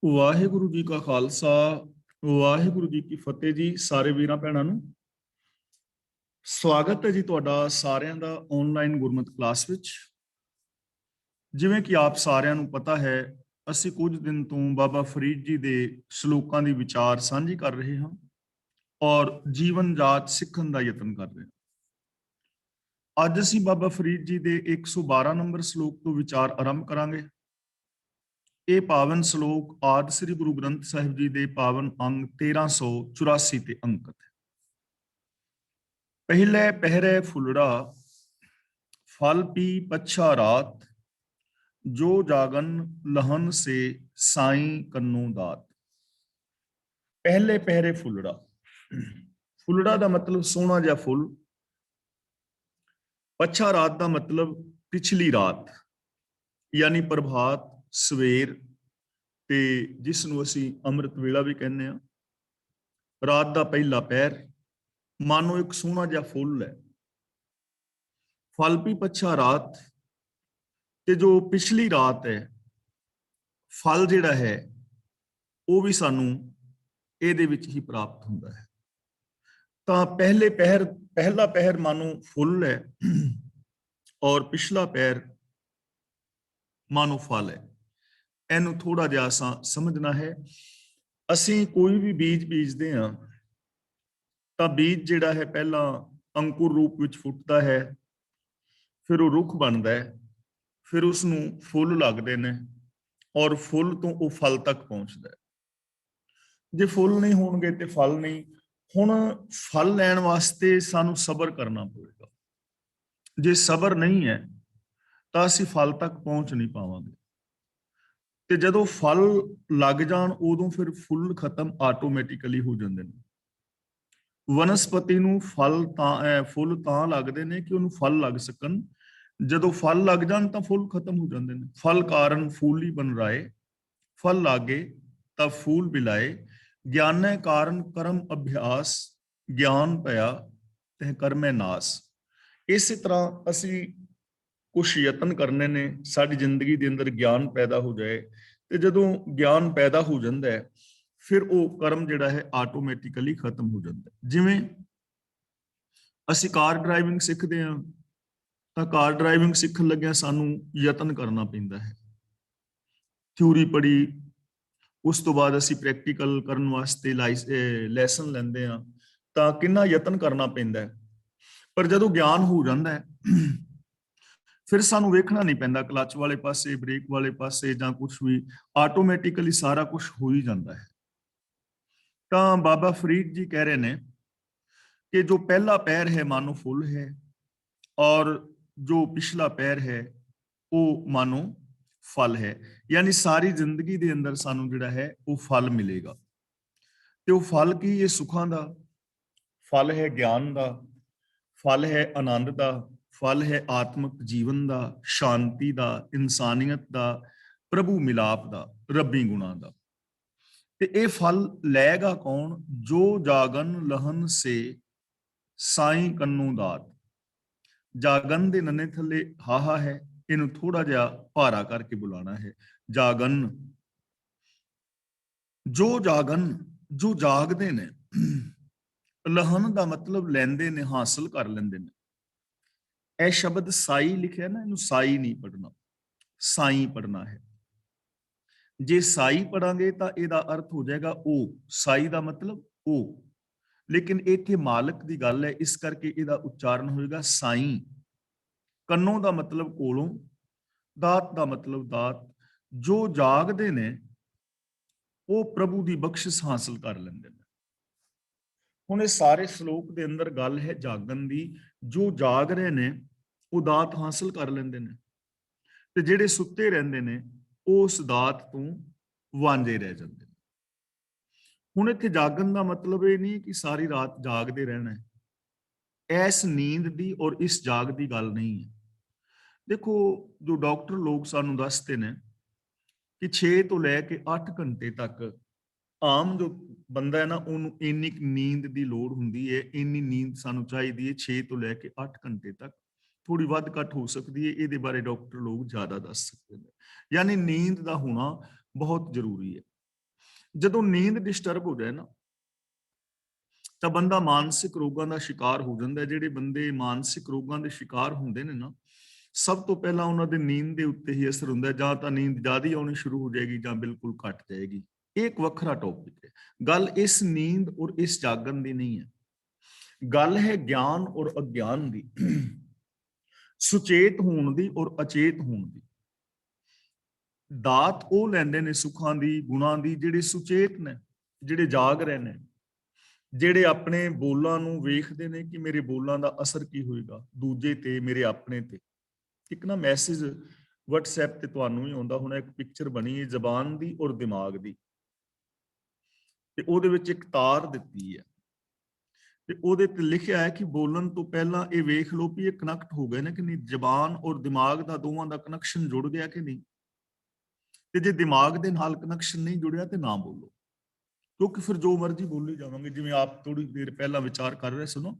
ਵਾਹਿਗੁਰੂ ਜੀ ਕਾ ਖਾਲਸਾ ਵਾਹਿਗੁਰੂ ਜੀ ਕੀ ਫਤਿਹ ਜੀ। ਸਾਰੇ ਵੀਰਾਂ ਭੈਣਾਂ ਨੂੰ ਸਵਾਗਤ ਹੈ ਜੀ ਤੁਹਾਡਾ ਸਾਰਿਆਂ ਦਾ ਆਨਲਾਈਨ ਗੁਰਮਤਿ ਕਲਾਸ ਵਿੱਚ। ਜਿਵੇਂ ਕਿ ਆਪ ਸਾਰਿਆਂ ਨੂੰ ਪਤਾ ਹੈ, ਅਸੀਂ ਕੁਝ ਦਿਨ ਤੋਂ ਬਾਬਾ ਫਰੀਦ ਜੀ ਦੇ ਸ਼ਲੋਕਾਂ ਦੀ ਵਿਚਾਰ ਸਾਂਝੀ ਕਰ ਰਹੇ ਹਾਂ ਔਰ ਜੀਵਨ ਜਾਚ ਸਿੱਖਣ ਦਾ ਯਤਨ ਕਰ ਰਹੇ ਹਾਂ। ਅੱਜ ਅਸੀਂ ਬਾਬਾ ਫਰੀਦ ਜੀ ਦੇ 112 ਨੰਬਰ ਸ਼ਲੋਕ ਤੋਂ ਵਿਚਾਰ ਆਰੰਭ ਕਰਾਂਗੇ। ਇਹ ਪਾਵਨ ਸ਼ਲੋਕ ਆਦਿ ਸ੍ਰੀ ਗੁਰੂ ਗ੍ਰੰਥ ਸਾਹਿਬ ਜੀ ਦੇ ਪਾਵਨ ਅੰਗ 1384 ਤੇ ਅੰਕਿਤ ਹੈ। ਪਹਿਲੇ ਪਹਿਰੇ ਫੁੱਲੜਾ ਫਲ ਪੀ ਪੱਛਾ ਰਾਤ, ਜੋ ਜਾਗਨ ਲਹਨ ਸੇ ਸਾਈਂ ਕੰਨੂ ਦਾਤ। ਪਹਿਲੇ ਪਹਿਰੇ ਫੁੱਲੜਾ, ਫੁੱਲੜਾ ਦਾ ਮਤਲਬ ਸੋਹਣਾ ਜਿਹਾ ਫੁੱਲ, ਪੱਛਾ ਰਾਤ ਦਾ ਮਤਲਬ ਪਿਛਲੀ ਰਾਤ, ਯਾਨੀ ਪ੍ਰਭਾਤ ਸਵੇਰ, ਤੇ ਜਿਸ ਨੂੰ ਅਸੀਂ ਅੰਮ੍ਰਿਤ ਵੇਲਾ ਵੀ ਕਹਿੰਦੇ ਆ। ਰਾਤ ਦਾ ਪਹਿਲਾ ਪਹਿਰ ਮਾਨੋ ਇੱਕ ਸੋਹਣਾ ਜਿਹਾ ਫੁੱਲ ਹੈ। ਫਲ ਪੀ ਪੱਛਾ ਰਾਤ, ਤੇ ਜੋ ਪਿਛਲੀ ਰਾਤ ਹੈ, ਫਲ ਜਿਹੜਾ ਹੈ ਉਹ ਵੀ ਸਾਨੂੰ ਇਹਦੇ ਵਿੱਚ ਹੀ ਪ੍ਰਾਪਤ ਹੁੰਦਾ ਹੈ। ਤਾਂ ਪਹਿਲੇ ਪਹਿਰ, ਪਹਿਲਾ ਪਹਿਰ ਮਾਨੋ ਫੁੱਲ ਹੈ ਔਰ ਪਿਛਲਾ ਪਹਿਰ ਮਾਨੋ ਫਲ ਹੈ। ਇਹਨੂੰ ਥੋੜਾ ਜਿਹਾ ਸਮਝਣਾ ਹੈ। ਅਸੀਂ ਕੋਈ ਵੀ ਬੀਜ ਬੀਜਦੇ ਹਾਂ ਤਾਂ ਬੀਜ ਜਿਹੜਾ ਹੈ ਪਹਿਲਾਂ ਅੰਕੁਰ ਰੂਪ ਵਿੱਚ ਫੁੱਟਦਾ ਹੈ, ਫਿਰ ਉਹ ਰੁੱਖ ਬਣਦਾ ਹੈ, ਫਿਰ ਉਸ ਨੂੰ ਫੁੱਲ ਲੱਗਦੇ ਨੇ ਔਰ ਫੁੱਲ ਤੋਂ ਉਹ ਫਲ ਤੱਕ ਪਹੁੰਚਦਾ ਹੈ। ਜੇ ਫੁੱਲ ਨਹੀਂ ਹੋਣਗੇ ਤੇ ਫਲ ਨਹੀਂ। ਹੁਣ ਫਲ ਲੈਣ ਵਾਸਤੇ ਸਾਨੂੰ ਸਬਰ ਕਰਨਾ ਪਵੇਗਾ। ਜੇ ਸਬਰ ਨਹੀਂ ਹੈ ਤਾਂ ਅਸੀਂ ਫਲ ਤੱਕ ਪਹੁੰਚ ਨਹੀਂ ਪਾਵਾਂਗੇ। ਤੇ ਜਦੋਂ ਫਲ ਲੱਗ ਜਾਣ ਉਦੋਂ ਫਿਰ ਫੁੱਲ ਖਤਮ ਆਟੋਮੈਟਿਕਲੀ ਹੋ ਜਾਂਦੇ ਨੇ। ਵਨਸਪਤੀ ਨੂੰ ਫੁੱਲ ਤਾਂ ਲੱਗਦੇ ਨੇ ਕਿ ਉਹਨੂੰ ਫਲ ਲੱਗ ਸਕਣ। ਜਦੋਂ ਫਲ ਲੱਗ ਜਾਣ ਤਾਂ ਫੁੱਲ ਖਤਮ ਹੋ ਜਾਂਦੇ ਨੇ। ਫਲ ਕਾਰਨ ਫੂਲ ਹੀ ਬਨ ਰਾਏ, ਫਲ ਲਾਗੇ ਤਾਂ ਫੂਲ ਬਿਲਾਏ। ਗਿਆਨੇ ਕਾਰਨ ਕਰਮ ਅਭਿਆਸ, ਗਿਆਨ ਭਇਆ ਤਹਿ ਕਰਮੈ ਨਾਸ। ਇਸੇ ਤਰ੍ਹਾਂ ਅਸੀਂ ਕੁਛ ਯਤਨ ਕਰਨੇ ਨੇ, ਸਾਡੀ ਜ਼ਿੰਦਗੀ ਦੇ ਅੰਦਰ ਗਿਆਨ ਪੈਦਾ ਹੋ ਜਾਏ। ਤੇ ਜਦੋਂ ਗਿਆਨ ਪੈਦਾ ਹੋ ਜਾਂਦਾ ਹੈ ਫਿਰ ਉਹ ਕਰਮ ਜਿਹੜਾ ਹੈ ਆਟੋਮੈਟਿਕਲੀ ਖਤਮ ਹੋ ਜਾਂਦਾ ਹੈ। ਜਿਵੇਂ ਅਸੀਂ ਕਾਰ ਡਰਾਈਵਿੰਗ ਸਿੱਖਦੇ ਹਾਂ ਤਾਂ ਕਾਰ ਡਰਾਈਵਿੰਗ ਸਿੱਖਣ ਲੱਗਿਆ ਸਾਨੂੰ ਯਤਨ ਕਰਨਾ ਪੈਂਦਾ ਹੈ। ਥਿਊਰੀ ਪੜ੍ਹੀ, ਉਸ ਤੋਂ ਬਾਅਦ ਅਸੀਂ ਪ੍ਰੈਕਟੀਕਲ ਕਰਨ ਵਾਸਤੇ ਲੈਸਨ ਲੈਂਦੇ ਹਾਂ ਤਾਂ ਕਿੰਨਾ ਯਤਨ ਕਰਨਾ ਪੈਂਦਾ ਹੈ। ਪਰ ਜਦੋਂ ਗਿਆਨ ਹੋ ਜਾਂਦਾ ਹੈ ਫਿਰ ਸਾਨੂੰ ਵੇਖਣਾ ਨਹੀਂ ਪੈਂਦਾ ਕਲੱਚ ਵਾਲੇ ਪਾਸੇ, ਬ੍ਰੇਕ ਵਾਲੇ ਪਾਸੇ ਜਾਂ ਕੁਛ ਵੀ, ਆਟੋਮੈਟਿਕਲੀ ਸਾਰਾ ਕੁਝ ਹੋ ਹੀ ਜਾਂਦਾ ਹੈ। ਤਾਂ ਬਾਬਾ ਫਰੀਦ ਜੀ ਕਹਿ ਰਹੇ ਨੇ ਕਿ ਜੋ ਪਹਿਲਾ ਪੈਰ ਹੈ ਮਾਨੋ ਫੁੱਲ ਹੈ ਔਰ ਜੋ ਪਿਛਲਾ ਪੈਰ ਹੈ ਉਹ ਮਾਨੋ ਫਲ ਹੈ। ਯਾਨੀ ਸਾਰੀ ਜ਼ਿੰਦਗੀ ਦੇ ਅੰਦਰ ਸਾਨੂੰ ਜਿਹੜਾ ਹੈ ਉਹ ਫਲ ਮਿਲੇਗਾ। ਤੇ ਉਹ ਫਲ ਕੀ? ਇਹ ਸੁੱਖਾਂ ਦਾ ਫਲ ਹੈ, ਗਿਆਨ ਦਾ ਫਲ ਹੈ, ਆਨੰਦ ਦਾ ਫਲ ਹੈ, ਆਤਮਿਕ ਜੀਵਨ ਦਾ, ਸ਼ਾਂਤੀ ਦਾ, ਇਨਸਾਨੀਅਤ ਦਾ, ਪ੍ਰਭੂ ਮਿਲਾਪ ਦਾ, ਰੱਬੀ ਗੁਣਾਂ ਦਾ। ਤੇ ਇਹ ਫਲ ਲੈਗਾ ਕੌਣ? ਜੋ ਜਾਗਨ ਲਹਨ ਸੇ ਸਾਈਂ ਕੰਨੂ ਦਾਤ। ਜਾਗਨ ਦੇ ਨੰਨੇ ਥੱਲੇ ਹਾਹਾ ਹੈ, ਇਹਨੂੰ ਥੋੜਾ ਜਿਹਾ ਭਾਰਾ ਕਰਕੇ ਬੁਲਾਣਾ ਹੈ। ਜਾਗਨ, ਜੋ ਜਾਗਨ, ਜੋ ਜਾਗਦੇ ਨੇ। ਲਹਨ ਦਾ ਮਤਲਬ ਲੈਂਦੇ ਨੇ, ਹਾਸਲ ਕਰ ਲੈਂਦੇ ਨੇ। ਇਹ ਸ਼ਬਦ ਸਾਈ ਲਿਖਿਆ ਨਾ, ਇਹਨੂੰ ਸਾਈ ਨਹੀਂ ਪੜਨਾ, ਸਾਈਂ ਪੜਨਾ ਹੈ। ਜੇ ਸਾਈ ਪੜਾਂਗੇ ਤਾਂ ਇਹਦਾ ਅਰਥ ਹੋ ਜਾਏਗਾ ਉਹ। ਸਾਈ ਦਾ ਮਤਲਬ ਉਹ, ਲੇਕਿਨ ਇੱਥੇ ਮਾਲਕ ਦੀ ਗੱਲ ਹੈ, ਇਸ ਕਰਕੇ ਇਹਦਾ ਉਚਾਰਨ ਹੋਏਗਾ ਸਾਈਂ। ਕੰਨੋਂ ਦਾ ਮਤਲਬ ਕੋਲੋਂ, ਦਾਤ ਦਾ ਮਤਲਬ ਦਾਤ। ਜੋ ਜਾਗਦੇ ਨੇ ਉਹ ਪ੍ਰਭੂ ਦੀ ਬਖਸ਼ਿਸ਼ ਹਾਸਲ ਕਰ ਲੈਂਦੇ ਨੇ। ਹੁਣ ਇਹ ਸਾਰੇ ਸ਼ਲੋਕ ਦੇ ਅੰਦਰ ਗੱਲ ਹੈ ਜਾਗਣ ਦੀ। ਜੋ ਜਾਗ ਰਹੇ ਨੇ ਉਹ ਦਾਤ ਹਾਸਲ ਕਰ ਲੈਂਦੇ ਨੇ, ਤੇ ਜਿਹੜੇ ਸੁੱਤੇ ਰਹਿੰਦੇ ਨੇ ਉਹ ਉਸ ਦਾਤ ਤੋਂ ਵਾਂਝੇ ਰਹਿ ਜਾਂਦੇ ਨੇ। ਹੁਣ ਇੱਥੇ ਜਾਗਣ ਦਾ ਮਤਲਬ ਇਹ ਨਹੀਂ ਕਿ ਸਾਰੀ ਰਾਤ ਜਾਗਦੇ ਰਹਿਣਾ ਹੈ। ਇਸ ਨੀਂਦ ਦੀ ਔਰ ਇਸ ਜਾਗ ਦੀ ਗੱਲ ਨਹੀਂ ਹੈ। ਦੇਖੋ, ਜੋ ਡਾਕਟਰ ਲੋਕ ਸਾਨੂੰ ਦੱਸਦੇ ਨੇ ਕਿ 6 ਤੋਂ ਲੈ ਕੇ 8 ਘੰਟੇ ਤੱਕ ਆਮ ਜੋ ਬੰਦਾ ਹੈ ਨਾ, ਉਹਨੂੰ ਇੰਨੀ ਨੀਂਦ ਦੀ ਲੋੜ ਹੁੰਦੀ ਹੈ। ਇੰਨੀ ਨੀਂਦ ਸਾਨੂੰ ਚਾਹੀਦੀ ਹੈ 6 ਤੋਂ ਲੈ ਕੇ 8 ਘੰਟੇ ਤੱਕ। ਥੋੜੀ ਵੱਧ ਘੱਟ ਹੋ ਸਕਦੀ ਹੈ, ਇਹਦੇ ਬਾਰੇ ਡਾਕਟਰ ਲੋਕ ਜ਼ਿਆਦਾ ਦੱਸ ਸਕਦੇ ਨੇ। ਯਾਨੀ ਨੀਂਦ ਦਾ ਹੋਣਾ ਬਹੁਤ ਜ਼ਰੂਰੀ ਹੈ। ਜਦੋਂ ਨੀਂਦ ਡਿਸਟਰਬ ਹੋ ਜਾਏ ਨਾ ਤਾਂ ਬੰਦਾ ਮਾਨਸਿਕ ਰੋਗਾਂ ਦਾ ਸ਼ਿਕਾਰ ਹੋ ਜਾਂਦਾ। ਜਿਹੜੇ ਬੰਦੇ ਮਾਨਸਿਕ ਰੋਗਾਂ ਦੇ ਸ਼ਿਕਾਰ ਹੁੰਦੇ ਨੇ ਨਾ, ਸਭ ਤੋਂ ਪਹਿਲਾਂ ਉਹਨਾਂ ਦੇ ਨੀਂਦ ਦੇ ਉੱਤੇ ਹੀ ਅਸਰ ਹੁੰਦਾ। ਜਾਂ ਤਾਂ ਨੀਂਦ ਜ਼ਿਆਦਾ ਆਉਣੀ ਸ਼ੁਰੂ ਹੋ ਜਾਏਗੀ ਜਾਂ ਬਿਲਕੁਲ ਘਟ ਜਾਏਗੀ। ਇਹ ਇੱਕ ਵੱਖਰਾ ਟੌਪਿਕ ਹੈ। ਗੱਲ ਇਸ ਨੀਂਦ ਔਰ ਇਸ ਜਾਗਣ ਦੀ ਨਹੀਂ ਹੈ, ਗੱਲ ਹੈ ਗਿਆਨ ਔਰ ਅਗਿਆਨ ਦੀ, ਸੁਚੇਤ ਹੋਣ ਦੀ ਔਰ ਅਚੇਤ ਹੋਣ ਦੀ। ਦਾਤ ਉਹ ਲੈਂਦੇ ਨੇ ਸੁੱਖਾਂ ਦੀ, ਗੁਣਾਂ ਦੀ, ਜਿਹੜੇ ਸੁਚੇਤ ਨੇ, ਜਿਹੜੇ ਜਾਗ ਰਹੇ ਨੇ, ਜਿਹੜੇ ਆਪਣੇ ਬੋਲਾਂ ਨੂੰ ਵੇਖਦੇ ਨੇ ਕਿ ਮੇਰੇ ਬੋਲਾਂ ਦਾ ਅਸਰ ਕੀ ਹੋਏਗਾ ਦੂਜੇ ਤੇ, ਮੇਰੇ ਆਪਣੇ ਤੇ। ਇੱਕ ਨਾ ਮੈਸੇਜ WhatsApp ਤੇ ਤੁਹਾਨੂੰ ਵੀ ਆਉਂਦਾ ਹੋਣਾ, ਇੱਕ ਪਿਕਚਰ ਬਣੀ ਹੈ ਜ਼ਬਾਨ ਦੀ ਔਰ ਦਿਮਾਗ ਦੀ, ਤੇ ਉਹਦੇ ਵਿੱਚ ਇੱਕ ਤਾਰ ਦਿੱਤੀ ਹੈ ਤੇ ਉਹਦੇ ਤੇ ਲਿਖਿਆ ਹੈ ਕਿ ਬੋਲਣ ਤੋਂ ਪਹਿਲਾਂ ਇਹ ਵੇਖ ਲਓ ਵੀ ਇਹ ਕਨੈਕਟ ਹੋ ਗਏ ਨੇ ਕਿ ਨਹੀਂ, ਜ਼ਬਾਨ ਔਰ ਦਿਮਾਗ ਦਾ ਦੋਵਾਂ ਦਾ ਕਨੈਕਸ਼ਨ ਜੁੜ ਗਿਆ ਕਿ ਨਹੀਂ। ਤੇ ਜੇ ਦਿਮਾਗ ਦੇ ਨਾਲ ਕਨੈਕਸ਼ਨ ਨਹੀਂ ਜੁੜਿਆ ਤੇ ਨਾ ਬੋਲੋ, ਕਿਉਂਕਿ ਫਿਰ ਜੋ ਮਰਜ਼ੀ ਬੋਲੀ ਜਾਵਾਂਗੇ। ਜਿਵੇਂ ਆਪ ਥੋੜੀ ਦੇਰ ਪਹਿਲਾਂ ਵਿਚਾਰ ਕਰ ਰਹੇ ਸੁਣੋ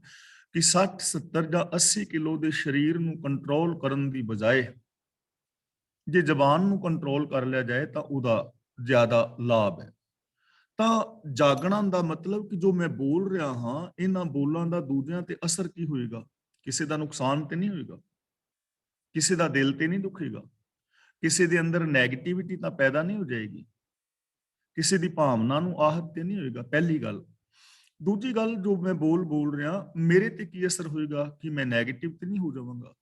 ਕਿ 60, 70 ਜਾਂ 80 ਕਿਲੋ ਦੇ ਸਰੀਰ ਨੂੰ ਕੰਟਰੋਲ ਕਰਨ ਦੀ ਬਜਾਏ ਜੇ ਜ਼ਬਾਨ ਨੂੰ ਕੰਟਰੋਲ ਕਰ ਲਿਆ ਜਾਏ ਤਾਂ ਉਹਦਾ ਜ਼ਿਆਦਾ ਲਾਭ ਹੈ। ਤਾਂ ਜਾਗਣਾ ਦਾ ਮਤਲਬ ਕਿ ਜੋ ਮੈਂ ਬੋਲ ਰਿਹਾ ਹਾਂ, ਇਹਨਾਂ ਬੋਲਾਂ ਦਾ ਦੂਜਿਆਂ ਤੇ ਅਸਰ ਕੀ ਹੋਏਗਾ। ਕਿਸੇ ਦਾ ਨੁਕਸਾਨ ਤੇ ਨਹੀਂ ਹੋਏਗਾ, ਕਿਸੇ ਦਾ ਦਿਲ ਤੇ ਨਹੀਂ ਦੁਖੇਗਾ, ਕਿਸੇ ਦੇ ਅੰਦਰ ਨੈਗੇਟਿਵਿਟੀ ਤਾਂ ਪੈਦਾ ਨਹੀਂ ਹੋ ਜਾਏਗੀ, ਕਿਸੇ ਦੀ ਭਾਵਨਾ ਨੂੰ ਆਹਤ ਤੇ ਨਹੀਂ ਹੋਏਗਾ, ਪਹਿਲੀ ਗੱਲ। ਦੂਜੀ ਗੱਲ, ਜੋ ਮੈਂ ਬੋਲ ਰਿਹਾ ਮੇਰੇ ਤੇ ਕੀ ਅਸਰ ਹੋਏਗਾ ਕਿ ਮੈਂ ਨੈਗੇਟਿਵ ਤੇ ਨਹੀਂ ਹੋ ਜਾਵਾਂਗਾ,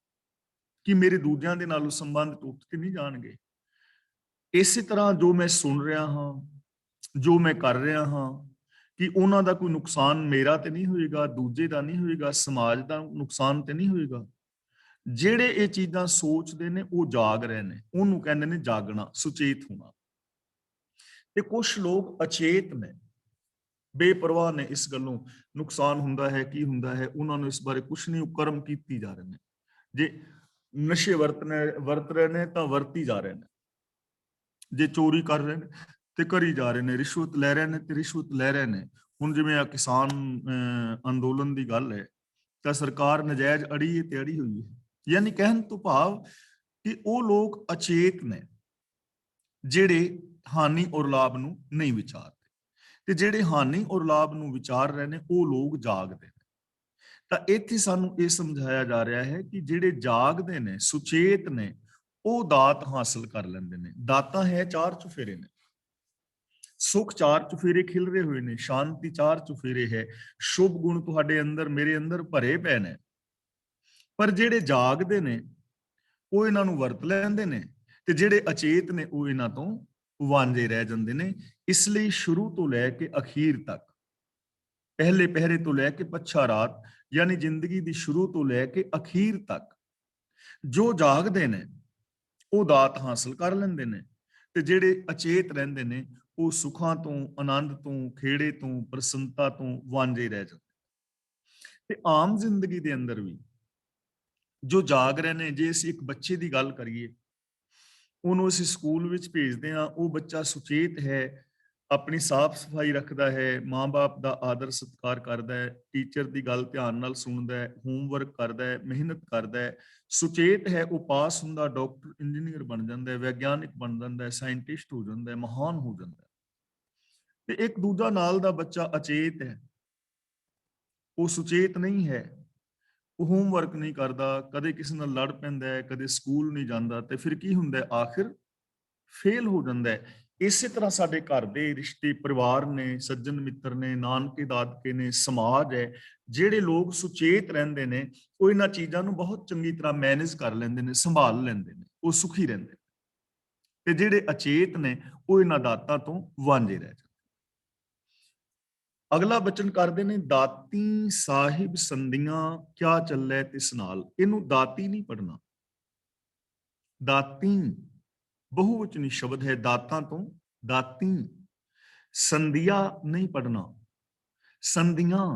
ਕਿ ਮੇਰੇ ਦੂਜਿਆਂ ਦੇ ਨਾਲ ਸੰਬੰਧ ਟੁੱਟ ਤੇ ਨਹੀਂ ਜਾਣਗੇ। ਇਸੇ ਤਰ੍ਹਾਂ ਜੋ ਮੈਂ ਸੁਣ ਰਿਹਾ ਹਾਂ, ਜੋ ਮੈਂ ਕਰ ਰਿਹਾ ਹਾਂ, ਕਿ ਉਹਨਾਂ ਦਾ ਕੋਈ ਨੁਕਸਾਨ ਮੇਰਾ ਤੇ ਨਹੀਂ ਹੋਏਗਾ, ਦੂਜੇ ਦਾ ਨਹੀਂ ਹੋਏਗਾ, ਸਮਾਜ ਦਾ ਨੁਕਸਾਨ ਤੇ ਨਹੀਂ ਹੋਏਗਾ। ਜਿਹੜੇ ਇਹ ਚੀਜ਼ਾਂ ਸੋਚਦੇ ਨੇ ਉਹ ਜਾਗ ਰਹੇ ਨੇ, ਉਹਨੂੰ ਕਹਿੰਦੇ ਨੇ ਜਾਗਣਾ, ਸੁਚੇਤ ਹੋਣਾ। ਤੇ ਕੁਝ ਲੋਕ ਅਚੇਤ ਨੇ, ਬੇਪਰਵਾਹ ਨੇ ਇਸ ਗੱਲੋਂ, ਨੁਕਸਾਨ ਹੁੰਦਾ ਹੈ ਕੀ ਹੁੰਦਾ ਹੈ ਉਹਨਾਂ ਨੂੰ ਇਸ ਬਾਰੇ ਕੁਝ ਨਹੀਂ, ਉਹ ਕਰਮ ਕੀਤੀ ਜਾ ਰਹੇ ਨੇ। ਜੇ ਨਸ਼ੇ ਵਰਤ ਰਹੇ ਨੇ ਤਾਂ ਵਰਤੀ ਜਾ ਰਹੇ ਨੇ, ਜੇ ਚੋਰੀ ਕਰ ਰਹੇ ਨੇ ਤੇ ਕਰੀ ਜਾ ਰਹੇ ਨੇ, ਰਿਸ਼ਵਤ ਲੈ ਰਹੇ ਨੇ ਤੇ ਰਿਸ਼ਵਤ ਲੈ ਰਹੇ ਨੇ। ਹੁਣ ਜਿਵੇਂ ਆ ਕਿਸਾਨ ਅੰਦੋਲਨ ਦੀ ਗੱਲ ਹੈ ਤਾਂ ਸਰਕਾਰ ਨਜਾਇਜ਼ ਅੜੀ ਤੇ ਅੜੀ ਹੋਈ ਹੈ। ਯਾਨੀ ਕਹਿਣ ਤੋਂ ਭਾਵ ਕਿ ਉਹ ਲੋਕ ਅਚੇਤ ਨੇ, ਜਿਹੜੇ ਹਾਨੀ ਔਰ ਲਾਭ ਨੂੰ ਨਹੀਂ ਵਿਚਾਰਦੇ, ਤੇ ਜਿਹੜੇ ਹਾਨੀ ਔਰ ਲਾਭ ਨੂੰ ਵਿਚਾਰ ਰਹੇ ਨੇ ਉਹ ਲੋਕ ਜਾਗਦੇ ਨੇ। ਤਾਂ ਇੱਥੇ ਸਾਨੂੰ ਇਹ ਸਮਝਾਇਆ ਜਾ ਰਿਹਾ ਹੈ ਕਿ ਜਿਹੜੇ ਜਾਗਦੇ ਨੇ, ਸੁਚੇਤ ਨੇ, ਉਹ ਦਾਤ ਹਾਸਲ ਕਰ ਲੈਂਦੇ ਨੇ। ਦਾਤਾਂ ਹੈ ਚਾਰ ਚੁਫੇਰੇ ਨੇ, ਸੁਖ ਚਾਰ ਚੁਫੇਰੇ ਖਿਲਰੇ ਹੋਏ ਨੇ, ਸ਼ਾਂਤੀ ਚਾਰ ਚੁਫੇਰੇ ਹੈ, ਸ਼ੁਭ ਗੁਣ ਤੁਹਾਡੇ ਅੰਦਰ ਮੇਰੇ ਅੰਦਰ ਭਰੇ ਪਏ ਨੇ। ਪਰ ਜਿਹੜੇ ਜਾਗਦੇ ਨੇ ਉਹ ਇਹਨਾਂ ਨੂੰ ਵਰਤ ਲੈਂਦੇ ਨੇ, ਤੇ ਜਿਹੜੇ ਅਚੇਤ ਨੇ ਉਹ ਇਹਨਾਂ ਤੋਂ ਵਾਂਝੇ ਰਹਿ ਜਾਂਦੇ ਨੇ। ਇਸ ਲਈ ਸ਼ੁਰੂ ਤੋਂ ਲੈ ਕੇ ਅਖੀਰ ਤੱਕ, ਪਹਿਲੇ ਪਹਿਰੇ ਤੋਂ ਲੈ ਕੇ ਪੱਛਾ ਰਾਤ, ਯਾਨੀ ਜ਼ਿੰਦਗੀ ਦੀ ਸ਼ੁਰੂ ਤੋਂ ਲੈ ਕੇ ਅਖੀਰ ਤੱਕ ਜੋ ਜਾਗਦੇ ਨੇ ਉਹ ਦਾਤ ਹਾਸਲ ਕਰ ਲੈਂਦੇ ਨੇ, ਤੇ ਜਿਹੜੇ ਅਚੇਤ ਰਹਿੰਦੇ ਨੇ ਉਹ ਸੁੱਖਾਂ ਤੋਂ, ਆਨੰਦ ਤੋਂ, ਖੇੜੇ ਤੋਂ, ਪ੍ਰਸੰਨਤਾ ਤੋਂ ਵਾਂਝੇ ਰਹਿ ਜਾਂਦੇ। ਤੇ ਆਮ ਜ਼ਿੰਦਗੀ ਦੇ ਅੰਦਰ ਵੀ ਜੋ ਜਾਗ ਰਹੇ ਨੇ, ਜੇ ਅਸੀਂ ਇੱਕ ਬੱਚੇ ਦੀ ਗੱਲ ਕਰੀਏ, ਉਹਨੂੰ ਅਸੀਂ ਸਕੂਲ ਵਿੱਚ ਭੇਜਦੇ ਹਾਂ, ਉਹ ਬੱਚਾ ਸੁਚੇਤ ਹੈ, ਆਪਣੀ ਸਾਫ਼ ਸਫਾਈ ਰੱਖਦਾ ਹੈ, ਮਾਂ-ਬਾਪ ਦਾ ਆਦਰ ਸਤਿਕਾਰ ਕਰਦਾ ਹੈ, ਟੀਚਰ ਦੀ ਗੱਲ ਧਿਆਨ ਨਾਲ ਸੁਣਦਾ ਹੈ, ਹੋਮਵਰਕ ਕਰਦਾ ਹੈ, ਮਿਹਨਤ ਕਰਦਾ ਹੈ, ਸੁਚੇਤ ਹੈ, ਉਹ ਪਾਸ ਹੁੰਦਾ, ਡਾਕਟਰ, ਇੰਜੀਨੀਅਰ ਬਣ ਜਾਂਦਾ ਹੈ, ਵਿਗਿਆਨਿਕ ਬਣ ਜਾਂਦਾ ਹੈ, ਸਾਇੰਟਿਸਟ ਹੋ ਜਾਂਦਾ ਹੈ, ਮਹਾਨ ਹੋ ਜਾਂਦਾ ਹੈ। ਤੇ ਇੱਕ ਦੂਜਾ ਨਾਲ ਦਾ ਬੱਚਾ ਅਚੇਤ ਹੈ, ਉਹ ਸੁਚੇਤ ਨਹੀਂ ਹੈ, ਉਹ ਹੋਮਵਰਕ ਨਹੀਂ ਕਰਦਾ, ਕਦੇ ਕਿਸੇ ਨਾਲ ਲੜ ਪੈਂਦਾ ਹੈ, ਕਦੇ ਸਕੂਲ ਨਹੀਂ ਜਾਂਦਾ, ਤੇ ਫਿਰ ਕੀ ਹੁੰਦਾ ਹੈ, ਆਖਿਰ ਫੇਲ ਹੋ ਜਾਂਦਾ ਹੈ। ਇਸੇ ਤਰ੍ਹਾਂ ਸਾਡੇ ਘਰ ਦੇ ਰਿਸ਼ਤੇ, ਪਰਿਵਾਰ ਨੇ, ਸੱਜਣ ਮਿੱਤਰ ਨੇ, ਨਾਨਕੇ ਦਾਦਕੇ ਨੇ, ਸਮਾਜ ਹੈ, ਜਿਹੜੇ ਲੋਕ ਸੁਚੇਤ ਰਹਿੰਦੇ ਨੇ ਉਹ ਇਹਨਾਂ ਚੀਜ਼ਾਂ ਨੂੰ ਬਹੁਤ ਚੰਗੀ ਤਰ੍ਹਾਂ ਮੈਨੇਜ ਕਰ ਲੈਂਦੇ ਨੇ, ਸੰਭਾਲ ਲੈਂਦੇ ਨੇ, ਉਹ ਸੁਖੀ ਰਹਿੰਦੇ ਨੇ। ਤੇ ਜਿਹੜੇ ਅਚੇਤ ਨੇ ਉਹ ਇਹਨਾਂ ਦਾਤਾਂ ਤੋਂ ਵਾਂਝੇ ਰਹਿ ਜਾਂਦੇ। ਅਗਲਾ ਬਚਨ ਕਰਦੇ ਨੇ, ਦਾਤੀ ਸਾਹਿਬ ਸੰਧੀਆਂ ਕਿਆ ਚੱਲੇ ਤਿਸ ਨਾਲ। ਇਹਨੂੰ ਦਾਤੀ ਨਹੀਂ ਪੜਨਾ, ਦਾਤੀ ਬਹੁਵਚਨੀ ਸ਼ਬਦ ਹੈ, ਦਾਤਾਂ ਤੋਂ ਦਾਤੀ। ਸੰਧੀਆ ਨਹੀਂ ਪੜਨਾ, ਸੰਧੀਆਂ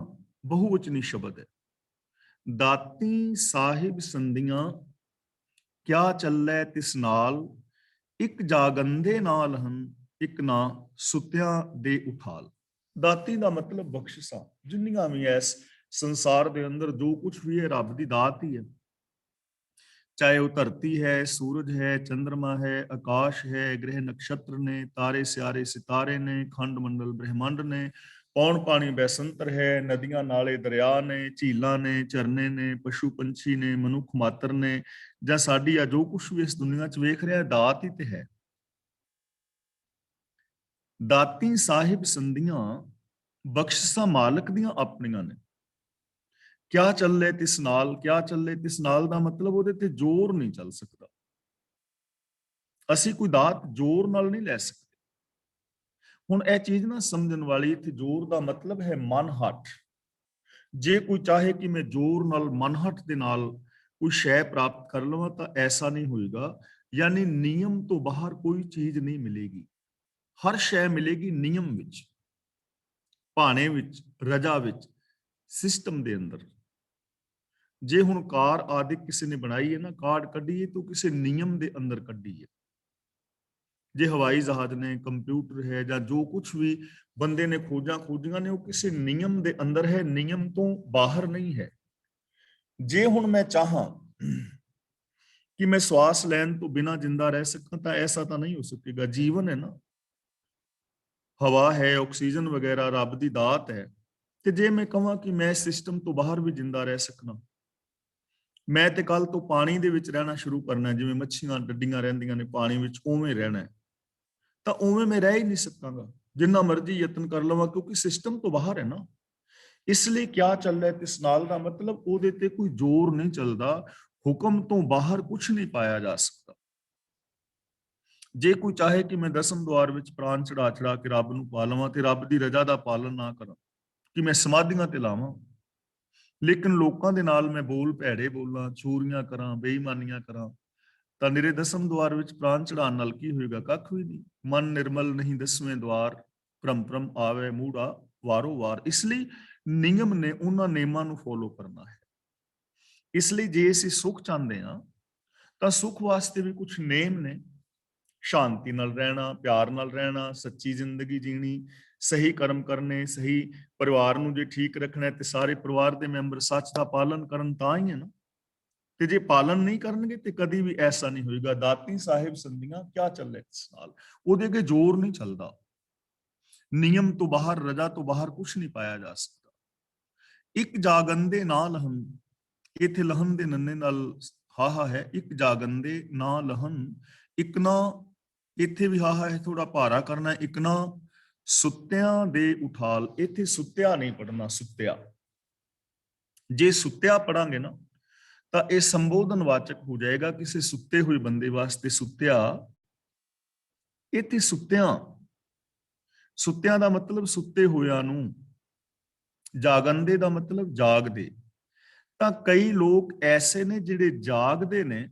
ਬਹੁਵਚਨੀ ਸ਼ਬਦ ਹੈ। ਦਾਤੀ ਸਾਹਿਬ ਸੰਧੀਆਂ ਕਿਆ ਚੱਲੇ ਤਿਸ ਨਾਲ, ਇੱਕ ਜਾਗੰਦੇ ਨਾਲ ਹਨ, ਇੱਕ ਨਾ ਸੁੱਤਿਆਂ ਦੇ ਉਠਾਲ। ਦਾਤੀ ਦਾ ਮਤਲਬ ਬਖਸ਼ਿਸ਼ਾਂ, ਜਿੰਨੀਆਂ ਵੀ ਇਸ ਸੰਸਾਰ ਦੇ ਅੰਦਰ ਜੋ ਕੁਝ ਵੀ ਹੈ ਰੱਬ ਦੀ ਦਾਤ ਹੀ ਹੈ। चाहे वो धरती है, सूरज है, चंद्रमा है, आकाश है, ग्रह नक्षत्र ने, तारे स्यारे सितारे ने, खंड मंडल ब्रह्मांड ने, पौन पानी बैसंतर है, नदियां नाले दरिया ने, झीलां ने, झरने ने, पशु पंछी ने, मनुख मात्र ने, ਜਾਂ ਸਾਡੀ ਆ ਜੋ ਕੁਝ ਵੀ ਇਸ ਦੁਨੀਆ 'ਚ ਵੇਖ ਰਿਹਾ ਦਾਤ ਹੀ ਤੇ ਹੈ। ਦਾਤੀ ਸਾਹਿਬ ਸੰਧੀਆਂ ਬਖਸ਼ਿਸ਼ਾਂ ਮਾਲਕ ਦੀਆਂ ਆਪਣੀਆਂ ਨੇ। ਕਿਆ ਚੱਲੇ ਤਿਸ ਨਾਲ, ਕਿਆ ਚੱਲੇ ਤਿਸ ਨਾਲ ਦਾ ਮਤਲਬ ਉਹਦੇ ਤੇ ਜ਼ੋਰ ਨਹੀਂ ਚੱਲ ਸਕਦਾ। ਅਸੀਂ ਕੋਈ ਦਾਤ ਜ਼ੋਰ ਨਾਲ ਨਹੀਂ ਲੈ ਸਕਦੇ। ਹੁਣ ਇਹ ਚੀਜ਼ ਨਾ ਸਮਝਣ ਵਾਲੀ, ਇੱਥੇ ਜ਼ੋਰ ਦਾ ਮਤਲਬ ਹੈ ਮਨਹੱਠ। ਜੇ ਕੋਈ ਚਾਹੇ ਕਿ ਮੈਂ ਜ਼ੋਰ ਨਾਲ ਮਨਹੱਠ ਦੇ ਨਾਲ ਕੋਈ ਸ਼ੈ ਪ੍ਰਾਪਤ ਕਰ ਲਵਾਂ ਤਾਂ ਐਸਾ ਨਹੀਂ ਹੋਏਗਾ। ਯਾਨੀ ਨਿਯਮ ਤੋਂ ਬਾਹਰ ਕੋਈ ਚੀਜ਼ ਨਹੀਂ ਮਿਲੇਗੀ। ਹਰ ਸ਼ੈ ਮਿਲੇਗੀ ਨਿਯਮ ਵਿੱਚ, ਭਾਣੇ ਵਿੱਚ, ਰਜਾ ਵਿੱਚ, ਸਿਸਟਮ ਦੇ ਅੰਦਰ। ਜੇ ਹੁਣ ਕਾਰ ਆਦਿ ਕਿਸੇ ਨੇ ਬਣਾਈ ਹੈ ਨਾ, ਕਾਰਡ ਕੱਢੀਏ ਤਾਂ ਕਿਸੇ ਨਿਯਮ ਦੇ ਅੰਦਰ ਕੱਢੀ ਹੈ। ਜੇ ਹਵਾਈ ਜਹਾਜ਼ ਨੇ, ਕੰਪਿਊਟਰ ਹੈ, ਜਾਂ ਜੋ ਕੁਝ ਵੀ ਬੰਦੇ ਨੇ ਖੋਜੀਆਂ ਨੇ, ਉਹ ਕਿਸੇ ਨਿਯਮ ਦੇ ਅੰਦਰ ਹੈ, ਨਿਯਮ ਤੋਂ ਬਾਹਰ ਨਹੀਂ ਹੈ। ਜੇ ਹੁਣ ਮੈਂ ਚਾਹਾਂ ਕਿ ਮੈਂ ਸਵਾਸ ਲੈਣ ਤੋਂ ਬਿਨਾਂ ਜਿੰਦਾ ਰਹਿ ਸਕਾਂ ਤਾਂ ਐਸਾ ਤਾਂ ਨਹੀਂ ਹੋ ਸਕੇਗਾ। ਜੀਵਨ ਹੈ ਨਾ, ਹਵਾ ਹੈ, ਆਕਸੀਜਨ ਵਗੈਰਾ ਰੱਬ ਦੀ ਦਾਤ ਹੈ। ਤੇ ਜੇ ਮੈਂ ਕਹਾਂ ਕਿ ਮੈਂ ਸਿਸਟਮ ਤੋਂ ਬਾਹਰ ਵੀ ਜਿੰਦਾ ਰਹਿ ਸਕਣਾ, ਮੈਂ ਤੇ ਕੱਲ ਤੋਂ ਪਾਣੀ ਦੇ ਵਿੱਚ ਰਹਿਣਾ ਸ਼ੁਰੂ ਕਰਨਾ, ਜਿਵੇਂ ਮੱਛੀਆਂ ਡੱਡੀਆਂ ਰਹਿੰਦੀਆਂ ਨੇ ਪਾਣੀ ਵਿੱਚ, ਉਵੇਂ ਰਹਿਣਾ, ਤਾਂ ਉਵੇਂ ਮੈਂ ਰਹਿ ਹੀ ਨਹੀਂ ਸਕਾਂਗਾ ਜਿੰਨਾ ਮਰਜ਼ੀ ਯਤਨ ਕਰ ਲਵਾਂ, ਕਿਉਂਕਿ ਸਿਸਟਮ ਤੋਂ ਬਾਹਰ ਹੈ ਨਾ। ਇਸ ਲਈ ਕਿਆ ਚੱਲੇ ਤਿਸ ਨਾਲ ਦਾ ਮਤਲਬ ਉਹਦੇ ਤੇ ਕੋਈ ਜ਼ੋਰ ਨਹੀਂ ਚੱਲਦਾ। ਹੁਕਮ ਤੋਂ ਬਾਹਰ ਕੁਝ ਨਹੀਂ ਪਾਇਆ ਜਾ ਸਕਦਾ। ਜੇ ਕੋਈ ਚਾਹੇ ਕਿ ਮੈਂ ਦਸਮ ਦੁਆਰ ਵਿੱਚ ਪ੍ਰਾਣ ਚੜਾ ਕੇ ਰੱਬ ਨੂੰ ਪਾ ਲਵਾਂ ਤੇ ਰੱਬ ਦੀ ਰਜ਼ਾ ਦਾ ਪਾਲਣ ਨਾ ਕਰਾਂ, ਕਿ ਮੈਂ ਸਮਾਧੀਆਂ ਤੇ ਲਾਵਾਂ, ਲੇਕਿਨ ਲੋਕਾਂ ਦੇ ਨਾਲ ਮੈਂ ਬੋਲ ਭੈੜੇ ਬੋਲਾਂ, ਚੋਰੀਆਂ ਕਰਾਂ, ਬੇਈਮਾਨੀਆਂ ਕਰਾਂ, ਤਾਂ ਨਿਰੇ ਦਸਮ ਦੁਆਰ ਵਿੱਚ ਪ੍ਰਾਣ ਚੜਾਉਣ ਨਾਲ ਕੀ ਹੋਏਗਾ? ਕੱਖ ਵੀ ਨਹੀਂ। ਮਨ ਨਿਰਮਲ ਨਹੀਂ ਦਸਵੇਂ ਦੁਆਰ, ਭਰਮ ਆਵੇ ਮੂੜਾ ਵਾਰੋ ਵਾਰ। ਇਸ ਲਈ ਨਿਯਮ ਨੇ, ਉਹਨਾਂ ਨਿਯਮਾਂ ਨੂੰ ਫੋਲੋ ਕਰਨਾ ਹੈ। ਇਸ ਲਈ ਜੇ ਅਸੀਂ ਸੁੱਖ ਚਾਹੁੰਦੇ ਹਾਂ ਤਾਂ ਸੁੱਖ ਵਾਸਤੇ ਵੀ ਕੁਝ ਨੇਮ ਨੇ। ਸ਼ਾਂਤੀ ਨਾਲ ਰਹਿਣਾ, ਪਿਆਰ ਨਾਲ ਰਹਿਣਾ, ਸੱਚੀ ਜ਼ਿੰਦਗੀ ਜੀਣੀ, ਸਹੀ ਕਰਮ ਕਰਨੇ, ਸਹੀ ਪਰਿਵਾਰ ਨੂੰ ਜੇ ਠੀਕ ਰੱਖਣਾ ਤੇ ਸਾਰੇ ਪਰਿਵਾਰ ਦੇ ਮੈਂਬਰ ਸੱਚ ਦਾ ਪਾਲਨ ਕਰਨ, ਤਾਂ ਹੀ ਹੈ ਨਾ। ਤੇ ਜੇ ਪਾਲਨ ਨਹੀਂ ਕਰਨਗੇ ਤੇ ਕਦੀ ਵੀ ਐਸਾ ਨਹੀਂ ਹੋਏਗਾ। ਦਾਤੀ ਸਾਹਿਬ ਸੰਧੀਆਂ ਕਿਆ ਚੱਲੇ ਇਸ ਨਾਲ, ਉਹਦੇ ਅੱਗੇ ਜ਼ੋਰ ਨਹੀਂ ਚੱਲਦਾ। ਨਿਯਮ ਤੋਂ ਬਾਹਰ, ਰਜਾ ਤੋਂ ਬਾਹਰ ਕੁਝ ਨਹੀਂ ਪਾਇਆ ਜਾ ਸਕਦਾ। ਇੱਕ ਜਾਗੰਦੇ ਨਾ ਲਹਨ, ਇੱਥੇ ਲਹਨ ਦੇ ਨੰਨੇ ਨਾਲ ਹਾਹਾ ਹੈ। ਇੱਕ ਜਾਗੰਦੇ ਨਾ ਲਹਨ, ਇੱਕ ਨਾ, ਇੱਥੇ ਵੀ ਹਾਹਾ ਹੈ, ਥੋੜਾ ਭਾਰਾ ਕਰਨਾ। ਇੱਕ ਨਾ ਸੁੱਤਿਆਂ ਦੇ ਉਠਾਲ, ਇੱਥੇ ਸੁੱਤਿਆ ਨਹੀਂ ਪੜਨਾ, ਸੁੱਤਿਆ। ਜੇ ਸੁੱਤਿਆ ਪੜਾਂਗੇ ਨਾ ਤਾਂ ਇਹ ਸੰਬੋਧਨ ਵਾਚਕ ਹੋ ਜਾਏਗਾ ਕਿਸੇ ਸੁੱਤੇ ਹੋਏ ਬੰਦੇ ਵਾਸਤੇ। ਸੁੱਤਿਆ, ਇੱਥੇ ਸੁੱਤਿਆਂ, ਸੁੱਤਿਆਂ ਦਾ ਮਤਲਬ ਸੁੱਤੇ ਹੋਇਆਂ ਨੂੰ, ਜਾਗੰਦੇ ਦਾ ਮਤਲਬ ਜਾਗਦੇ। ਤਾਂ ਕਈ ਲੋਕ ਐਸੇ ਨੇ ਜਿਹੜੇ ਜਾਗਦੇ ਨੇ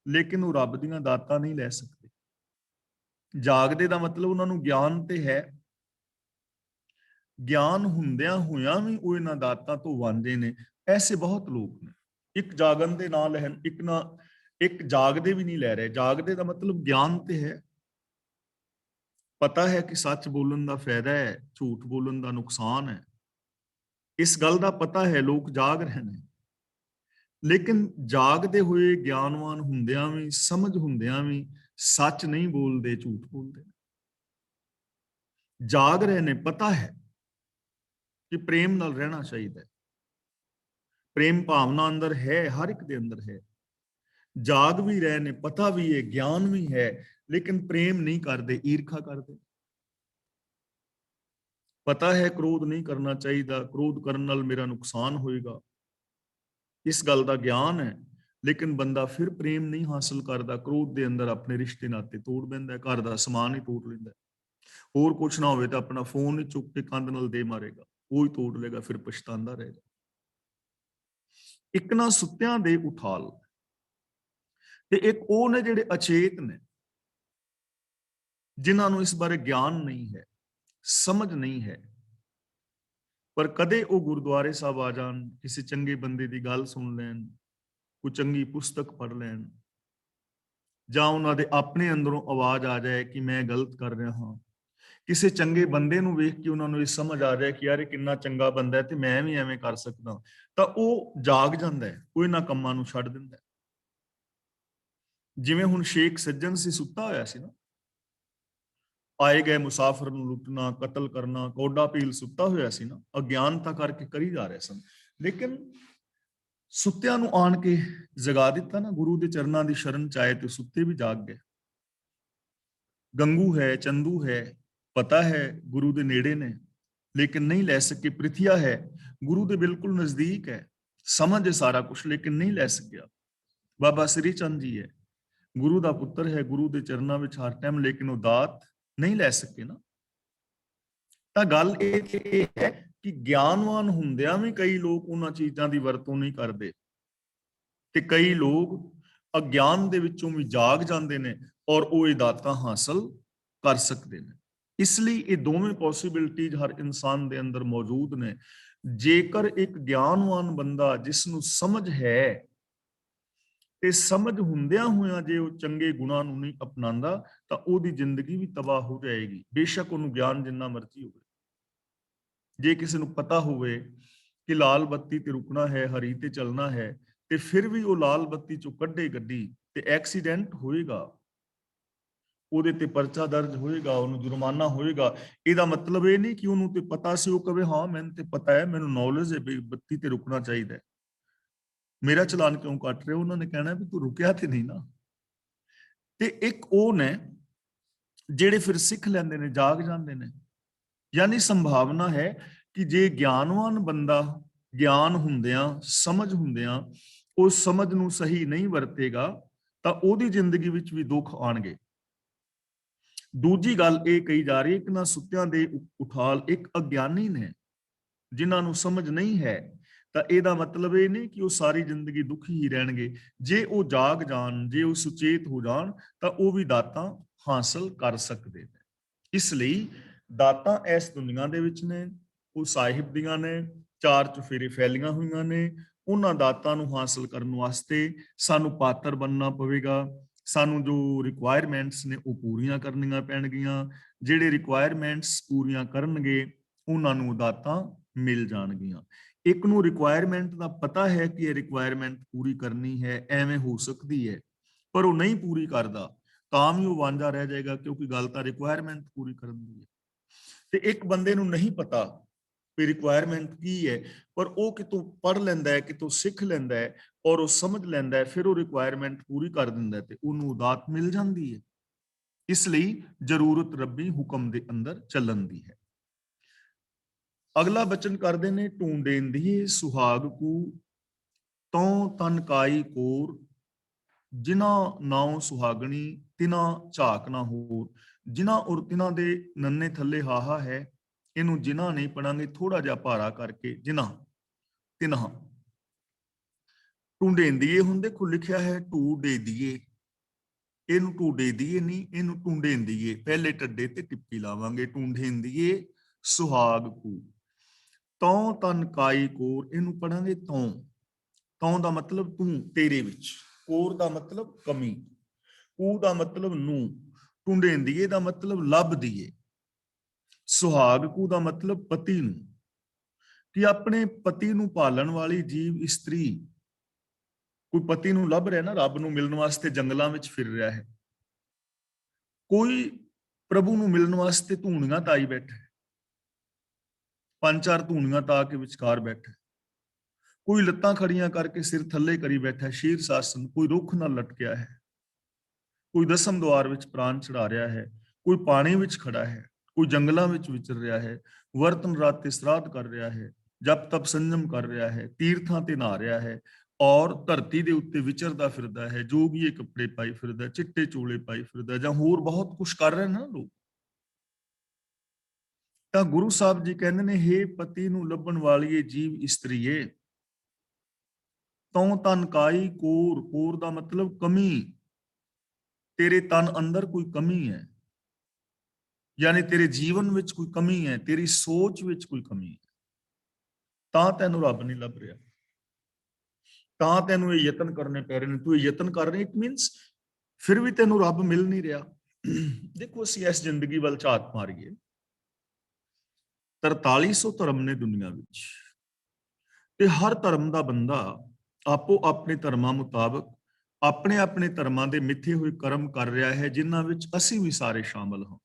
ਲੇਕਿਨ ਉਹ ਰੱਬ ਦੀਆਂ ਦਾਤਾਂ ਨਹੀਂ ਲੈ ਸਕਦੇ। ਜਾਗਦੇ ਦਾ ਮਤਲਬ ਉਹਨਾਂ ਨੂੰ ਗਿਆਨ ਤੇ ਹੈ, ਗਿਆਨ ਹੁੰਦਿਆਂ ਹੋਇਆਂ ਵੀ ਉਹ ਇਹਨਾਂ ਦਾਤਾਂ ਤੋਂ ਵਾਂਝੇ ਨੇ। ਐਸੇ ਬਹੁਤ ਲੋਕ ਨੇ। ਇੱਕ ਜਾਗਣ ਦੇ ਨਾਲ ਹੈ, ਇੱਕ ਨਾ, ਇੱਕ ਜਾਗਦੇ ਵੀ ਨਹੀਂ ਲੈ ਰਹੇ। ਜਾਗਦੇ ਦਾ ਮਤਲਬ ਗਿਆਨ ਤੇ ਹੈ, ਪਤਾ ਹੈ ਕਿ ਸੱਚ ਬੋਲਣ ਦਾ ਫਾਇਦਾ ਹੈ, ਝੂਠ ਬੋਲਣ ਦਾ ਨੁਕਸਾਨ ਹੈ। ਇਸ ਗੱਲ ਦਾ ਪਤਾ ਹੈ, ਲੋਕ ਜਾਗ ਰਹੇ ਨੇ, ਲੇਕਿਨ ਜਾਗਦੇ ਹੋਏ ਗਿਆਨਵਾਨ ਹੁੰਦਿਆਂ ਵੀ, ਸਮਝ ਹੁੰਦਿਆਂ ਵੀ ਸੱਚ ਨਹੀਂ ਬੋਲਦੇ, ਝੂਠ ਬੋਲਦੇ। ਜਾਗ ਰਹੇ ਨੇ, ਪਤਾ ਹੈ ਕਿ ਪ੍ਰੇਮ ਨਾਲ ਰਹਿਣਾ ਚਾਹੀਦਾ ਹੈ, ਪ੍ਰੇਮ ਭਾਵਨਾ ਅੰਦਰ ਹੈ, ਹਰ ਇੱਕ ਦੇ ਅੰਦਰ ਹੈ। ਜਾਗ ਵੀ ਰਹੇ ਨੇ, ਪਤਾ ਵੀ ਹੈ, ਗਿਆਨ ਵੀ ਹੈ, ਲੇਕਿਨ ਪ੍ਰੇਮ ਨਹੀਂ ਕਰਦੇ, ਈਰਖਾ ਕਰਦੇ। ਪਤਾ ਹੈ ਕ੍ਰੋਧ ਨਹੀਂ ਕਰਨਾ ਚਾਹੀਦਾ, ਕ੍ਰੋਧ ਕਰਨ ਨਾਲ ਮੇਰਾ ਨੁਕਸਾਨ ਹੋਏਗਾ, ਇਸ ਗੱਲ ਦਾ ਗਿਆਨ ਹੈ, ਲੇਕਿਨ ਬੰਦਾ ਫਿਰ ਪ੍ਰੇਮ ਨਹੀਂ ਹਾਸਲ ਕਰਦਾ। ਕ੍ਰੋਧ ਦੇ ਅੰਦਰ ਆਪਣੇ ਰਿਸ਼ਤੇ ਨਾਤੇ ਤੋੜ ਬੈਂਦਾ, ਘਰ ਦਾ ਸਮਾਨ ਹੀ ਤੋੜ ਲੈਂਦਾ। ਹੋਰ ਕੁਛ ਨਾ ਹੋਵੇ ਤਾਂ ਆਪਣਾ ਫੋਨ ਹੀ ਚੁੱਕ ਕੇ ਕੰਧ ਨਾਲ ਦੇ ਮਾਰੇਗਾ, ਉਹ ਹੀ ਤੋੜ ਲੇਗਾ, ਫਿਰ ਪਛਤਾਉਂਦਾ ਰਹੇਗਾ। ਇੱਕ ਨਾ ਸੁੱਤਿਆਂ ਦੇ ਉਠਾਲ, ਤੇ ਇੱਕ ਉਹ ਨੇ ਜਿਹੜੇ ਅਚੇਤ ਨੇ, ਜਿਨ੍ਹਾਂ ਨੂੰ ਇਸ ਬਾਰੇ ਗਿਆਨ ਨਹੀਂ ਹੈ, ਸਮਝ ਨਹੀਂ ਹੈ, ਪਰ ਕਦੇ ਉਹ ਗੁਰਦੁਆਰੇ ਸਾਹਿਬ ਆ ਜਾਣ, ਕਿਸੇ ਚੰਗੇ ਬੰਦੇ ਦੀ ਗੱਲ ਸੁਣ ਲੈਣ, ਕੋਈ ਚੰਗੀ ਪੁਸਤਕ ਪੜ੍ਹ ਲੈਣ, ਜਾਂ ਉਹਨਾਂ ਦੇ ਆਪਣੇ ਅੰਦਰੋਂ ਆਵਾਜ਼ ਆ ਜਾਏ ਕਿ ਮੈਂ ਗਲਤ ਕਰ ਰਿਹਾ ਹਾਂ। ਕਿਸੇ ਚੰਗੇ ਬੰਦੇ ਨੂੰ ਵੇਖ ਕੇ ਉਹਨਾਂ ਨੂੰ ਇਹ ਸਮਝ ਆ ਜਾਏ ਕਿ ਯਾਰ ਇਹ ਕਿੰਨਾ ਚੰਗਾ ਬੰਦਾ ਹੈ ਤੇ ਮੈਂ ਵੀ ਐਵੇਂ ਕਰ ਸਕਦਾ, ਤਾਂ ਉਹ ਜਾਗ ਜਾਂਦਾ ਹੈ, ਉਹ ਇਹਨਾਂ ਕੰਮਾਂ ਨੂੰ ਛੱਡ ਦਿੰਦਾ ਹੈ। ਜਿਵੇਂ ਹੁਣ ਸ਼ੇਖ ਸੱਜਣ ਸੀ, ਸੁੱਤਾ ਹੋਇਆ ਸੀ ਨਾ, ਆਏ ਗਏ ਮੁਸਾਫਰ ਨੂੰ ਲੁੱਟਣਾ, ਕਤਲ ਕਰਨਾ, ਕੋਡਾ ਪੀਲ, ਸੁੱਤਾ ਹੋਇਆ ਸੀ ਨਾ, ਅਗਿਆਨਤਾ ਕਰਕੇ ਕਰੀ ਜਾ ਰਹੇ ਸਨ। ਲੇਕਿਨ ਸੁੱਤਿਆਂ ਨੂੰ ਆਣ ਕੇ ਜਗਾ ਦਿੱਤਾ ਨਾ, ਗੁਰੂ ਦੇ ਚਰਨਾਂ ਦੀ ਸ਼ਰਨ ਚ ਆਏ ਤੇ ਸੁੱਤੇ ਵੀ ਜਾਗ ਗਏ। ਗੰਗੂ ਹੈ, ਚੰਦੂ ਹੈ, ਪਤਾ ਹੈ ਗੁਰੂ ਦੇ ਨੇੜੇ ਨੇ, ਲੇਕਿਨ ਨਹੀਂ ਲੈ ਸਕੇ। ਪ੍ਰਿਥਿਆ ਹੈ, ਗੁਰੂ ਦੇ ਬਿਲਕੁਲ ਨਜ਼ਦੀਕ ਹੈ, ਸਮਝ ਸਾਰਾ ਕੁਝ, ਲੇਕਿਨ ਨਹੀਂ ਲੈ ਸਕਿਆ। ਬਾਬਾ ਸ੍ਰੀ ਚੰਦ ਜੀ ਹੈ, ਗੁਰੂ ਦਾ ਪੁੱਤਰ ਹੈ, ਗੁਰੂ ਦੇ ਚਰਨਾਂ ਵਿੱਚ ਹਰ ਟਾਈਮ, ਲੇਕਿਨ ਉਹ ਦਾਤ ਨਹੀਂ ਲੈ ਸਕੇ ਨਾ। ਤਾਂ ਗੱਲ ਇਹ ਹੈ ਕਿ ਗਿਆਨਵਾਨ ਹੁੰਦਿਆਂ ਵੀ ਕਈ ਲੋਕ ਉਹਨਾਂ ਚੀਜ਼ਾਂ ਦੀ ਵਰਤੋਂ ਨਹੀਂ ਕਰਦੇ, ਤੇ ਕਈ ਲੋਕ ਅਗਿਆਨ ਦੇ ਵਿੱਚੋਂ ਵੀ ਜਾਗ ਜਾਂਦੇ ਨੇ ਔਰ ਉਹ ਇਹ ਦਾਤਾਂ ਹਾਸਲ ਕਰ ਸਕਦੇ ਨੇ। ਇਸ ਲਈ ਇਹ ਦੋਵੇਂ ਪੋਸੀਬਿਲਿਟੀਜ਼ ਹਰ ਇਨਸਾਨ ਦੇ ਅੰਦਰ ਮੌਜੂਦ ਨੇ। ਜੇਕਰ ਇੱਕ ਗਿਆਨਵਾਨ ਬੰਦਾ ਜਿਸ ਨੂੰ ਸਮਝ ਹੈ ਤੇ ਸਮਝ ਹੁੰਦਿਆਂ ਹੋਇਆਂ ਜੇ ਉਹ ਚੰਗੇ ਗੁਣਾਂ ਨੂੰ ਨਹੀਂ ਅਪਣਾਉਂਦਾ ਤਾਂ ਉਹਦੀ ਜ਼ਿੰਦਗੀ ਵੀ ਤਬਾਹ ਹੋ ਜਾਏਗੀ, ਬੇਸ਼ੱਕ ਉਹਨੂੰ ਗਿਆਨ ਜਿੰਨਾ ਮਰਜ਼ੀ ਹੋਵੇ। ਜੇ ਕਿਸੇ ਨੂੰ ਪਤਾ ਹੋਵੇ ਕਿ ਲਾਲ ਬੱਤੀ ਤੇ ਰੁਕਣਾ ਹੈ, ਹਰੀ ਤੇ ਚੱਲਣਾ ਹੈ, ਤੇ ਫਿਰ ਵੀ ਉਹ ਲਾਲ ਬੱਤੀ ਚੋਂ ਕੱਢੇ ਗੱਡੀ ਤੇ ਐਕਸੀਡੈਂਟ ਹੋਏਗਾ, ਉਹਦੇ ਤੇ ਪਰਚਾ ਦਰਜ ਹੋਏਗਾ, ਉਹਨੂੰ ਜੁਰਮਾਨਾ ਹੋਏਗਾ। ਇਹਦਾ ਮਤਲਬ ਇਹ ਨਹੀਂ ਕਿ ਉਹਨੂੰ ਤੇ ਪਤਾ ਸੀ, ਉਹ ਕਵੇ ਹਾਂ ਮੈਨੂੰ ਤੇ ਪਤਾ ਹੈ, ਮੈਨੂੰ ਨੌਲੇਜ ਹੈ ਵੀ ਬੱਤੀ ਤੇ ਰੁਕਣਾ ਚਾਹੀਦਾ ਹੈ, ਮੇਰਾ ਚਲਾਨ ਕਿਉਂ ਕੱਟ ਰਹੇ ਹੋ? ਉਹਨਾਂ ਨੇ ਕਹਿਣਾ ਵੀ ਤੂੰ ਰੁਕਿਆ ਤੇ ਨਹੀਂ ਨਾ। ਤੇ ਇੱਕ ਉਹ ਨੇ ਜਿਹੜੇ ਫਿਰ ਸਿੱਖ ਲੈਂਦੇ ਨੇ, ਜਾਗ ਜਾਂਦੇ ਨੇ। ਯਾਨੀ ਸੰਭਾਵਨਾ ਹੈ ਕਿ ਜੇ ਗਿਆਨਵਾਨ ਬੰਦਾ ਗਿਆਨ ਹੁੰਦਿਆਂ, ਸਮਝ ਹੁੰਦਿਆਂ ਉਸ ਸਮਝ ਨੂੰ ਸਹੀ ਨਹੀਂ ਵਰਤੇਗਾ ਤਾਂ ਉਹਦੀ ਜ਼ਿੰਦਗੀ ਵਿੱਚ ਵੀ ਦੁੱਖ ਆਣਗੇ। ਦੂਜੀ ਗੱਲ ਇਹ ਕਹੀ ਜਾ ਰਹੀ ਹੈ ਕਿ ਨਾ ਸੁੱਤਿਆਂ ਦੇ ਉਠਾਲ ਇੱਕ ਅਗਿਆਨੀ ਨੇ, ਜਿਨ੍ਹਾਂ ਨੂੰ ਸਮਝ ਨਹੀਂ ਹੈ, ਤਾਂ ਇਹਦਾ ਮਤਲਬ ਇਹ ਨਹੀਂ ਕਿ ਉਹ ਸਾਰੀ ਜ਼ਿੰਦਗੀ ਦੁਖੀ ਹੀ ਰਹਿਣਗੇ। ਜੇ ਉਹ ਜਾਗ ਜਾਣ, ਜੇ ਉਹ ਸੁਚੇਤ ਹੋ ਜਾਣ ਤਾਂ ਉਹ ਵੀ ਦਾਤਾਂ ਹਾਸਲ ਕਰ ਸਕਦੇ ਨੇ। ਇਸ ਲਈ ਦਾਤਾਂ ਇਸ ਦੁਨੀਆ ਦੇ ਵਿੱਚ ਨੇ, ਉਹ ਸਾਹਿਬ ਦੀਆਂ ਨੇ, ਚਾਰ ਚੁਫੇਰੇ ਫੈਲੀਆਂ ਹੋਈਆਂ ਨੇ। ਉਹਨਾਂ ਦਾਤਾਂ ਨੂੰ ਹਾਸਲ ਕਰਨ ਵਾਸਤੇ ਸਾਨੂੰ ਪਾਤਰ ਬਣਨਾ ਪਵੇਗਾ। ਸਾਨੂੰ ਜੋ ਰਿਕੁਆਇਰਮੈਂਟਸ ਨੇ ਉਹ ਪੂਰੀਆਂ ਕਰਨੀਆਂ ਪੈਣਗੀਆਂ। ਜਿਹੜੇ ਰਿਕੁਆਇਰਮੈਂਟਸ ਪੂਰੀਆਂ ਕਰਨਗੇ ਉਹਨਾਂ ਨੂੰ ਦਾਤਾਂ ਮਿਲ ਜਾਣਗੀਆਂ। ਇੱਕ ਨੂੰ ਰਿਕੁਆਇਰਮੈਂਟ ਦਾ ਪਤਾ ਹੈ ਕਿ ਇਹ ਰਿਕੁਆਇਰਮੈਂਟ ਪੂਰੀ ਕਰਨੀ ਹੈ, ਐਵੇਂ ਹੋ ਸਕਦੀ ਹੈ, ਪਰ ਉਹ ਨਹੀਂ ਪੂਰੀ ਕਰਦਾ ਤਾਂ ਵੀ ਉਹ ਵਾਂਝਾ ਰਹਿ ਜਾਏਗਾ, ਕਿਉਂਕਿ ਗੱਲ ਤਾਂ ਰਿਕੁਆਇਰਮੈਂਟ ਪੂਰੀ ਕਰਨ ਦੀ ਹੈ। ਤੇ ਇੱਕ ਬੰਦੇ ਨੂੰ ਨਹੀਂ ਪਤਾ ਵੀ ਰਿਕੁਆਇਰਮੈਂਟ ਕੀ ਹੈ, ਪਰ ਉਹ ਕਿਤੋਂ ਪੜ੍ਹ ਲੈਂਦਾ ਹੈ, ਕਿਤੋਂ ਸਿੱਖ ਲੈਂਦਾ ਹੈ ਔਰ ਉਹ ਸਮਝ ਲੈਂਦਾ ਹੈ, ਫਿਰ ਉਹ ਰਿਕੁਆਇਰਮੈਂਟ ਪੂਰੀ ਕਰ ਦਿੰਦਾ ਤੇ ਉਹਨੂੰ ਦਾਤ ਮਿਲ ਜਾਂਦੀ ਹੈ। ਇਸ ਲਈ ਜ਼ਰੂਰਤ ਰੱਬੀ ਹੁਕਮ ਦੇ ਅੰਦਰ ਚੱਲਣ ਦੀ ਹੈ। ਅਗਲਾ ਬਚਨ ਕਰਦੇ ਨੇ, ਢੂੰਡੇਂਦੀਏ ਸੁਹਾਗ ਕੂ ਤਉ ਤਨ ਕਾਈ ਕੋਰ, ਜਿਨ੍ਹਾਂ ਨਾਉ ਸੁਹਾਗਣੀ ਤਿਨਾਂ ਝਾਕ ਨਾ ਹੋਰ। ਜਿਨ੍ਹਾਂ ਔਰ ਤਿਨਾਂ ਦੇ ਨੰਨੇ ਥੱਲੇ ਹਾਹਾ ਹੈ, ਇਹਨੂੰ ਜਿਨ੍ਹਾਂ ਨਹੀਂ ਪੜਾਂਗੇ ਥੋੜਾ ਜਿਹਾ ਭਾਰਾ ਕਰਕੇ, ਜਿਨ੍ਹਾਂ ਤਿਨਾਂ। ਢੂੰਡੇਂਦੀਏ ਹੁਣ ਦੇਖੋ ਲਿਖਿਆ ਹੈ ਢੂਡੇ ਦੀਏ, ਇਹਨੂੰ ਢੂਡੇ ਦੀਏ ਨਹੀਂ, ਇਹਨੂੰ ਢੂੰਡੇਂਦੀਏ, ਪਹਿਲੇ ਟੱਡੇ ਤੇ ਟਿੱਪੀ ਲਾਵਾਂਗੇ। ਢੂੰਡੇਂਦੀਏ ਸੁਹਾਗ ਕੂ ਤਉ ਤਨ ਕਾਈ ਕੋਰ, ਇਹਨੂੰ ਪੜਾਂਗੇ ਤਉ। ਤਉ ਦਾ ਮਤਲਬ ਤੂੰ, ਤੇਰੇ ਵਿੱਚ। ਕੋਰ ਦਾ ਮਤਲਬ ਕਮੀ। ਕੂ ਦਾ ਮਤਲਬ ਨੂੰ। ਢੂੰਡੇਂਦੀਏ ਦਾ ਮਤਲਬ ਲੱਭਦੀਏ। ਸੁਹਾਗ ਕੂ ਦਾ ਮਤਲਬ ਪਤੀ ਨੂੰ, ਕਿ ਆਪਣੇ ਪਤੀ ਨੂੰ ਪਾਲਣ ਵਾਲੀ ਜੀਵ ਇਸਤਰੀ। ਕੋਈ ਪਤੀ ਨੂੰ ਲੱਭ ਰਿਹਾ ਨਾ, ਰੱਬ ਨੂੰ ਮਿਲਣ ਵਾਸਤੇ ਜੰਗਲਾਂ ਵਿੱਚ ਫਿਰ ਰਿਹਾ ਹੈ। ਕੋਈ ਪ੍ਰਭੂ ਨੂੰ ਮਿਲਣ ਵਾਸਤੇ ਧੂਣੀਆਂ ਤਾਈ ਬੈਠਾ, ਪੰਜ ਚਾਰ ਧੂਣੀਆਂ ਤਾ ਕੇ ਵਿਚਕਾਰ ਬੈਠਾ। ਕੋਈ ਲੱਤਾਂ ਖੜੀਆਂ ਕਰਕੇ ਸਿਰ ਥੱਲੇ ਕਰੀ ਬੈਠਾ, ਸ਼ੀਰਸ਼ ਆਸਨ। ਕੋਈ ਰੁੱਖ ਨਾਲ ਲਟਕਿਆ ਹੈ, ਕੋਈ ਦਸਮ ਦੁਆਰ ਵਿੱਚ ਪ੍ਰਾਣ ਚੜਾ ਰਿਹਾ ਹੈ, ਕੋਈ ਪਾਣੀ ਵਿੱਚ ਖੜਾ ਹੈ, ਕੋਈ ਜੰਗਲਾਂ ਵਿੱਚ ਵਿਚਰ ਰਿਹਾ ਹੈ, ਵਰਤਨ ਰਾਤੇ ਸਰਾਧ ਕਰ ਰਿਹਾ ਹੈ, ਜਪ ਤਪ ਸੰਜਮ ਕਰ ਰਿਹਾ ਹੈ, ਤੀਰਥਾਂ ਤੇ ਨਹਾ ਰਿਹਾ ਹੈ ਔਰ ਧਰਤੀ ਦੇ ਉੱਤੇ ਵਿਚਰਦਾ ਫਿਰਦਾ ਹੈ। ਜੋਗੀਏ ਕੱਪੜੇ ਪਾਈ ਫਿਰਦਾ, ਚਿੱਟੇ ਚੋਲੇ ਪਾਈ ਫਿਰਦਾ, ਜਾਂ ਹੋਰ ਬਹੁਤ ਕੁਝ ਕਰ ਰਹੇ ਨਾ ਲੋਕ। ਤਾਂ ਗੁਰੂ ਸਾਹਿਬ ਜੀ ਕਹਿੰਦੇ ਨੇ, ਹੇ ਪਤੀ ਨੂੰ ਲੱਭਣ ਵਾਲੀਏ ਜੀਵ ਇਸਤਰੀਏ, ਤਉ ਤਨ ਕਾਈ ਕੋਰ। ਕੋਰ ਦਾ ਮਤਲਬ ਕਮੀ। ਤੇਰੇ ਤਨ ਅੰਦਰ ਕੋਈ ਕਮੀ ਹੈ, ਯਾਨੀ ਤੇਰੇ ਜੀਵਨ ਵਿੱਚ ਕੋਈ ਕਮੀ ਹੈ, ਤੇਰੀ ਸੋਚ ਵਿੱਚ ਕੋਈ ਕਮੀ ਹੈ, ਤਾਂ ਤੈਨੂੰ ਰੱਬ ਨਹੀਂ ਲੱਭ ਰਿਹਾ, ਤਾਂ ਤੈਨੂੰ ਇਹ ਯਤਨ ਕਰਨੇ ਪੈ ਰਹੇ ਨੇ। ਤੂੰ ਇਹ ਯਤਨ ਕਰ ਰਹੀ, ਇਟ ਮੀਨਸ ਫਿਰ ਵੀ ਤੈਨੂੰ ਰੱਬ ਮਿਲ ਨਹੀਂ ਰਿਹਾ। ਦੇਖੋ ਅਸੀਂ ਇਸ ਜ਼ਿੰਦਗੀ ਵੱਲ ਝਾਤ ਮਾਰੀਏ, 4300 ਧਰਮ ਨੇ ਦੁਨੀਆ ਵਿੱਚ, ਤੇ ਹਰ ਧਰਮ ਦਾ ਬੰਦਾ ਆਪੋ ਆਪਣੇ ਧਰਮਾਂ ਮੁਤਾਬਕ ਆਪਣੇ ਆਪਣੇ ਧਰਮਾਂ ਦੇ ਮਿੱਥੇ ਹੋਏ ਕਰਮ ਕਰ ਰਿਹਾ ਹੈ, ਜਿਨ੍ਹਾਂ ਵਿੱਚ ਅਸੀਂ ਵੀ ਸਾਰੇ ਸ਼ਾਮਲ ਹਾਂ।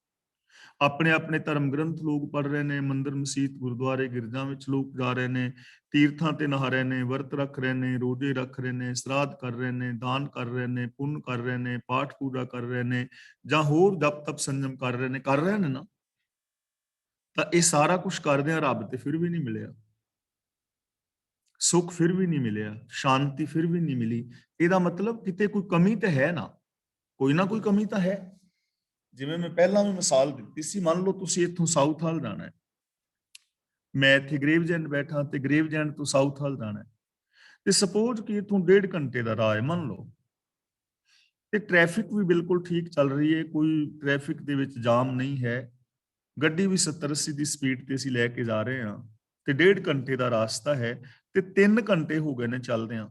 ਆਪਣੇ ਆਪਣੇ ਧਰਮ ਗ੍ਰੰਥ ਲੋਕ ਪੜ੍ਹ ਰਹੇ ਨੇ, ਮੰਦਿਰ ਮਸੀਤ ਗੁਰਦੁਆਰੇ ਗਿਰਜਾਂ ਵਿੱਚ ਲੋਕ ਜਾ ਰਹੇ ਨੇ, ਤੀਰਥਾਂ ਤੇ ਨਹਾ ਰਹੇ ਨੇ, ਵਰਤ ਰੱਖ ਰਹੇ ਨੇ, ਰੋਜ਼ੇ ਰੱਖ ਰਹੇ ਨੇ, ਸਰਾਧ ਕਰ ਰਹੇ ਨੇ, ਦਾਨ ਕਰ ਰਹੇ ਨੇ, ਪੁੰਨ ਕਰ ਰਹੇ ਨੇ, ਪਾਠ ਪੂਜਾ ਕਰ ਰਹੇ ਨੇ, ਜਾਂ ਹੋਰ ਜਪ ਤਪ ਸੰਜਮ ਕਰ ਰਹੇ ਨੇ ਨਾ। ਤਾਂ ਇਹ ਸਾਰਾ ਕੁਝ ਕਰਦੇ ਆ, ਰੱਬ ਤੇ ਫਿਰ ਵੀ ਨਹੀਂ ਮਿਲਿਆ, ਸੁੱਖ ਫਿਰ ਵੀ ਨਹੀਂ ਮਿਲਿਆ, ਸ਼ਾਂਤੀ ਫਿਰ ਵੀ ਨਹੀਂ ਮਿਲੀ। ਇਹਦਾ ਮਤਲਬ ਕਿਤੇ ਕੋਈ ਕਮੀ ਤਾਂ ਹੈ ਨਾ ਕੋਈ ਕਮੀ ਤਾਂ ਹੈ। ਜਿਵੇਂ ਮੈਂ ਪਹਿਲਾਂ ਵੀ ਮਿਸਾਲ ਦਿੱਤੀ ਸੀ, ਮੰਨ ਲਓ ਤੁਸੀਂ ਇੱਥੋਂ ਸਾਊਥ ਹਾਲ ਜਾਣਾ ਹੈ, ਮੈਂ ਇੱਥੇ ਗ੍ਰੇਵਜੈਂਡ ਬੈਠਾ ਤੇ ਗ੍ਰੇਵਜੈਂਡ ਤੋਂ ਸਾਊਥ ਹਾਲ ਜਾਣਾ ਹੈ, ਤੇ ਸਪੋਜ਼ ਕਿ ਇੱਥੋਂ 1.5 ਘੰਟੇ ਦਾ ਰਾਹ ਹੈ ਮੰਨ ਲਓ, ਤੇ ਟ੍ਰੈਫਿਕ ਵੀ ਬਿਲਕੁਲ ਠੀਕ ਚੱਲ ਰਹੀ ਹੈ, ਕੋਈ ਟ੍ਰੈਫਿਕ ਦੇ ਵਿੱਚ ਜਾਮ ਨਹੀਂ ਹੈ, ਗੱਡੀ ਵੀ 70-80 ਦੀ ਸਪੀਡ ਤੇ ਅਸੀਂ ਲੈ ਕੇ ਜਾ ਰਹੇ ਹਾਂ, ਤੇ 1.5 ਘੰਟੇ ਦਾ ਰਾਸਤਾ ਹੈ, ਤੇ 3 ਘੰਟੇ ਹੋ ਗਏ ਨੇ ਚੱਲਦਿਆਂ,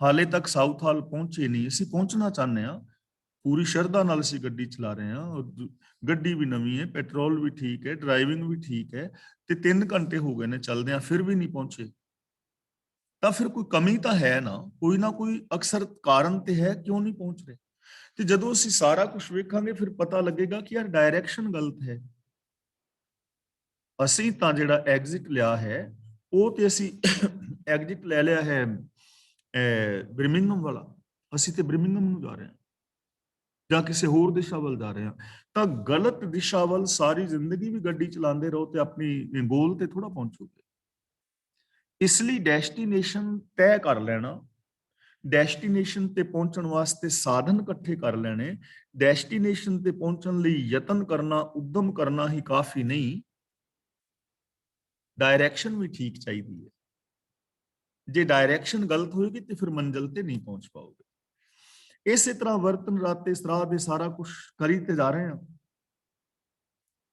ਹਾਲੇ ਤੱਕ ਸਾਊਥ ਹਾਲ ਪਹੁੰਚੇ ਨਹੀਂ। ਅਸੀਂ ਪਹੁੰਚਣਾ ਚਾਹੁੰਦੇ ਹਾਂ, ਪੂਰੀ ਸ਼ਰਧਾ ਨਾਲ ਅਸੀਂ ਗੱਡੀ ਚਲਾ ਰਹੇ ਹਾਂ, ਗੱਡੀ ਵੀ ਨਵੀਂ ਹੈ, ਪੈਟਰੋਲ ਵੀ ਠੀਕ ਹੈ, ਡਰਾਈਵਿੰਗ ਵੀ ਠੀਕ ਹੈ, ਤੇ 3 ਘੰਟੇ ਹੋ ਗਏ ਨੇ ਚੱਲਦਿਆਂ, ਫਿਰ ਵੀ ਨਹੀਂ ਪਹੁੰਚੇ। ਤਾਂ ਫਿਰ ਕੋਈ ਕਮੀ ਤਾਂ ਹੈ ਨਾ ਕੋਈ ਅਕਸਰ ਕਾਰਨ ਤੇ ਹੈ ਕਿਉਂ ਨਹੀਂ ਪਹੁੰਚ ਰਹੇ। ਤੇ ਜਦੋਂ ਅਸੀਂ ਸਾਰਾ ਕੁਝ ਵੇਖਾਂਗੇ, ਫਿਰ ਪਤਾ ਲੱਗੇਗਾ ਕਿ ਯਾਰ ਡਾਇਰੈਕਸ਼ਨ ਗਲਤ ਹੈ। ਅਸੀਂ ਤਾਂ ਜਿਹੜਾ ਐਗਜ਼ਿਟ ਲਿਆ ਹੈ, ਉਹ ਤੇ ਅਸੀਂ ਐਗਜ਼ਿਟ ਲੈ ਲਿਆ ਹੈ ਬ੍ਰਿਮਿੰਗਮ ਵਾਲਾ, ਅਸੀਂ ਤੇ ਬ੍ਰਿਮਿੰਗਮ ਨੂੰ ਜਾ ਰਹੇ ਹਾਂ ਜਾਂ ਕਿਸੇ ਹੋਰ ਦਿਸ਼ਾ ਵੱਲ ਜਾ ਰਹੇ ਹਾਂ। ਤਾਂ ਗਲਤ ਦਿਸ਼ਾ ਵੱਲ ਸਾਰੀ ਜ਼ਿੰਦਗੀ ਵੀ ਗੱਡੀ ਚਲਾਉਂਦੇ ਰਹੋ ਤੇ ਆਪਣੀ ਗੋਲ ਤੇ ਥੋੜਾ ਪਹੁੰਚੋਗੇ। ਇਸ ਲਈ ਡੈਸਟੀਨੇਸ਼ਨ ਤੈਅ ਕਰ ਲੈਣਾ, ਡੈਸਟੀਨੇਸ਼ਨ ਤੇ ਪਹੁੰਚਣ ਵਾਸਤੇ ਸਾਧਨ ਇਕੱਠੇ ਕਰ ਲੈਣੇ, ਡੈਸਟੀਨੇਸ਼ਨ ਤੇ ਪਹੁੰਚਣ ਲਈ ਯਤਨ ਕਰਨਾ, ਉਦਮ ਕਰਨਾ ਹੀ ਕਾਫੀ ਨਹੀਂ, ਡਾਇਰੈਕਸ਼ਨ ਵੀ ਠੀਕ ਚਾਹੀਦੀ ਹੈ। ਜੇ ਡਾਇਰੈਕਸ਼ਨ ਗਲਤ ਹੋਏਗੀ ਤੇ ਫਿਰ ਮੰਜ਼ਿਲ ਤੇ ਨਹੀਂ ਪਹੁੰਚ ਪਾਓਗੇ। ਇਸੇ ਤਰ੍ਹਾਂ ਵਰਤਨ ਰਾਤੇ ਸਰਾਧ ਦੇ ਸਾਰਾ ਕੁਝ ਕਰੀ ਤੇ ਜਾ ਰਹੇ ਹਾਂ,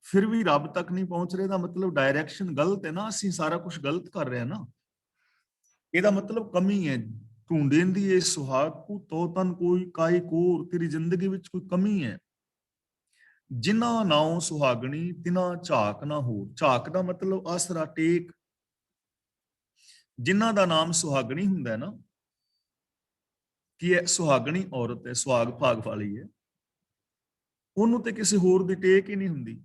ਫਿਰ ਵੀ ਰੱਬ ਤੱਕ ਨਹੀਂ ਪਹੁੰਚ ਰਹੇ, ਦਾ ਮਤਲਬ ਡਾਇਰੈਕਸ਼ਨ ਗਲਤ ਹੈ ਨਾ, ਅਸੀਂ ਸਾਰਾ ਕੁਝ ਗਲਤ ਕਰ ਰਹੇ ਹਾਂ ਨਾ, ਇਹਦਾ ਮਤਲਬ ਕਮੀ ਹੈ। ਢੂੰਡੇਂ ਦੀ ਇਹ ਸੁਹਾਗ ਕੋ ਤੋ ਤਨ ਕੋਈ ਕਾਈ ਕੋਰ, ਤੇਰੀ ਜ਼ਿੰਦਗੀ ਵਿੱਚ ਕੋਈ ਕਮੀ ਹੈ। ਜਿਨ੍ਹਾਂ ਨਾਉ ਸੁਹਾਗਣੀ ਤਿਨਾ ਝਾਕ ਨਾ ਹੋ, ਝਾਕ ਦਾ ਮਤਲਬ ਆਸਰਾ ਟੇਕ। ਜਿਨ੍ਹਾਂ ਦਾ ਨਾਮ ਸੁਹਾਗਣੀ ਹੁੰਦਾ ਹੈ ਨਾ, ਕਿ ਇਹ ਸੁਹਾਗਣੀ ਔਰਤ ਹੈ, ਸੁਹਾਗ ਭਾਗ ਵਾਲੀ ਹੈ, ਉਹਨੂੰ ਤੇ ਕਿਸੇ ਹੋਰ ਦੀ ਟੇਕ ਹੀ ਨਹੀਂ ਹੁੰਦੀ,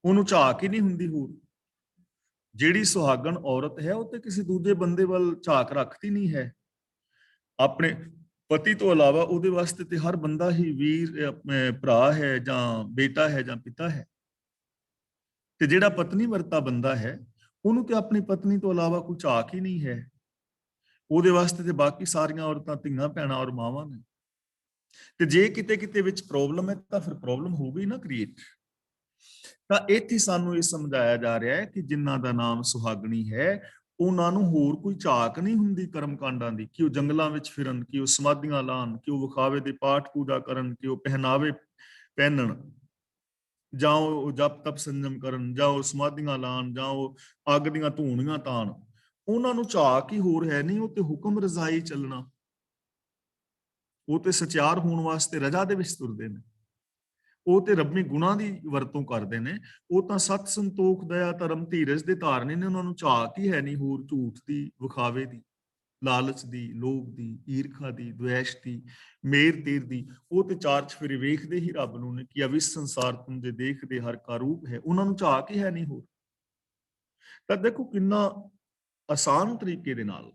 ਉਹਨੂੰ ਝਾਕ ਹੀ ਨਹੀਂ ਹੁੰਦੀ ਹੋਰ। ਜਿਹੜੀ ਸੁਹਾਗਣ ਔਰਤ ਹੈ, ਉਹ ਤੇ ਕਿਸੇ ਦੂਜੇ ਬੰਦੇ ਵੱਲ ਝਾਕ ਰੱਖਦੀ ਨਹੀਂ ਹੈ। ਆਪਣੇ ਪਤੀ ਤੋਂ ਇਲਾਵਾ ਉਹਦੇ ਵਾਸਤੇ ਤੇ ਹਰ ਬੰਦਾ ਹੀ ਵੀਰ, ਭਰਾ ਹੈ ਜਾਂ ਬੇਟਾ ਹੈ ਜਾਂ ਪਿਤਾ ਹੈ। ਤੇ ਜਿਹੜਾ ਪਤਨੀ ਵਰਤਾ ਬੰਦਾ ਹੈ, ਉਹਨੂੰ ਤੇ ਆਪਣੀ ਪਤਨੀ ਤੋਂ ਇਲਾਵਾ ਕੋਈ ਝਾਕ ਹੀ ਨਹੀਂ ਹੈ। ਉਹਦੇ ਵਾਸਤੇ ਤੇ ਬਾਕੀ ਸਾਰੀਆਂ ਔਰਤਾਂ ਧੀਆਂ ਭੈਣਾਂ ਔਰ ਮਾਵਾਂ ਨੇ। ਤੇ ਜੇ ਕਿਤੇ ਕਿਤੇ ਵਿੱਚ ਪ੍ਰੋਬਲਮ ਹੈ, ਤਾਂ ਫਿਰ ਪ੍ਰੋਬਲਮ ਹੋ ਗਈ ਨਾ ਕ੍ਰੀਏਟ। ਤਾਂ ਇੱਥੇ ਸਾਨੂੰ ਇਹ ਸਮਝਾਇਆ ਜਾ ਰਿਹਾ ਹੈ ਕਿ ਜਿਨ੍ਹਾਂ ਦਾ ਨਾਮ ਸੁਹਾਗਣੀ ਹੈ, ਉਹਨਾਂ ਨੂੰ ਹੋਰ ਕੋਈ ਝਾਕ ਨਹੀਂ ਹੁੰਦੀ ਕਰਮ ਕਾਂਡਾਂ ਦੀ, ਕਿ ਉਹ ਜੰਗਲਾਂ ਵਿੱਚ ਫਿਰਨ, ਕਿ ਉਹ ਸਮਾਧੀਆਂ ਲਾਣ, ਕਿ ਉਹ ਵਿਖਾਵੇ ਦੇ ਪਾਠ ਪੂਜਾ ਕਰਨ, ਕਿ ਉਹ ਪਹਿਨਾਵੇ ਪਹਿਨਣ, ਜਾਂ ਉਹ ਜਪ ਤਪ ਸੰਜਮ ਕਰਨ, ਜਾਂ ਉਹ ਸਮਾਧੀਆਂ ਲਾਣ, ਜਾਂ ਉਹ ਅੱਗ ਦੀਆਂ ਧੂਣੀਆਂ ਤਾਣ। ਉਹਨਾਂ ਨੂੰ ਝਾਕ ਹੀ ਹੋਰ ਹੈ ਨਹੀਂ, ਉਹ ਤੇ ਹੁਕਮ ਰਜ਼ਾਈ ਚੱਲਣਾ, ਉਹ ਤੇ ਸਚਿਆਰ ਹੋਣ ਵਾਸਤੇ ਰਜਾ ਦੇ ਵਿੱਚ ਤੁਰਦੇ ਨੇ, ਉਹ ਤੇ ਰੱਬੀ ਗੁਣਾਂ ਦੀ ਵਰਤੋਂ ਕਰਦੇ ਨੇ। ਉਹ ਤਾਂ ਸਤ ਸੰਤੋਖ ਦਇਆ ਧਰਮ ਧੀਰਜ ਦੇ ਧਾਰਨੀ ਨੇ, ਉਹਨਾਂ ਨੂੰ ਝਾਕ ਹੀ ਹੈ ਨਹੀਂ ਹੋਰ ਝੂਠ ਦੀ, ਵਿਖਾਵੇ ਦੀ, ਲਾਲਚ ਦੀ, ਲੋਭ ਦੀ, ਈਰਖਾ ਦੀ, ਦੁਐਸ਼ ਦੀ, ਮੇਰ ਤੇਰ ਦੀ। ਉਹ ਤੇ ਚਾਰ ਚਫੇਰੇ ਵੇਖਦੇ ਹੀ ਰੱਬ ਨੂੰ ਨੇ ਕਿ ਅਵਿਸ ਸੰਸਾਰ ਤੁਮ ਜੇ ਦੇਖਦੇ ਹਰ ਕਾ ਰੂਪ ਹੈ, ਉਹਨਾਂ ਨੂੰ ਝਾਕ ਹੀ ਹੈ ਨਹੀਂ ਹੋਰ। ਤਾਂ ਦੇਖੋ ਕਿੰਨਾ ਆਸਾਨ ਤਰੀਕੇ ਦੇ ਨਾਲ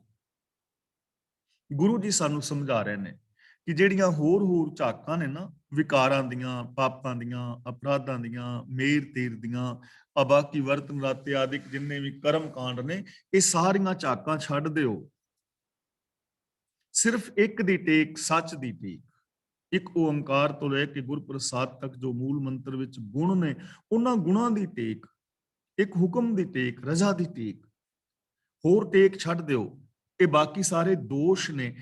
ਗੁਰੂ ਜੀ ਸਾਨੂੰ ਸਮਝਾ ਰਹੇ ਨੇ ਕਿ ਜਿਹੜੀਆਂ ਹੋਰ ਝਾਕਾਂ ਨੇ ਨਾ, ਵਿਕਾਰਾਂ ਦੀਆਂ, ਪਾਪਾਂ ਦੀਆਂ, ਅਪਰਾਧਾਂ ਦੀਆਂ, ਮੇਰ ਤੇਰ ਦੀਆਂ, ਬਾਕੀ ਵਰਤਨ ਰਾਤੇ ਆਦਿਕ ਜਿੰਨੇ ਵੀ ਕਰਮ ਕਾਂਡ ਨੇ, ਇਹ ਸਾਰੀਆਂ ਝਾਕਾਂ ਛੱਡ ਦਿਓ। ਸਿਰਫ ਇੱਕ ਦੀ ਟੇਕ, ਸੱਚ ਦੀ ਟੇਕ, ਇੱਕ ਓੰਕਾਰ ਤੋਂ ਲੈ ਕੇ ਗੁਰਪ੍ਰਸਾਦ ਤੱਕ ਜੋ ਮੂਲ ਮੰਤਰ ਵਿੱਚ ਗੁਣ ਨੇ, ਉਹਨਾਂ ਗੁਣਾਂ ਦੀ ਟੇਕ, ਇੱਕ ਹੁਕਮ ਦੀ ਟੇਕ, ਰਜ਼ਾ ਦੀ ਟੇਕ, ਹੋਰ ਟੇਕ ਛੱਡ ਦਿਓ। ਇਹ ਬਾਕੀ ਸਾਰੇ ਦੋਸ਼ ਨੇ,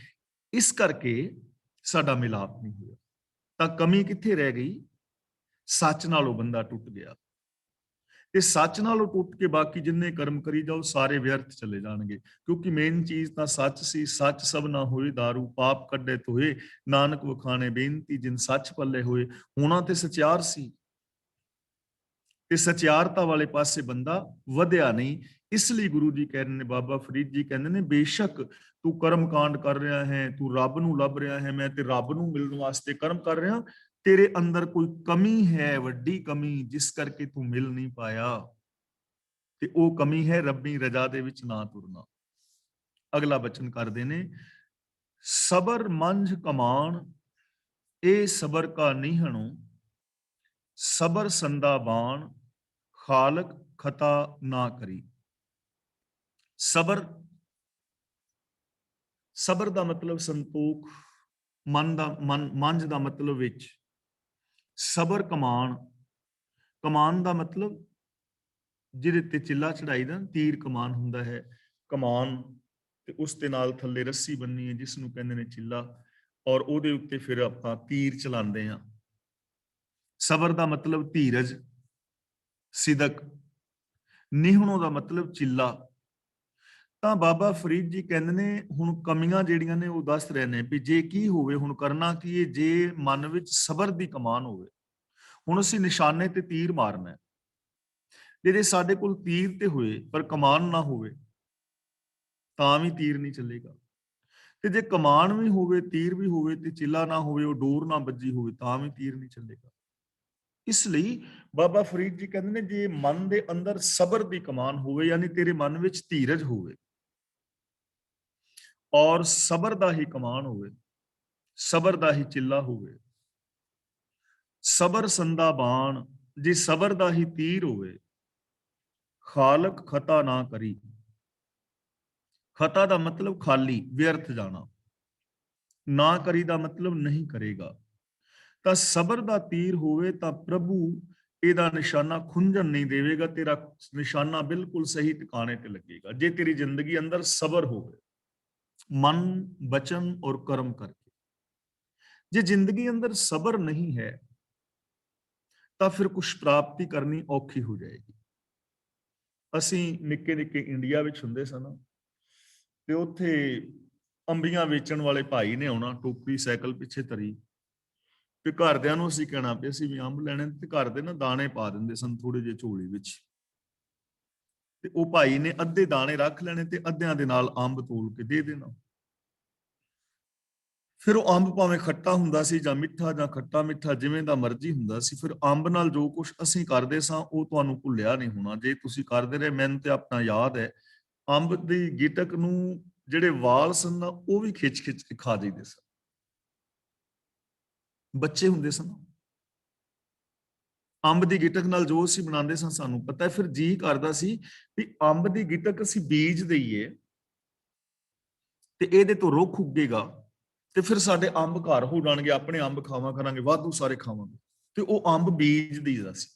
ਇਸ ਕਰਕੇ ਸਾਡਾ ਮਿਲਾਪ ਨਹੀਂ ਹੋਇਆ। ਤਾਂ ਕਮੀ ਕਿੱਥੇ ਰਹਿ ਗਈ? ਸੱਚ ਨਾਲੋਂ ਬੰਦਾ ਟੁੱਟ ਗਿਆ, ਤੇ ਸੱਚ ਨਾਲੋਂ ਟੁੱਟ ਕੇ ਬਾਕੀ ਜਿੰਨੇ ਕਰਮ ਕਰੀ ਜਾਓ ਸਾਰੇ ਵਿਅਰਥ ਚਲੇ ਜਾਣਗੇ। ਕਿਉਂਕਿ ਮੇਨ ਚੀਜ਼ ਤਾਂ ਸੱਚ ਸੀ। ਸੱਚ ਸਭ ਨਾ ਹੋਏ ਦਾਰੂ, ਪਾਪ ਕੱਢੇ ਤੋਏ, ਨਾਨਕ ਵਖਾਣੇ ਬੇਨਤੀ ਜਿਨ ਸੱਚ ਪੱਲੇ ਹੋਏ। ਹੋਣਾ ਤੇ ਸਚਿਆਰ ਸੀ, ਤੇ ਸਚਿਆਰਤਾ ਵਾਲੇ ਪਾਸੇ ਬੰਦਾ ਵਧਿਆ ਨਹੀਂ। ਇਸ ਲਈ ਗੁਰੂ ਜੀ ਕਹਿੰਦੇ ਨੇ, ਬਾਬਾ ਫਰੀਦ ਜੀ ਕਹਿੰਦੇ ਨੇ, ਬੇਸ਼ੱਕ ਤੂੰ ਕਰਮ ਕਾਂਡ ਕਰ ਰਿਹਾ ਹੈ, ਤੂੰ ਰੱਬ ਨੂੰ ਲੱਭ ਰਿਹਾ ਹੈ, ਮੈਂ ਤੇ ਰੱਬ ਨੂੰ ਮਿਲਣ ਵਾਸਤੇ ਕਰਮ ਕਰ ਰਿਹਾ, ਤੇਰੇ ਅੰਦਰ ਕੋਈ ਕਮੀ ਹੈ, ਵੱਡੀ ਕਮੀ, ਜਿਸ ਕਰਕੇ ਤੂੰ ਮਿਲ ਨਹੀਂ ਪਾਇਆ, ਤੇ ਉਹ ਕਮੀ ਹੈ ਰੱਬੀ ਰਜ਼ਾ ਦੇ ਵਿੱਚ ਨਾ ਤੁਰਨਾ। ਅਗਲਾ ਬਚਨ ਕਰਦੇ ਨੇ, ਸਬਰ ਮੰਝ ਕਮਾਨ ਇਹ ਸਬਰ ਕਾ ਨੀਹਣੋ, ਸਬਰ ਸੰਦਾ ਬਾਣ ਖਾਲਕ ਖਤਾ ਨਾ ਕਰੀ। ਸਬਰ, ਸਬਰ ਦਾ ਮਤਲਬ ਸੰਤੋਖ, ਮਨ ਦਾ ਮੰਝ ਦਾ ਮਤਲਬ ਵਿੱਚ, ਸਬਰ ਕਮਾਨ, ਕਮਾਨ ਦਾ ਮਤਲਬ ਜਿਹਦੇ ਤੇ ਚਿੱਲਾ ਚੜਾਈ ਦਾ ਤੀਰ ਕਮਾਨ ਹੁੰਦਾ ਹੈ, ਕਮਾਨ ਤੇ ਉਸ ਦੇ ਨਾਲ ਥੱਲੇ ਰੱਸੀ ਬੰਨੀ ਹੈ ਜਿਸ ਨੂੰ ਕਹਿੰਦੇ ਨੇ ਚਿੱਲਾ, ਔਰ ਉਹਦੇ ਉੱਤੇ ਫਿਰ ਆਪਾਂ ਤੀਰ ਚਲਾਉਂਦੇ ਹਾਂ। ਸਬਰ ਦਾ ਮਤਲਬ ਧੀਰਜ, ਸਿਦਕ, ਨਿਹਣੋ ਦਾ ਮਤਲਬ ਚਿੱਲਾ। ਤਾਂ ਬਾਬਾ ਫਰੀਦ ਜੀ ਕਹਿੰਦੇ ਨੇ ਹੁਣ ਕਮੀਆਂ ਜਿਹੜੀਆਂ ਨੇ ਉਹ ਦੱਸ ਰਹੇ ਨੇ ਵੀ ਜੇ ਕੀ ਹੋਵੇ, ਹੁਣ ਕਰਨਾ ਕੀ ਹੈ, ਜੇ ਮਨ ਵਿੱਚ ਸਬਰ ਦੀ ਕਮਾਨ ਹੋਵੇ। ਹੁਣ ਅਸੀਂ ਨਿਸ਼ਾਨੇ ਤੇ ਤੀਰ ਮਾਰਨਾ ਹੈ, ਜੇ ਸਾਡੇ ਕੋਲ ਤੀਰ ਤੇ ਹੋਏ ਪਰ ਕਮਾਨ ਨਾ ਹੋਵੇ ਤਾਂ ਵੀ ਤੀਰ ਨਹੀਂ ਚੱਲੇਗਾ, ਤੇ ਜੇ ਕਮਾਨ ਵੀ ਹੋਵੇ, ਤੀਰ ਵੀ ਹੋਵੇ ਤੇ ਚਿੱਲਾ ਨਾ ਹੋਵੇ, ਉਹ ਡੋਰ ਨਾ ਵੱਜੀ ਹੋਵੇ ਤਾਂ ਵੀ ਤੀਰ ਨਹੀਂ ਚੱਲੇਗਾ। ਇਸ ਲਈ ਬਾਬਾ ਫਰੀਦ ਜੀ ਕਹਿੰਦੇ ਨੇ ਜੇ ਮਨ ਦੇ ਅੰਦਰ ਸਬਰ ਦੀ ਕਮਾਨ ਹੋਵੇ, ਯਾਨੀ ਤੇਰੇ ਮਨ ਵਿੱਚ ਧੀਰਜ ਹੋਵੇ ਔਰ ਸਬਰ ਦਾ ਹੀ ਕਮਾਨ ਹੋਵੇ, ਸਬਰ ਦਾ ਹੀ ਚਿੱਲਾ ਹੋਵੇ, ਸਬਰ ਸੰਦਾ ਬਾਣ, ਜੇ ਸਬਰ ਦਾ ਹੀ ਤੀਰ ਹੋਵੇ, ਖਾਲਕ ਖਤਾ ਨਾ ਕਰੀ। ਖਤਾ ਦਾ ਮਤਲਬ ਖਾਲੀ, ਵਿਅਰਥ ਜਾਣਾ, ਨਾ ਕਰੀ ਦਾ ਮਤਲਬ ਨਹੀਂ ਕਰੇਗਾ। ਤਾਂ ਸਬਰ ਦਾ ਤੀਰ ਹੋਵੇ ਤਾਂ ਪ੍ਰਭੂ ਇਹਦਾ ਨਿਸ਼ਾਨਾ ਖੁੰਝਣ ਨਹੀਂ ਦੇਵੇਗਾ, ਤੇਰਾ ਨਿਸ਼ਾਨਾ ਬਿਲਕੁਲ ਸਹੀ ਟਿਕਾਣੇ ਤੇ ਲੱਗੇਗਾ ਜੇ ਤੇਰੀ ਜ਼ਿੰਦਗੀ ਅੰਦਰ ਸਬਰ ਹੋਵੇ, ਮਨ, ਬਚਨ ਔਰ ਕਰਮ ਕਰਕੇ। ਜੇ ਜ਼ਿੰਦਗੀ ਅੰਦਰ ਸਬਰ ਨਹੀਂ ਹੈ ਤਾਂ ਫਿਰ ਕੁਝ ਪ੍ਰਾਪਤੀ ਕਰਨੀ ਔਖੀ ਹੋ ਜਾਏਗੀ। ਅਸੀਂ ਨਿੱਕੇ ਨਿੱਕੇ ਇੰਡੀਆ ਵਿੱਚ ਹੁੰਦੇ ਸਨ ਤੇ ਉੱਥੇ ਅੰਬੀਆਂ ਵੇਚਣ ਵਾਲੇ ਭਾਈ ਨੇ ਆਉਣਾ, ਟੋਕਰੀ ਸਾਈਕਲ ਪਿੱਛੇ ਧਰੀ, ਤੇ ਘਰਦਿਆਂ ਨੂੰ ਅਸੀਂ ਕਹਿਣਾ ਵੀ ਅਸੀਂ ਵੀ ਅੰਬ ਲੈਣੇ, ਤੇ ਘਰ ਦੇ ਨਾ ਦਾਣੇ ਪਾ ਦਿੰਦੇ ਸਨ ਥੋੜੇ ਜਿਹੇ ਝੋਲੀ ਵਿੱਚ, ਤੇ ਉਹ ਭਾਈ ਨੇ ਅੱਧੇ ਦਾਣੇ ਰੱਖ ਲੈਣੇ ਤੇ ਅੱਧਿਆਂ ਦੇ ਨਾਲ ਅੰਬ ਤੋਲ ਕੇ ਦੇ ਦੇਣਾ। ਫਿਰ ਉਹ ਅੰਬ ਭਾਵੇਂ ਖੱਟਾ ਹੁੰਦਾ ਸੀ ਜਾਂ ਮਿੱਠਾ ਜਾਂ ਖੱਟਾ ਮਿੱਠਾ ਜਿਵੇਂ ਦਾ ਮਰਜ਼ੀ ਹੁੰਦਾ ਸੀ, ਫਿਰ ਅੰਬ ਨਾਲ ਜੋ ਕੁਝ ਅਸੀਂ ਕਰਦੇ ਸਾਂ ਉਹ ਤੁਹਾਨੂੰ ਭੁੱਲਿਆ ਨਹੀਂ ਹੋਣਾ ਜੇ ਤੁਸੀਂ ਕਰਦੇ ਰਹੇ। ਮੈਨੂੰ ਤੇ ਆਪਣਾ ਯਾਦ ਹੈ, ਅੰਬ ਦੀ ਗਿਟਕ ਨੂੰ ਜਿਹੜੇ ਵਾਲ ਸਨ ਨਾ ਉਹ ਵੀ ਖਿੱਚ ਖਿੱਚ ਕੇ ਖਾ ਜਾਈਦੇ ਸਨ, ਬੱਚੇ ਹੁੰਦੇ ਸਨ। ਅੰਬ ਦੀ ਗਿਟਕ ਨਾਲ ਜੋ ਅਸੀਂ ਬਣਾਉਂਦੇ ਸਾਂ ਸਾਨੂੰ ਪਤਾ, ਫਿਰ ਜੀ ਕਰਦਾ ਸੀ ਵੀ ਅੰਬ ਦੀ ਗਿਟਕ ਅਸੀਂ ਬੀਜ ਦਈਏ ਤੇ ਇਹਦੇ ਤੋਂ ਰੁੱਖ ਉੱਗੇਗਾ ਤੇ ਫਿਰ ਸਾਡੇ ਅੰਬ ਘਰ ਹੋ ਜਾਣਗੇ, ਆਪਣੇ ਅੰਬ ਖਾਵਾਂ ਕਰਾਂਗੇ, ਵਾਧੂ ਸਾਰੇ ਖਾਵਾਂਗੇ। ਤੇ ਉਹ ਅੰਬ ਬੀਜ ਦਈਦਾ ਸੀ।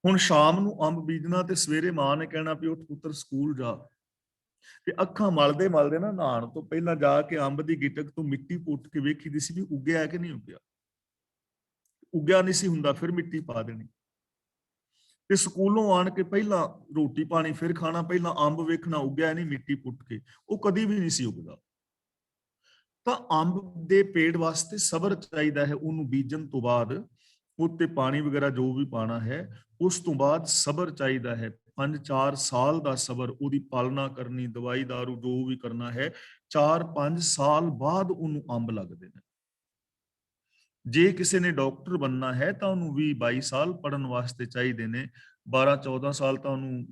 ਹੁਣ ਸ਼ਾਮ ਨੂੰ ਅੰਬ ਬੀਜਣਾ ਤੇ ਸਵੇਰੇ ਮਾਂ ਨੇ ਕਹਿਣਾ ਵੀ ਉੱਠ ਪੁੱਤਰ ਸਕੂਲ ਜਾ, ਤੇ ਅੱਖਾਂ ਮਲਦੇ ਮਲਦੇ ਨਾ ਨਹਾਉਣ ਤੋਂ ਪਹਿਲਾਂ ਜਾ ਕੇ ਅੰਬ ਦੀ ਗਿਟਕ ਤੋਂ ਮਿੱਟੀ ਪੁੱਟ ਕੇ ਵੇਖੀਦੀ ਸੀ ਵੀ ਉੱਗਿਆ ਕਿ ਨਹੀਂ ਉੱਗਿਆ। ਉੱਗਿਆ ਨਹੀਂ ਸੀ ਹੁੰਦਾ, ਫਿਰ ਮਿੱਟੀ ਪਾ ਦੇਣੀ। ਤੇ ਸਕੂਲੋਂ ਆਣ ਕੇ ਪਹਿਲਾਂ ਰੋਟੀ ਪਾਣੀ ਫਿਰ ਖਾਣਾ, ਪਹਿਲਾਂ ਅੰਬ ਵੇਖਣਾ ਉੱਗਿਆ ਨਹੀਂ, ਮਿੱਟੀ ਪੁੱਟ ਕੇ, ਉਹ ਕਦੀ ਵੀ ਨਹੀਂ ਸੀ ਉੱਗਦਾ। ਤਾਂ ਅੰਬ ਦੇ ਪੇੜ ਵਾਸਤੇ ਸਬਰ ਚਾਹੀਦਾ ਹੈ, ਉਹਨੂੰ ਬੀਜਣ ਤੋਂ ਬਾਅਦ ਉੱਤੇ ਪਾਣੀ ਵਗੈਰਾ ਜੋ ਵੀ ਪਾਣਾ ਹੈ, ਉਸ ਤੋਂ ਬਾਅਦ ਸਬਰ ਚਾਹੀਦਾ ਹੈ। 5-4 ਸਾਲ ਦਾ ਸਬਰ, ਉਹਦੀ ਪਾਲਣਾ ਕਰਨੀ, ਦਵਾਈ ਦਾਰੂ ਜੋ ਵੀ ਕਰਨਾ ਹੈ, 4-5 ਸਾਲ ਬਾਅਦ ਉਹਨੂੰ ਅੰਬ ਲੱਗਦੇ ਨੇ। ਜੇ ਕਿਸੇ ਨੇ ਡਾਕਟਰ ਬਣਨਾ ਹੈ ਤਾਂ ਉਹਨੂੰ 20-22 ਸਾਲ ਪੜ੍ਹਨ ਵਾਸਤੇ ਚਾਹੀਦੇ ਨੇ, 12-14 ਸਾਲ ਤਾਂ ਉਹਨੂੰ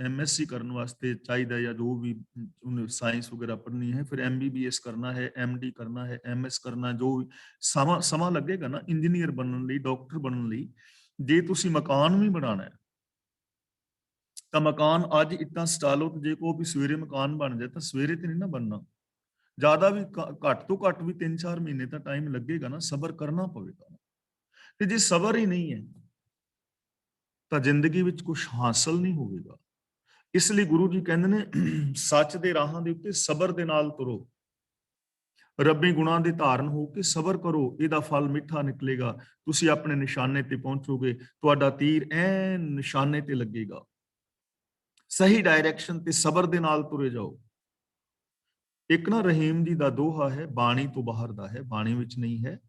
MSc ਕਰਨ ਵਾਸਤੇ ਚਾਹੀਦਾ, ਜਾਂ ਜੋ ਵੀ ਉਹਨੇ ਸਾਇੰਸ ਵਗੈਰਾ ਪੜ੍ਹਨੀ ਹੈ। ਫਿਰ MBBS ਕਰਨਾ ਹੈ, MD ਕਰਨਾ ਹੈ, MS ਕਰਨਾ, ਜੋ ਵੀ ਸਮਾਂ ਲੱਗੇਗਾ ਨਾ ਇੰਜੀਨੀਅਰ ਬਣਨ ਲਈ, ਡਾਕਟਰ ਬਣਨ ਲਈ। ਜੇ ਤੁਸੀਂ ਮਕਾਨ ਵੀ ਬਣਾਉਣਾ ਹੈ ਤਾਂ ਮਕਾਨ ਅੱਜ ਇੱਟਾਂ ਸਟਾ ਲਓ, ਤੇ ਜੇ ਕੋ ਵੀ ਸਵੇਰੇ ਮਕਾਨ ਬਣ ਜਾਏ ਤਾਂ ਸਵੇਰੇ ਤੇ ਨਹੀਂ ਨਾ ਬਣਨਾ, ਜ਼ਿਆਦਾ ਵੀ ਘੱਟ ਤੋਂ ਘੱਟ ਵੀ 3-4 ਮਹੀਨੇ ਤਾਂ ਟਾਈਮ ਲੱਗੇਗਾ ਨਾ, ਸਬਰ ਕਰਨਾ ਪਵੇਗਾ। ਤੇ ਜੇ ਸਬਰ ਹੀ ਨਹੀਂ ਹੈ ਤਾਂ ਜ਼ਿੰਦਗੀ ਵਿੱਚ ਕੁਝ ਹਾਸਲ ਨਹੀਂ ਹੋਵੇਗਾ। ਇਸ ਲਈ ਗੁਰੂ ਜੀ ਕਹਿੰਦੇ ਨੇ ਸੱਚ ਦੇ ਰਾਹਾਂ ਦੇ ਉੱਤੇ ਸਬਰ ਦੇ ਨਾਲ ਤੁਰੋ, ਰੱਬੀ ਗੁਣਾਂ ਦੇ ਧਾਰਨ ਹੋ ਕੇ ਸਬਰ ਕਰੋ, ਇਹਦਾ ਫਲ ਮਿੱਠਾ ਨਿਕਲੇਗਾ, ਤੁਸੀਂ ਆਪਣੇ ਨਿਸ਼ਾਨੇ ਤੇ ਪਹੁੰਚੋਗੇ, ਤੁਹਾਡਾ ਤੀਰ ਐਨ ਨਿਸ਼ਾਨੇ ਤੇ ਲੱਗੇਗਾ। ਸਹੀ ਡਾਇਰੈਕਸ਼ਨ ਤੇ ਸਬਰ ਦੇ ਨਾਲ ਤੁਰੇ ਜਾਓ। ਇੱਕ ਨਾ ਰਹੀਮ ਜੀ ਦਾ ਦੋਹਾ ਹੈ, ਬਾਣੀ ਤੋਂ ਬਾਹਰ ਦਾ ਹੈ, ਬਾਣੀ ਵਿੱਚ ਨਹੀਂ ਹੈ।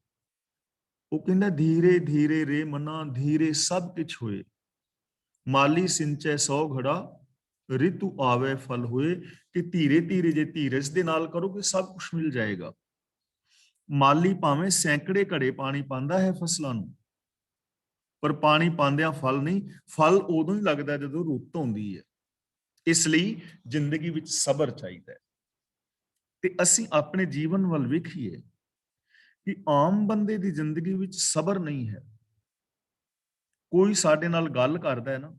ਉਹ ਕਹਿੰਦਾ ਧੀਰੇ ਧੀਰੇ ਰੇ ਮਨਾ ਧੀਰੇ ਸਭ ਕੁਛ ਹੋਏ, ਮਾਲੀ ਸਿੰਚੈ 100 ਘੜਾ ਰਿਤੂ ਆਵੇ ਫਲ ਹੋਏ, ਕਿ ਧੀਰੇ ਧੀਰੇ ਜੇ ਧੀਰਜ ਦੇ ਨਾਲ ਕਰੋਗੇ ਸਭ ਕੁਝ ਮਿਲ ਜਾਏਗਾ। ਮਾਲੀ ਭਾਵੇਂ ਸੈਂਕੜੇ ਘੜੇ ਪਾਣੀ ਪਾਉਂਦਾ ਹੈ ਫਸਲਾਂ ਨੂੰ, ਪਰ ਪਾਣੀ ਪਾਉਂਦਿਆਂ ਫਲ ਨਹੀਂ, ਫਲ ਉਦੋਂ ਹੀ ਲੱਗਦਾ ਜਦੋਂ ਰੁੱਤ ਆਉਂਦੀ ਹੈ। ਇਸ ਲਈ ਜ਼ਿੰਦਗੀ ਵਿੱਚ ਸਬਰ ਚਾਹੀਦਾ ਹੈ। ਤੇ ਅਸੀਂ ਆਪਣੇ ਜੀਵਨ ਵੱਲ ਵੇਖੀਏ ਕਿ ਆਮ ਬੰਦੇ ਦੀ ਜ਼ਿੰਦਗੀ ਵਿੱਚ ਸਬਰ ਨਹੀਂ ਹੈ। ਕੋਈ ਸਾਡੇ ਨਾਲ ਗੱਲ ਕਰਦਾ ਹੈ ਨਾ,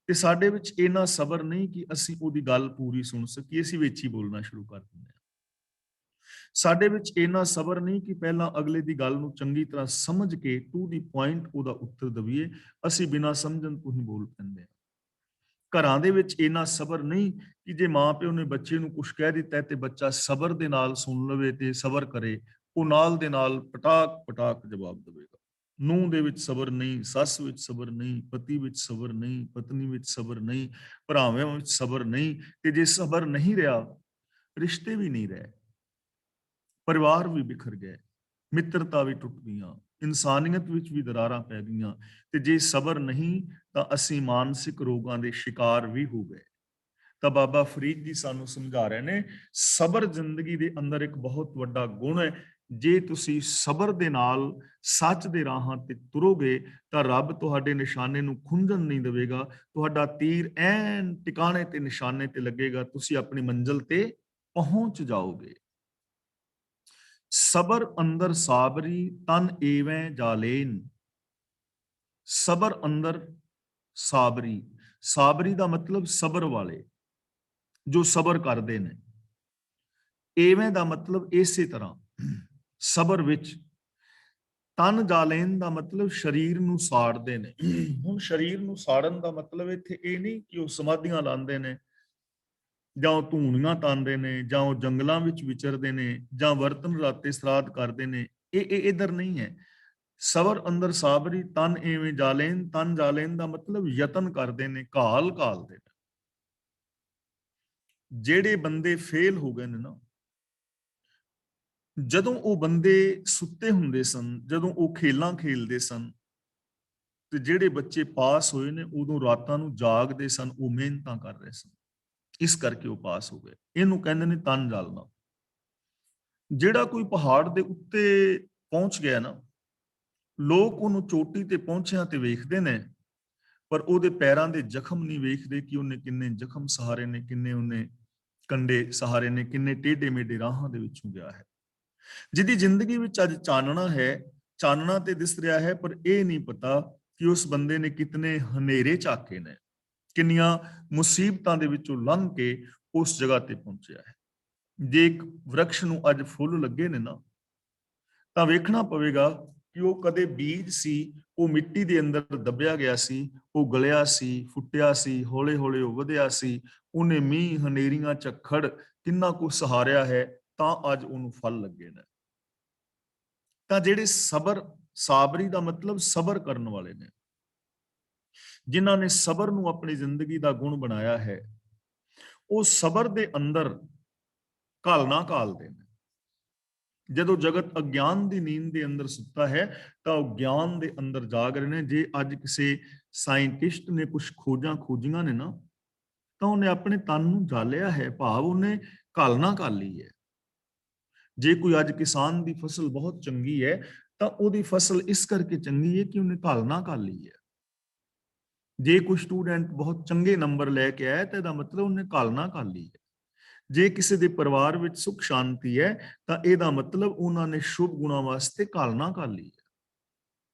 ਤੇ ਸਾਡੇ ਵਿੱਚ ਇੰਨਾ ਸਬਰ ਨਹੀਂ ਕਿ ਅਸੀਂ ਉਹਦੀ ਗੱਲ ਪੂਰੀ ਸੁਣ ਸਕੀਏ, ਅਸੀਂ ਵਿੱਚ ਹੀ ਬੋਲਣਾ ਸ਼ੁਰੂ ਕਰ ਦਿੰਦੇ ਹਾਂ। ਸਾਡੇ ਵਿੱਚ ਇੰਨਾ ਸਬਰ ਨਹੀਂ ਕਿ ਪਹਿਲਾਂ ਅਗਲੇ ਦੀ ਗੱਲ ਨੂੰ ਚੰਗੀ ਤਰ੍ਹਾਂ ਸਮਝ ਕੇ ਟੂ ਦੀ ਪੁਆਇੰਟ ਉਹਦਾ ਉੱਤਰ ਦਈਏ, ਅਸੀਂ ਬਿਨਾਂ ਸਮਝਣ ਤੋਂ ਹੀ ਬੋਲ ਪੈਂਦੇ ਹਾਂ। ਘਰਾਂ ਦੇ ਵਿੱਚ ਇੰਨਾ ਸਬਰ ਨਹੀਂ ਕਿ ਜੇ ਮਾਂ ਪਿਓ ਨੇ ਬੱਚੇ ਨੂੰ ਕੁਝ ਕਹਿ ਦਿੱਤਾ ਤੇ ਬੱਚਾ ਸਬਰ ਦੇ ਨਾਲ ਸੁਣ ਲਵੇ ਤੇ ਸਬਰ ਕਰੇ, ਉਹ ਨਾਲ ਦੇ ਨਾਲ ਪਟਾਕ ਪਟਾਕ ਜਵਾਬ ਦੇਵੇਗਾ। ਨੂੰਹ ਦੇ ਵਿੱਚ ਸਬਰ ਨਹੀਂ, ਸੱਸ ਵਿੱਚ ਸਬਰ ਨਹੀਂ, ਪਤੀ ਵਿੱਚ ਸਬਰ ਨਹੀਂ, ਪਤਨੀ ਵਿੱਚ ਸਬਰ ਨਹੀਂ, ਭਰਾਵਾਂ ਵਿੱਚ ਸਬਰ ਨਹੀਂ। ਤੇ ਜੇ ਸਬਰ ਨਹੀਂ ਰਿਹਾ, ਰਿਸ਼ਤੇ ਵੀ ਨਹੀਂ ਰਹੇ, ਪਰਿਵਾਰ ਵੀ ਬਿਖਰ ਗਏ, ਮਿੱਤਰਤਾ ਵੀ ਟੁੱਟ ਗਈਆਂ, ਇਨਸਾਨੀਅਤ ਵਿੱਚ ਵੀ ਦਰਾਰਾਂ ਪੈ ਗਈਆਂ। ਤੇ ਜੇ ਸਬਰ ਨਹੀਂ ਤਾਂ ਅਸੀਂ ਮਾਨਸਿਕ ਰੋਗਾਂ ਦੇ ਸ਼ਿਕਾਰ ਵੀ ਹੋ ਗਏ। ਤਾਂ ਬਾਬਾ ਫਰੀਦ ਜੀ ਸਾਨੂੰ ਸਮਝਾ ਰਹੇ ਨੇ, ਸਬਰ ਜ਼ਿੰਦਗੀ ਦੇ ਅੰਦਰ ਇੱਕ ਬਹੁਤ ਵੱਡਾ ਗੁਣ ਹੈ। ਜੇ ਤੁਸੀਂ ਸਬਰ ਦੇ ਨਾਲ ਸੱਚ ਦੇ ਰਾਹਾਂ ਤੇ ਤੁਰੋਗੇ ਤਾਂ ਰੱਬ ਤੁਹਾਡੇ ਨਿਸ਼ਾਨੇ ਨੂੰ ਖੁੰਝਣ ਨਹੀਂ ਦੇਵੇਗਾ। ਤੁਹਾਡਾ ਤੀਰ ਐਨ ਟਿਕਾਣੇ ਤੇ ਨਿਸ਼ਾਨੇ ਤੇ ਲੱਗੇਗਾ, ਤੁਸੀਂ ਆਪਣੀ ਮੰਜ਼ਿਲ ਤੇ ਪਹੁੰਚ ਜਾਓਗੇ। ਸਬਰ ਅੰਦਰ ਸਾਬਰੀ ਤਨ ਏਵੇਂ ਜਾਲੇਨ। ਸਬਰ ਅੰਦਰ ਸਾਬਰੀ, ਸਾਬਰੀ ਦਾ ਮਤਲਬ ਸਬਰ ਵਾਲੇ, ਜੋ ਸਬਰ ਕਰਦੇ ਨੇ। ਏਵੇਂ ਦਾ ਮਤਲਬ ਇਸੇ ਤਰ੍ਹਾਂ, ਸਬਰ ਵਿੱਚ। ਤਨ ਜਾਲੇਨ ਦਾ ਮਤਲਬ ਸਰੀਰ ਨੂੰ ਸਾੜਦੇ ਨੇ। ਹੁਣ ਸਰੀਰ ਨੂੰ ਸਾੜਨ ਦਾ ਮਤਲਬ ਇੱਥੇ ਇਹ ਨਹੀਂ ਕਿ ਉਹ ਸਮਾਧੀਆਂ ਲਾਉਂਦੇ ਨੇ, ਜਾਂ ਉਹ ਧੂਣੀਆਂ ਤਾਂਦੇ ਨੇ, ਜਾਂ ਉਹ ਜੰਗਲਾਂ ਵਿੱਚ ਵਿਚਰਦੇ ਨੇ, ਜਾਂ ਵਰਤਨ ਰਾਤੇ ਸਰਾਧ ਕਰਦੇ ਨੇ। ਇਹ ਇਧਰ ਨਹੀਂ ਹੈ। ਸਬਰ ਅੰਦਰ ਸਾਬਰੀ ਤਨ ਏਵੇਂ ਜਾਲੇਨ। ਤਨ ਜਾਲੇਨ ਦਾ ਮਤਲਬ ਯਤਨ ਕਰਦੇ ਨੇ, ਘਾਲ ਘਾਲਦੇ ਨੇ। ਜਿਹੜੇ ਬੰਦੇ ਫੇਲ ਹੋ ਗਏ ਨੇ ਨਾ, ਜਦੋਂ ਉਹ ਬੰਦੇ ਸੁੱਤੇ ਹੁੰਦੇ ਸਨ, ਜਦੋਂ ਉਹ ਖੇਲਾਂ ਖੇਲਦੇ ਸਨ, ਤੇ ਜਿਹੜੇ ਬੱਚੇ ਪਾਸ ਹੋਏ ਨੇ ਉਦੋਂ ਰਾਤਾਂ ਨੂੰ ਜਾਗਦੇ ਸਨ, ਉਹ ਮਿਹਨਤਾਂ ਕਰ ਰਹੇ ਸਨ, ਇਸ ਕਰਕੇ ਉਹ ਪਾਸ ਹੋ ਗਏ। ਇਹਨੂੰ ਕਹਿੰਦੇ ਨੇ ਤਨ ਜਾਲਣਾ। ਜਿਹੜਾ ਕੋਈ ਪਹਾੜ ਦੇ ਉੱਤੇ ਪਹੁੰਚ ਗਿਆ ਨਾ, ਲੋਕ ਉਹਨੂੰ ਚੋਟੀ ਤੇ ਪਹੁੰਚਿਆ ਤੇ ਵੇਖਦੇ ਨੇ, ਪਰ ਉਹਦੇ ਪੈਰਾਂ ਦੇ ਜ਼ਖਮ ਨਹੀਂ ਵੇਖਦੇ ਕਿ ਉਹਨੇ ਕਿੰਨੇ ਜ਼ਖਮ ਸਹਾਰੇ ਨੇ, ਕਿੰਨੇ ਉਹਨੇ ਕੰਡੇ ਸਹਾਰੇ ਨੇ, ਕਿੰਨੇ ਟੇਢੇ ਮੇਢੇ ਰਾਹਾਂ ਦੇ ਵਿੱਚੋਂ ਗਿਆ ਹੈ। ਜਿਹਦੀ ਜ਼ਿੰਦਗੀ ਵਿੱਚ ਅੱਜ ਚਾਨਣਾ ਹੈ, ਚਾਨਣਾ ਤੇ ਦਿਸ ਰਿਹਾ ਹੈ, ਪਰ ਇਹ ਨਹੀਂ ਪਤਾ ਕਿ ਉਸ ਬੰਦੇ ਨੇ ਕਿਤਨੇ ਹਨੇਰੇ ਝਾਕੇ ਨੇ, ਕਿੰਨੀਆਂ ਮੁਸੀਬਤਾਂ ਦੇ ਵਿੱਚੋਂ ਲੰਘ ਕੇ ਉਸ ਜਗ੍ਹਾ ਤੇ ਪਹੁੰਚਿਆ ਹੈ। ਜੇ ਇੱਕ ਵਰਕਸ਼ ਨੂੰ ਅੱਜ ਫੁੱਲ ਲੱਗੇ ਨੇ ਨਾ, ਤਾਂ ਵੇਖਣਾ ਪਵੇਗਾ ਕਿ ਉਹ ਕਦੇ ਬੀਜ ਸੀ, ਉਹ ਮਿੱਟੀ ਦੇ ਅੰਦਰ ਦੱਬਿਆ ਗਿਆ ਸੀ, ਉਹ ਗਲਿਆ ਸੀ, ਫੁੱਟਿਆ ਸੀ, ਹੌਲੇ ਹੌਲੇ ਉਹ ਵਧਿਆ ਸੀ, ਉਹਨੇ ਮੀਂਹ ਹਨੇਰੀਆਂ ਝੱਖੜ ਕਿੰਨਾ ਕੁ ਸਹਾਰਿਆ ਹੈ, ਤਾਂ ਅੱਜ ਉਹਨੂੰ ਫਲ ਲੱਗੇ ਨੇ। ਤਾਂ ਜਿਹੜੇ ਸਬਰ, ਸਾਬਰੀ ਦਾ ਮਤਲਬ ਸਬਰ ਕਰਨ ਵਾਲੇ ਨੇ, ਜਿਨ੍ਹਾਂ ਨੇ ਸਬਰ ਨੂੰ ਆਪਣੀ ਜ਼ਿੰਦਗੀ ਦਾ ਗੁਣ ਬਣਾਇਆ ਹੈ, ਉਹ ਸਬਰ ਦੇ ਅੰਦਰ ਘਾਲਣਾ ਘਾਲਦੇ ਨੇ। ਜਦੋਂ ਜਗਤ ਅਗਿਆਨ ਦੀ ਨੀਂਦ ਦੇ ਅੰਦਰ ਸੁੱਤਾ ਹੈ, ਤਾਂ ਉਹ ਗਿਆਨ ਦੇ ਅੰਦਰ ਜਾਗ ਰਹੇ ਨੇ। ਜੇ ਅੱਜ ਕਿਸੇ ਸਾਇੰਟਿਸਟ ਨੇ ਕੁਝ ਖੋਜਾਂ ਖੋਜੀਆਂ ਨੇ ਨਾ, ਤਾਂ ਉਹਨੇ ਆਪਣੇ ਤਨ ਨੂੰ ਜਾਲਿਆ ਹੈ, ਭਾਵ ਉਹਨੇ ਘਾਲਣਾ ਘਾਲੀ ਹੈ। ਜੇ ਕੋਈ ਅੱਜ ਕਿਸਾਨ ਦੀ ਫਸਲ ਬਹੁਤ ਚੰਗੀ ਹੈ, ਤਾਂ ਉਹਦੀ ਫਸਲ ਇਸ ਕਰਕੇ ਚੰਗੀ ਹੈ ਕਿ ਉਹਨੇ ਘਾਲਣਾ ਘਾਲੀ ਹੈ। ਜੇ ਕੋਈ ਸਟੂਡੈਂਟ ਬਹੁਤ ਚੰਗੇ ਨੰਬਰ ਲੈ ਕੇ ਆਇਆ, ਤਾਂ ਇਹਦਾ ਮਤਲਬ ਉਹਨੇ ਘਾਲਣਾ ਘਾਲੀ ਹੈ। ਜੇ ਕਿਸੇ ਦੇ ਪਰਿਵਾਰ ਵਿੱਚ ਸੁਖ ਸ਼ਾਂਤੀ ਹੈ, ਤਾਂ ਇਹਦਾ ਮਤਲਬ ਉਹਨਾਂ ਨੇ ਸ਼ੁਭ ਗੁਣਾਂ ਵਾਸਤੇ ਘਾਲਣਾ ਘਾਲੀ ਹੈ।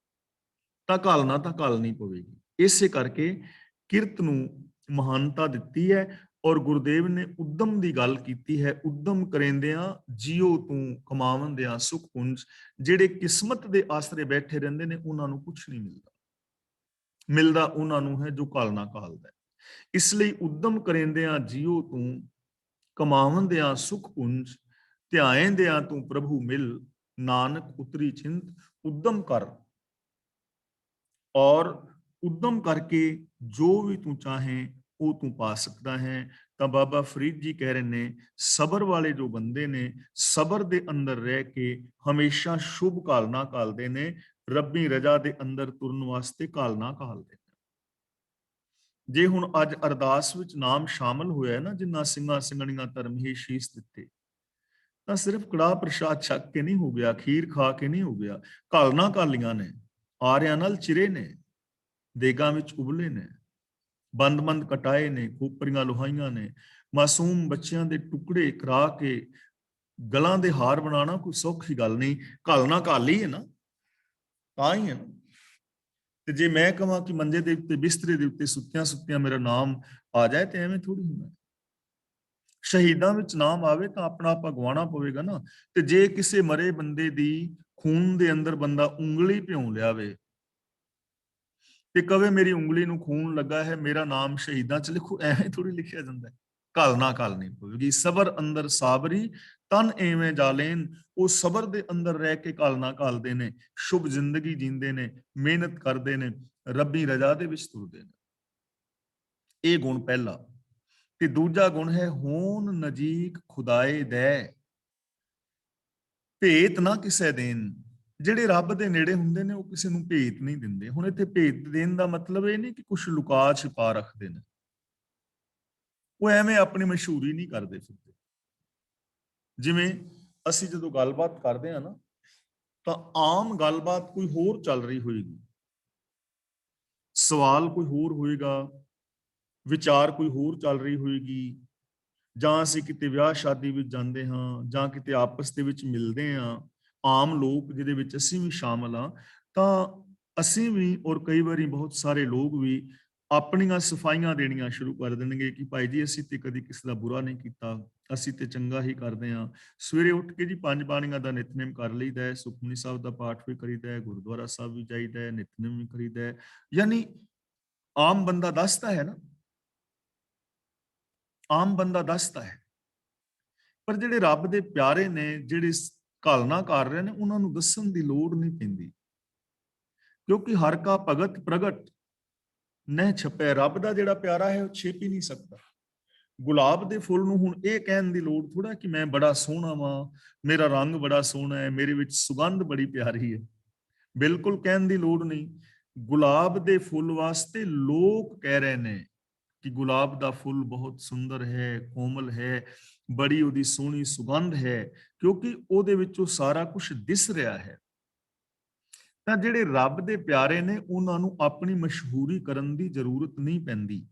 ਤਾਂ ਘਾਲਣਾ ਤਾਂ ਘਾਲਣੀ ਪਵੇਗੀ। ਇਸੇ ਕਰਕੇ ਕਿਰਤ ਨੂੰ ਮਹਾਨਤਾ ਦਿੱਤੀ ਹੈ, ਔਰ ਗੁਰਦੇਵ ਨੇ ਉਦਮ ਦੀ ਗੱਲ ਕੀਤੀ ਹੈ। ਉਦਮ ਕਰੇਂਦਿਆਂ ਜੀਓ ਤੂੰ ਕਮਾਵੰਦਿਆਂ ਸੁਖ ਪੁੰਜ। ਜਿਹੜੇ ਕਿਸਮਤ ਦੇ ਆਸਰੇ ਬੈਠੇ ਰਹਿੰਦੇ ਨੇ, ਉਹਨਾਂ ਨੂੰ ਕੁਝ ਨਹੀਂ ਮਿਲਦਾ। ਮਿਲਦਾ ਉਹਨਾਂ ਨੂੰ ਹੈ ਜੋ ਘਾਲਣਾ ਘਾਲਦਾ ਹੈ। ਇਸ ਲਈ ਉਦਮ ਕਰੇਂਦਿਆਂ ਜੀਓ ਤੂੰ ਕਮਾਵੰਦਿਆਂ ਸੁਖ ਪੁੰਜ। ਧਿਆਏਂਦਿਆਂ ਤੂੰ ਪ੍ਰਭੂ ਮਿਲ, ਨਾਨਕ ਉਤਰੀ ਚਿੰਤ। ਉਦਮ ਕਰ, ਔਰ ਉਦਮ ਕਰਕੇ ਜੋ ਵੀ ਤੂੰ ਚਾਹੇ ਉਹ ਤੂੰ ਪਾ ਸਕਦਾ ਹੈ। ਤਾਂ ਬਾਬਾ ਫਰੀਦ ਜੀ ਕਹਿ ਰਹੇ ਨੇ, ਸਬਰ ਵਾਲੇ ਜੋ ਬੰਦੇ ਨੇ, ਸਬਰ ਦੇ ਅੰਦਰ ਰਹਿ ਕੇ ਹਮੇਸ਼ਾ ਸ਼ੁਭ ਘਾਲਣਾ ਘਾਲਦੇ ਨੇ, ਰੱਬੀ ਰਜਾ ਦੇ ਅੰਦਰ ਤੁਰਨ ਵਾਸਤੇ ਘਾਲਣਾ ਘਾਲਦੇ ਨੇ। ਜੇ ਹੁਣ ਅੱਜ ਅਰਦਾਸ ਵਿੱਚ ਨਾਮ ਸ਼ਾਮਲ ਹੋਇਆ ਨਾ, ਜਿਨ੍ਹਾਂ ਸਿੰਘਾਂ ਸਿੰਘਣੀਆਂ ਧਰਮ ਹੀ ਸ਼ੀਸ ਦਿੱਤੇ, ਤਾਂ ਸਿਰਫ ਕੜਾਹ ਪ੍ਰਸ਼ਾਦ ਛਕ ਕੇ ਨਹੀਂ ਹੋ ਗਿਆ, ਖੀਰ ਖਾ ਕੇ ਨਹੀਂ ਹੋ ਗਿਆ। ਘਾਲਣਾ ਘਾਲੀਆਂ ਨੇ, ਆਰਿਆਂ ਨਾਲ ਚਿਰੇ ਨੇ, ਦੇਗਾਂ ਵਿੱਚ ਉਬਲੇ ਨੇ, ਬੰਦ-ਬੰਦ ਕਟਾਏ ਨੇ, ਖੋਪਰੀਆਂ ਲੋਹਾਈਆਂ ਨੇ, ਮਾਸੂਮ ਬੱਚਿਆਂ ਦੇ ਟੁਕੜੇ ਕਰਾ ਕੇ ਗਲਾਂ ਦੇ ਹਾਰ ਬਣਾਉਣਾ ਕੋਈ ਸੌਖੀ ਗੱਲ ਨਹੀਂ। ਘਾਲਣਾ ਘਾਲੀ ਹੈ ਨਾ, ਤਾਂ ਹੀ ਹੈ ਨਾ। ਤੇ ਜੇ ਮੈਂ ਕਹਾਂ ਕਿ ਮੰਜੇ ਦੇ ਉੱਤੇ ਬਿਸਤਰੇ ਦੇ ਉੱਤੇ ਸੁੱਤਿਆਂ ਮੇਰਾ ਨਾਮ ਆ ਜਾਏ, ਤੇ ਐਵੇਂ ਥੋੜੀ ਹੁੰਦਾ। ਸ਼ਹੀਦਾਂ ਵਿੱਚ ਨਾਮ ਆਵੇ ਤਾਂ ਆਪਣਾ ਆਪ ਗਵਾਉਣਾ ਪਵੇਗਾ ਨਾ। ਤੇ ਜੇ ਕਿਸੇ ਮਰੇ ਬੰਦੇ ਦੀ ਖੂਨ ਦੇ ਅੰਦਰ ਬੰਦਾ ਉਂਗਲੀ ਭਿਉਂ ਲਿਆਵੇ ਤੇ ਕਵੇ ਮੇਰੀ ਉਂਗਲੀ ਨੂੰ ਖੂਨ ਲੱਗਾ ਹੈ, ਮੇਰਾ ਨਾਮ ਸ਼ਹੀਦਾਂ ਚ ਲਿਖੋ, ਐਵੇਂ ਥੋੜੀ ਲਿਖਿਆ ਜਾਂਦਾ ਹੈ। ਘਾਲਣਾ ਘਾਲਣੀ ਪਵੇਗੀ। ਸਬਰ ਅੰਦਰ ਸਾਬਰੀ ਤਨ ਐਵੇਂ ਜਾਲੇਨ। ਉਹ ਸਬਰ ਦੇ ਅੰਦਰ ਰਹਿ ਕੇ ਘਾਲਣਾ ਘਾਲਦੇ ਨੇ, ਸ਼ੁਭ ਜ਼ਿੰਦਗੀ ਜੀਂਦੇ ਨੇ, ਮਿਹਨਤ ਕਰਦੇ ਨੇ, ਰੱਬੀ ਰਜ਼ਾ ਦੇ ਵਿੱਚ ਤੁਰਦੇ ਨੇ। ਇਹ ਗੁਣ ਪਹਿਲਾ। ਤੇ ਦੂਜਾ ਗੁਣ ਹੈ ਹੋਣ ਨਜ਼ੀਕ ਖੁਦਾਏ ਦੈ, ਭੇਤ ਨਾ ਕਿਸੇ ਦੇਣ। ਜਿਹੜੇ ਰੱਬ ਦੇ ਨੇੜੇ ਹੁੰਦੇ ਨੇ ਉਹ ਕਿਸੇ ਨੂੰ ਭੇਤ ਨਹੀਂ ਦਿੰਦੇ। ਹੁਣ ਇੱਥੇ ਭੇਤ ਦੇਣ ਦਾ ਮਤਲਬ ਇਹ ਨਹੀਂ ਕਿ ਕੁਝ ਲੁਕਾ ਛਿਪਾ ਰੱਖਦੇ ਨੇ, ਉਹ ਐਵੇਂ ਆਪਣੀ ਮਸ਼ਹੂਰੀ ਨਹੀਂ ਕਰਦੇ ਫਿਰਦੇ। ਜਿਵੇਂ ਅਸੀਂ ਜਦੋਂ ਗੱਲਬਾਤ ਕਰਦੇ ਆ ਨਾ, ਤਾਂ ਆਮ ਗੱਲਬਾਤ ਕੋਈ ਹੋਰ ਚੱਲ ਰਹੀ ਹੋਏਗੀ, ਸਵਾਲ ਕੋਈ ਹੋਰ ਹੋਏਗਾ, ਵਿਚਾਰ ਕੋਈ ਹੋਰ ਚੱਲ ਰਹੀ ਹੋਏਗੀ, ਜਾਂ ਅਸੀਂ ਕਿਤੇ ਵਿਆਹ ਸ਼ਾਦੀ ਵਿੱਚ ਜਾਂਦੇ ਹਾਂ, ਜਾਂ ਕਿਤੇ ਆਪਸ ਦੇ ਵਿੱਚ ਮਿਲਦੇ ਹਾਂ, ਆਮ ਲੋਕ ਜਿਹਦੇ ਵਿੱਚ ਅਸੀਂ ਵੀ ਸ਼ਾਮਲ ਹਾਂ, ਤਾਂ ਅਸੀਂ ਵੀ ਔਰ ਕਈ ਵਾਰੀ ਬਹੁਤ ਸਾਰੇ ਲੋਕ ਵੀ ਆਪਣੀਆਂ ਸਫਾਈਆਂ ਦੇਣੀਆਂ ਸ਼ੁਰੂ ਕਰ ਦੇਣਗੇ ਕਿ ਭਾਈ ਜੀ ਅਸੀਂ ਤੇ ਕਦੀ ਕਿਸੇ ਦਾ ਬੁਰਾ ਨਹੀਂ ਕੀਤਾ, ਅਸੀਂ ਤੇ ਚੰਗਾ ਹੀ ਕਰਦੇ ਹਾਂ। ਸਵੇਰੇ ਉੱਠ ਕੇ ਜੀ 5 ਬਾਣੀਆਂ ਦਾ ਨਿਤਨੇਮ ਕਰ ਲਈਦਾ ਹੈ, ਸੁਖਮਨੀ ਸਾਹਿਬ ਦਾ ਪਾਠ ਵੀ ਕਰੀਦਾ ਹੈ, ਗੁਰਦੁਆਰਾ ਸਾਹਿਬ ਵੀ ਜਾਈਦਾ ਹੈ, ਨਿਤਨੇਮ ਵੀ ਕਰੀਦਾ ਹੈ। ਯਾਨੀ ਆਮ ਬੰਦਾ ਦੱਸਦਾ ਹੈ ਨਾ, ਆਮ ਬੰਦਾ ਦੱਸਦਾ ਹੈ। ਪਰ ਜਿਹੜੇ ਰੱਬ ਦੇ ਪਿਆਰੇ ਨੇ, ਜਿਹੜੇ ਘਾਲਣਾ ਕਰ ਰਹੇ ਨੇ, ਉਹਨਾਂ ਨੂੰ ਦੱਸਣ ਦੀ ਲੋੜ ਨਹੀਂ ਪੈਂਦੀ, ਕਿਉਂਕਿ ਹਰ ਕਾ ਭਗਤ ਪ੍ਰਗਟ ਨਹਿ ਛਪੈ। ਰੱਬ ਦਾ ਜਿਹੜਾ ਪਿਆਰਾ ਹੈ ਉਹ ਛਿਪ ਹੀ ਨਹੀਂ ਸਕਦਾ। ਗੁਲਾਬ ਦੇ ਫੁੱਲ ਨੂੰ ਹੁਣ ਇਹ ਕਹਿਣ ਦੀ ਲੋੜ ਥੋੜਾ ਕਿ ਮੈਂ ਬੜਾ ਸੋਹਣਾ ਵਾਂ, ਮੇਰਾ ਰੰਗ ਬੜਾ ਸੋਹਣਾ ਹੈ, ਮੇਰੇ ਵਿੱਚ ਸੁਗੰਧ ਬੜੀ ਪਿਆਰੀ ਹੈ। ਬਿਲਕੁਲ ਕਹਿਣ ਦੀ ਲੋੜ ਨਹੀਂ। ਗੁਲਾਬ ਦੇ ਫੁੱਲ ਵਾਸਤੇ ਲੋਕ ਕਹਿ ਰਹੇ ਨੇ ਕਿ ਗੁਲਾਬ ਦਾ ਫੁੱਲ ਬਹੁਤ ਸੁੰਦਰ ਹੈ, ਕੋਮਲ ਹੈ, ਬੜੀ ਉਹਦੀ ਸੋਹਣੀ ਸੁਗੰਧ ਹੈ, ਕਿਉਂਕਿ ਉਹਦੇ ਵਿੱਚੋਂ ਸਾਰਾ ਕੁਝ ਦਿਸ ਰਿਹਾ ਹੈ। ਤਾਂ ਜਿਹੜੇ ਰੱਬ ਦੇ ਪਿਆਰੇ ਨੇ, ਉਹਨਾਂ ਨੂੰ ਆਪਣੀ ਮਸ਼ਹੂਰੀ ਕਰਨ ਦੀ ਜ਼ਰੂਰਤ ਨਹੀਂ ਪੈਂਦੀ,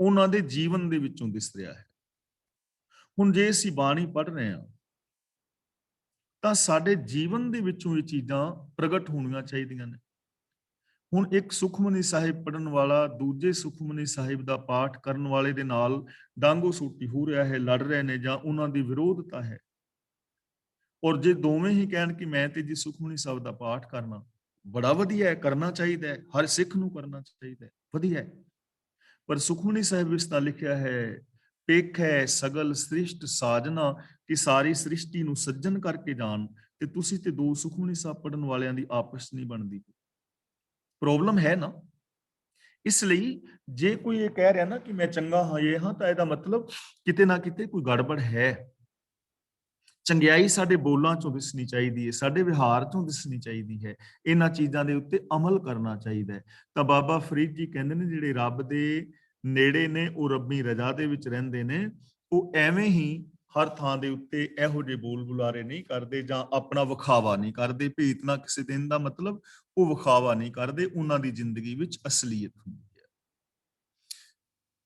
ਉਹਨਾਂ ਦੇ ਜੀਵਨ ਦੇ ਵਿੱਚੋਂ ਦਿਸ ਰਿਹਾ ਹੈ। ਹੁਣ ਜੇ ਅਸੀਂ ਬਾਣੀ ਪੜ੍ਹ ਰਹੇ ਹਾਂ ਤਾਂ ਸਾਡੇ ਜੀਵਨ ਦੇ ਵਿੱਚੋਂ ਇਹ ਚੀਜ਼ਾਂ ਪ੍ਰਗਟ ਹੋਣੀਆਂ ਚਾਹੀਦੀਆਂ ਨੇ। ਹੁਣ ਇੱਕ ਸੁਖਮਨੀ ਸਾਹਿਬ ਪੜਨ ਵਾਲਾ ਦੂਜੇ ਸੁਖਮਨੀ ਸਾਹਿਬ ਦਾ ਪਾਠ ਕਰਨ ਵਾਲੇ ਦੇ ਨਾਲ ਡਾਂਗੋ ਸੂਟੀ ਹੋ ਰਿਹਾ ਹੈ, ਲੜ ਰਹੇ ਨੇ, ਜਾਂ ਉਹਨਾਂ ਦੀ ਵਿਰੋਧਤਾ ਹੈ। ਔਰ ਜੇ ਦੋਵੇਂ ਹੀ ਕਹਿਣ ਕਿ ਮੈਂ ਤੇ ਜੀ ਸੁਖਮਨੀ ਸਾਹਿਬ ਦਾ ਪਾਠ ਕਰਨਾ, ਬੜਾ ਵਧੀਆ ਹੈ, ਕਰਨਾ ਚਾਹੀਦਾ ਹੈ, ਹਰ ਸਿੱਖ ਨੂੰ ਕਰਨਾ ਚਾਹੀਦਾ ਹੈ, ਵਧੀਆ ਹੈ। ਪਰ ਸੁਖਮਨੀ ਸਾਹਿਬ ਵਿੱਚ ਤਾਂ ਲਿਖਿਆ ਹੈ, ਪੇਖੈ ਸਗਲ ਸ੍ਰਿਸ਼ਟ ਸਾਜਨਾ, ਕਿ ਸਾਰੀ ਸ੍ਰਿਸ਼ਟੀ ਨੂੰ ਸੱਜਣ ਕਰਕੇ ਜਾਣ, ਤੇ ਤੁਸੀਂ ਤੇ ਦੋ ਸੁਖਮਨੀ ਸਾਹਿਬ ਪੜਨ ਵਾਲਿਆਂ ਦੀ ਆਪਸ ਨਹੀਂ ਬਣਦੀ। ਪ੍ਰੋਬਲਮ ਹੈ ਨਾ। ਇਸ ਲਈ ਜੇ ਕੋਈ ਇਹ ਕਹਿ ਰਿਹਾ ਨਾ ਕਿ ਮੈਂ ਚੰਗਾ ਹਾਂ, ਇਹ ਹਾਂ, ਤਾਂ ਇਹਦਾ ਮਤਲਬ ਕਿਤੇ ਨਾ ਕਿਤੇ ਕੋਈ ਗੜਬੜ ਹੈ। ਚੰਗਿਆਈ ਸਾਡੇ ਬੋਲਾਂ ਚੋਂ ਦਿਸਣੀ ਚਾਹੀਦੀ ਹੈ, ਸਾਡੇ ਵਿਹਾਰ ਚੋਂ ਦਿਸਣੀ ਚਾਹੀਦੀ ਹੈ। ਇਹਨਾਂ ਚੀਜ਼ਾਂ ਦੇ ਉੱਤੇ ਅਮਲ ਕਰਨਾ ਚਾਹੀਦਾ ਹੈ। ਤਾਂ ਬਾਬਾ ਫਰੀਦ ਜੀ ਕਹਿੰਦੇ ਨੇ, ਜਿਹੜੇ ਰੱਬ ਦੇ ਨੇੜੇ ਨੇ ਉਹ ਰੱਬੀ ਰਜ਼ਾ ਦੇ ਵਿੱਚ ਰਹਿੰਦੇ ਨੇ, ਉਹ ਐਵੇਂ ਹੀ ਹਰ ਥਾਂ ਦੇ ਉੱਤੇ ਇਹੋ ਜਿਹੇ ਬੋਲ ਬੁਲਾਰੇ ਨਹੀਂ ਕਰਦੇ, ਜਾਂ ਆਪਣਾ ਵਿਖਾਵਾ ਨਹੀਂ ਕਰਦੇ। ਭੇਤ ਨਾ ਕਿਸੇ ਦਿਨ ਦਾ ਮਤਲਬ ਉਹ ਵਿਖਾਵਾ ਨਹੀਂ ਕਰਦੇ, ਉਹਨਾਂ ਦੀ ਜ਼ਿੰਦਗੀ ਵਿੱਚ ਅਸਲੀਅਤ ਹੁੰਦੀ ਹੈ।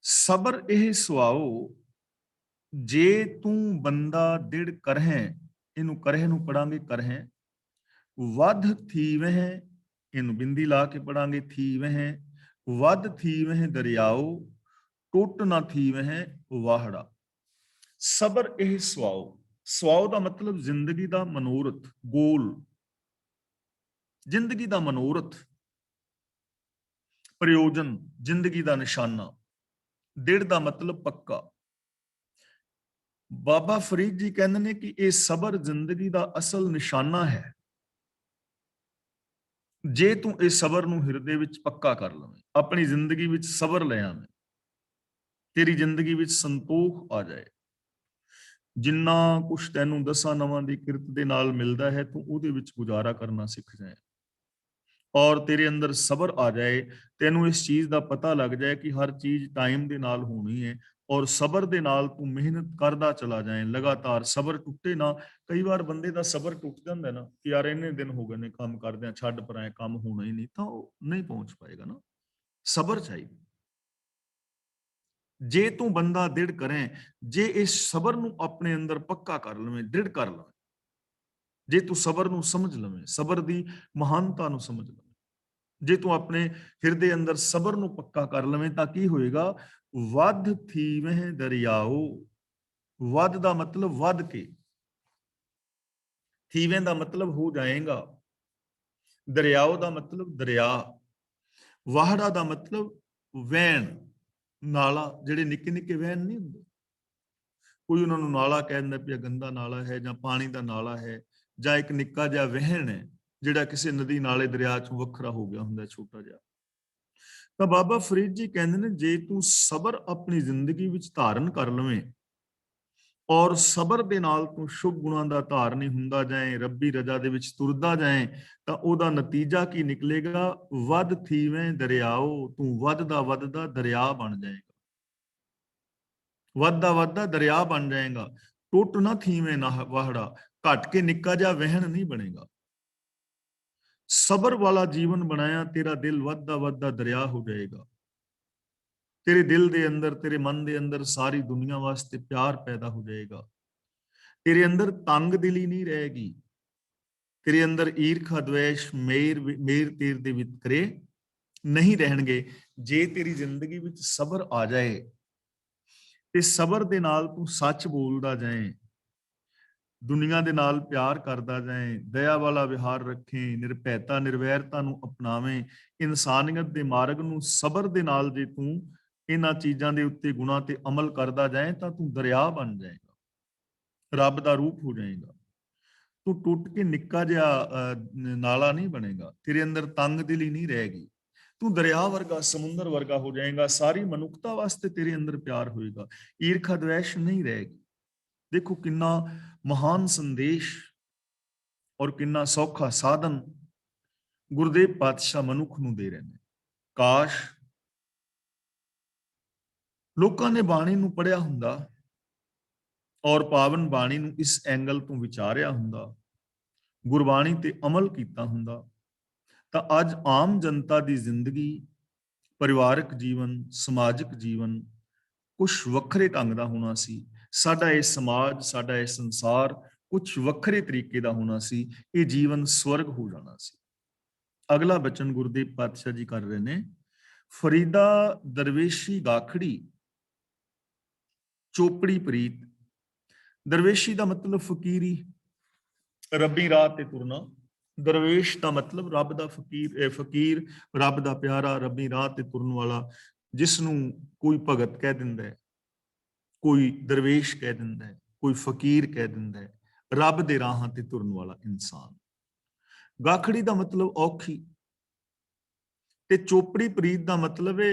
ਸਬਰ ਇਹ ਸੁਆਓ, ਜੇ ਤੂੰ ਬੰਦਾ ਦਿੜ ਕਰਹਿ, ਇਹਨੂੰ ਕਰਹਿ ਨੂੰ ਪੜਾਂਗੇ ਕਰਹਿ, ਵੱਧ ਥੀਵਹਿ, ਇਹਨੂੰ ਬਿੰਦੀ ਲਾ ਕੇ ਪੜਾਂਗੇ ਥੀਵਹਿ, ਵੱਧ ਥੀਵਹਿ ਦਰਿਆਓ, ਟੁੱਟ ਨਾ ਥੀਵਹਿ ਵਾਹੜਾ। ਸਬਰ ਇਹ ਸੁਆਓ। ਸੁਆਓ ਦਾ ਮਤਲਬ ਜ਼ਿੰਦਗੀ ਦਾ ਮਨੋਰਥ, ਗੋਲ, ਜ਼ਿੰਦਗੀ ਦਾ ਮਨੋਰਥ, ਪ੍ਰਯੋਜਨ, ਜ਼ਿੰਦਗੀ ਦਾ ਨਿਸ਼ਾਨਾ। ਦਿੜ ਦਾ ਮਤਲਬ ਪੱਕਾ। ਬਾਬਾ ਫਰੀਦ ਜੀ ਕਹਿੰਦੇ ਨੇ ਕਿ ਇਹ ਸਬਰ ਜ਼ਿੰਦਗੀ ਦਾ ਅਸਲ ਨਿਸ਼ਾਨਾ ਹੈ। ਜੇ ਤੂੰ ਇਸ ਸਬਰ ਨੂੰ ਹਿਰਦੇ ਵਿੱਚ ਪੱਕਾ ਕਰ ਲਵੇਂ, ਆਪਣੀ ਜ਼ਿੰਦਗੀ ਵਿੱਚ ਸਬਰ ਲੈ ਆਵੇਂ, ਤੇਰੀ ਜ਼ਿੰਦਗੀ ਵਿੱਚ ਸੰਤੋਖ ਆ ਜਾਏ, ਜਿੰਨਾ ਕੁਛ ਤੈਨੂੰ ਦਸਾਂ ਨਵਾਂ ਦੀ ਕਿਰਤ ਦੇ ਨਾਲ ਮਿਲਦਾ ਹੈ, ਤੂੰ ਉਹਦੇ ਵਿੱਚ ਗੁਜ਼ਾਰਾ ਕਰਨਾ ਸਿੱਖ ਜਾਏ। ਔਰ ਤੇਰੇ ਅੰਦਰ ਸਬਰ ਆ ਜਾਏ, ਤੈਨੂੰ ਇਸ ਚੀਜ਼ ਦਾ ਪਤਾ ਲੱਗ ਜਾਏ ਕਿ ਹਰ ਚੀਜ਼ ਟਾਈਮ ਦੇ ਨਾਲ ਹੋਣੀ ਹੈ, ਔਰ ਸਬਰ ਦੇ ਨਾਲ ਤੂੰ ਮਿਹਨਤ ਕਰਦਾ ਚਲਾ ਜਾਏ ਲਗਾਤਾਰ, ਸਬਰ ਟੁੱਟੇ ਨਾ। ਕਈ ਵਾਰ ਬੰਦੇ ਦਾ ਸਬਰ ਟੁੱਟ ਜਾਂਦਾ ਨਾ ਕਿ ਯਾਰ ਇੰਨੇ ਦਿਨ ਹੋ ਗਏ ਨੇ ਕੰਮ ਕਰਦਿਆਂ, ਛੱਡ ਪਰਾਂ, ਕੰਮ ਹੋਣਾ ਹੀ ਨਹੀਂ, ਤਾਂ ਉਹ ਨਹੀਂ ਪਹੁੰਚ ਪਾਏਗਾ ਨਾ। ਸਬਰ ਚਾਹੀਦਾ। ਜੇ ਤੂੰ ਬੰਦਾ ਦ੍ਰਿੜ ਕਰੇ, ਜੇ ਇਸ ਸਬਰ ਨੂੰ ਆਪਣੇ ਅੰਦਰ ਪੱਕਾ ਕਰ ਲਵੇਂ, ਦ੍ਰਿੜ ਕਰ ਲਵੇਂ, ਜੇ ਤੂੰ ਸਬਰ ਨੂੰ ਸਮਝ ਲਵੇਂ, ਸਬਰ ਦੀ ਮਹਾਨਤਾ ਨੂੰ ਸਮਝ ਲਵੇਂ, ਜੇ ਤੂੰ ਆਪਣੇ ਹਿਰਦੇ ਅੰਦਰ ਸਬਰ ਨੂੰ ਪੱਕਾ ਕਰ ਲਵੇਂ, ਤਾਂ ਕੀ ਹੋਏਗਾ? ਵੱਧ ਥੀਵਹਿ ਦਰਿਆਓ। ਵੱਧ ਦਾ ਮਤਲਬ ਵੱਧ ਕੇ, ਥੀਵੇਂ ਦਾ ਮਤਲਬ ਹੋ ਜਾਏਗਾ, ਦਰਿਆਓ ਦਾ ਮਤਲਬ ਦਰਿਆ, ਵਾਹੜਾ ਦਾ ਮਤਲਬ ਵਹਿਣ, ਨਾਲਾ। ਜਿਹੜੇ ਨਿੱਕੇ ਨਿੱਕੇ ਵਹਿਣ ਨਹੀਂ ਹੁੰਦੇ, ਕੋਈ ਉਹਨਾਂ ਨੂੰ ਨਾਲਾ ਕਹਿ ਦਿੰਦਾ ਪਿਆ, ਗੰਦਾ ਨਾਲਾ ਹੈ, ਜਾਂ ਪਾਣੀ ਦਾ ਨਾਲਾ ਹੈ, ਜਾਂ ਇੱਕ ਨਿੱਕਾ ਜਿਹਾ ਵਹਿਣ ਹੈ ਜਿਹੜਾ ਕਿਸੇ ਨਦੀ ਨਾਲੇ ਦਰਿਆ ਚੋਂ ਵੱਖਰਾ ਹੋ ਗਿਆ ਹੁੰਦਾ, ਛੋਟਾ ਜਿਹਾ। ਤਾਂ ਬਾਬਾ ਫਰੀਦ ਜੀ ਕਹਿੰਦੇ ਨੇ, ਜੇ ਤੂੰ ਸਬਰ ਆਪਣੀ ਜ਼ਿੰਦਗੀ ਵਿੱਚ ਧਾਰਨ ਕਰ ਲਵੇਂ, ਔਰ ਸਬਰ ਦੇ ਨਾਲ ਤੂੰ ਸ਼ੁਭ ਗੁਣਾਂ ਦਾ ਧਾਰਨੀ ਹੁੰਦਾ ਜਾਏ, ਰੱਬੀ ਰਜ਼ਾ ਦੇ ਵਿੱਚ ਤੁਰਦਾ ਜਾਏ, ਤਾਂ ਉਹਦਾ ਨਤੀਜਾ ਕੀ ਨਿਕਲੇਗਾ? ਵੱਧ ਥੀਵੇਂ ਦਰਿਆਓ, ਤੂੰ ਵੱਧਦਾ ਵੱਧਦਾ ਦਰਿਆ ਬਣ ਜਾਏਗਾ, ਵੱਧਦਾ ਵੱਧਦਾ ਦਰਿਆ ਬਣ ਜਾਏਗਾ। ਟੁੱਟ ਨਾ ਥੀਵੇਂ ਨਾ ਵਾਹੜਾ, ਘਟ ਕੇ ਨਿੱਕਾ ਜਿਹਾ ਵਹਿਣ ਨਹੀਂ ਬਣੇਗਾ। ਸਬਰ ਵਾਲਾ ਜੀਵਨ ਬਣਾਇਆ, ਤੇਰਾ ਦਿਲ ਵੱਧਦਾ ਵੱਧਦਾ ਦਰਿਆ ਹੋ ਜਾਏਗਾ। ਤੇਰੇ ਦਿਲ ਦੇ ਅੰਦਰ, ਤੇਰੇ ਮਨ ਦੇ ਅੰਦਰ ਸਾਰੀ ਦੁਨੀਆ ਵਾਸਤੇ ਪਿਆਰ ਪੈਦਾ ਹੋ ਜਾਏਗਾ। ਤੇਰੇ ਅੰਦਰ ਤੰਗ ਦਿਲੀ ਨਹੀਂ ਰਹੇਗੀ, ਤੇਰੇ ਅੰਦਰ ਈਰਖਾ, ਦਵੇਸ਼, ਮੇਰ ਤੀਰ ਦੇ ਵਿਤਕਰੇ ਨਹੀਂ ਰਹਿਣਗੇ। ਜੇ ਤੇਰੀ ਜ਼ਿੰਦਗੀ ਵਿੱਚ ਸਬਰ ਆ ਜਾਏ, ਤੇ ਸਬਰ ਦੇ ਨਾਲ ਤੂੰ ਸੱਚ ਬੋਲਦਾ ਜਾਏ, ਦੁਨੀਆ ਦੇ ਨਾਲ ਪਿਆਰ ਕਰਦਾ ਜਾਏ, ਦਇਆ ਵਾਲਾ ਵਿਹਾਰ ਰੱਖੇ, ਨਿਰਭੈਤਾ ਨਿਰਵੈਰਤਾ ਨੂੰ ਅਪਣਾਵੇਂ, ਇਨਸਾਨੀਅਤ ਦੇ ਮਾਰਗ ਨੂੰ ਸਬਰ ਦੇ ਨਾਲ ਜੇ ਤੂੰ ਇਹਨਾਂ ਚੀਜ਼ਾਂ ਦੇ ਉੱਤੇ, ਗੁਣਾਂ ਤੇ ਅਮਲ ਕਰਦਾ ਜਾਏ, ਤਾਂ ਤੂੰ ਦਰਿਆ ਬਣ ਜਾਏਗਾ, ਰੱਬ ਦਾ ਰੂਪ ਹੋ ਜਾਏਗਾ। ਤੂੰ ਟੁੱਟ ਕੇ ਨਿੱਕਾ ਜਿਹਾ ਨਾਲਾ ਨਹੀਂ ਬਣੇਗਾ, ਤੇਰੇ ਅੰਦਰ ਤੰਗ ਦਿਲੀ ਨਹੀਂ ਰਹੇਗੀ, ਤੂੰ ਦਰਿਆ ਵਰਗਾ, ਸਮੁੰਦਰ ਵਰਗਾ ਹੋ ਜਾਏਗਾ। ਸਾਰੀ ਮਨੁੱਖਤਾ ਵਾਸਤੇ ਤੇਰੇ ਅੰਦਰ ਪਿਆਰ ਹੋਏਗਾ, ਈਰਖਾ ਦਵੇਸ਼ ਨਹੀਂ ਰਹੇਗੀ। ਦੇਖੋ ਕਿੰਨਾ ਮਹਾਨ ਸੰਦੇਸ਼ ਔਰ ਕਿੰਨਾ ਸੌਖਾ ਸਾਧਨ ਗੁਰਦੇਵ ਪਾਤਸ਼ਾਹ ਮਨੁੱਖ ਨੂੰ ਦੇ ਰਹੇ ਨੇ। ਕਾਸ਼ ਲੋਕਾਂ ਨੇ ਬਾਣੀ ਨੂੰ ਪੜ੍ਹਿਆ ਹੁੰਦਾ, ਔਰ ਪਾਵਨ ਬਾਣੀ ਨੂੰ ਇਸ ਐਂਗਲ ਤੋਂ ਵਿਚਾਰਿਆ ਹੁੰਦਾ, ਗੁਰਬਾਣੀ ਤੇ ਅਮਲ ਕੀਤਾ ਹੁੰਦਾ, ਤਾਂ ਅੱਜ ਆਮ ਜਨਤਾ ਦੀ ਜ਼ਿੰਦਗੀ, ਪਰਿਵਾਰਕ ਜੀਵਨ, ਸਮਾਜਿਕ ਜੀਵਨ ਕੁਝ ਵੱਖਰੇ ਢੰਗ ਦਾ ਹੋਣਾ ਸੀ। ਸਾਡਾ ਇਹ ਸਮਾਜ, ਸਾਡਾ ਇਹ ਸੰਸਾਰ ਕੁਝ ਵੱਖਰੇ ਤਰੀਕੇ ਦਾ ਹੋਣਾ ਸੀ। ਇਹ ਜੀਵਨ ਸਵਰਗ ਹੋ ਜਾਣਾ ਸੀ। ਅਗਲਾ ਬਚਨ ਗੁਰਦੇਵ ਪਾਤਸ਼ਾਹ ਜੀ ਕਰ ਰਹੇ ਨੇ, ਫਰੀਦਾ ਦਰਵੇਸ਼ੀ ਗਾਖੜੀ, ਚੋਪੜੀ ਪ੍ਰੀਤ। ਦਰਵੇਸ਼ੀ ਦਾ ਮਤਲਬ ਫਕੀਰੀ, ਰੱਬੀ ਰਾਹ ਤੇ ਤੁਰਨਾ। ਦਰਵੇਸ਼ ਦਾ ਮਤਲਬ ਰੱਬ ਦਾ ਫਕੀਰ, ਫਕੀਰ ਰੱਬ ਦਾ ਪਿਆਰਾ, ਰੱਬੀ ਰਾਹ ਤੇ ਤੁਰਨ ਵਾਲਾ, ਜਿਸ ਨੂੰ ਕੋਈ ਭਗਤ ਕਹਿ ਦਿੰਦਾ ਹੈ, ਕੋਈ ਦਰਵੇਸ਼ ਕਹਿ ਦਿੰਦਾ ਹੈ, ਕੋਈ ਫਕੀਰ ਕਹਿ ਦਿੰਦਾ ਹੈ, ਰੱਬ ਦੇ ਰਾਹਾਂ ਤੇ ਤੁਰਨ ਵਾਲਾ ਇਨਸਾਨ। ਗਾਖੜੀ ਦਾ ਮਤਲਬ ਔਖੀ, ਤੇ ਚੋਪੜੀ ਪ੍ਰੀਤ ਦਾ ਮਤਲਬ ਹੈ,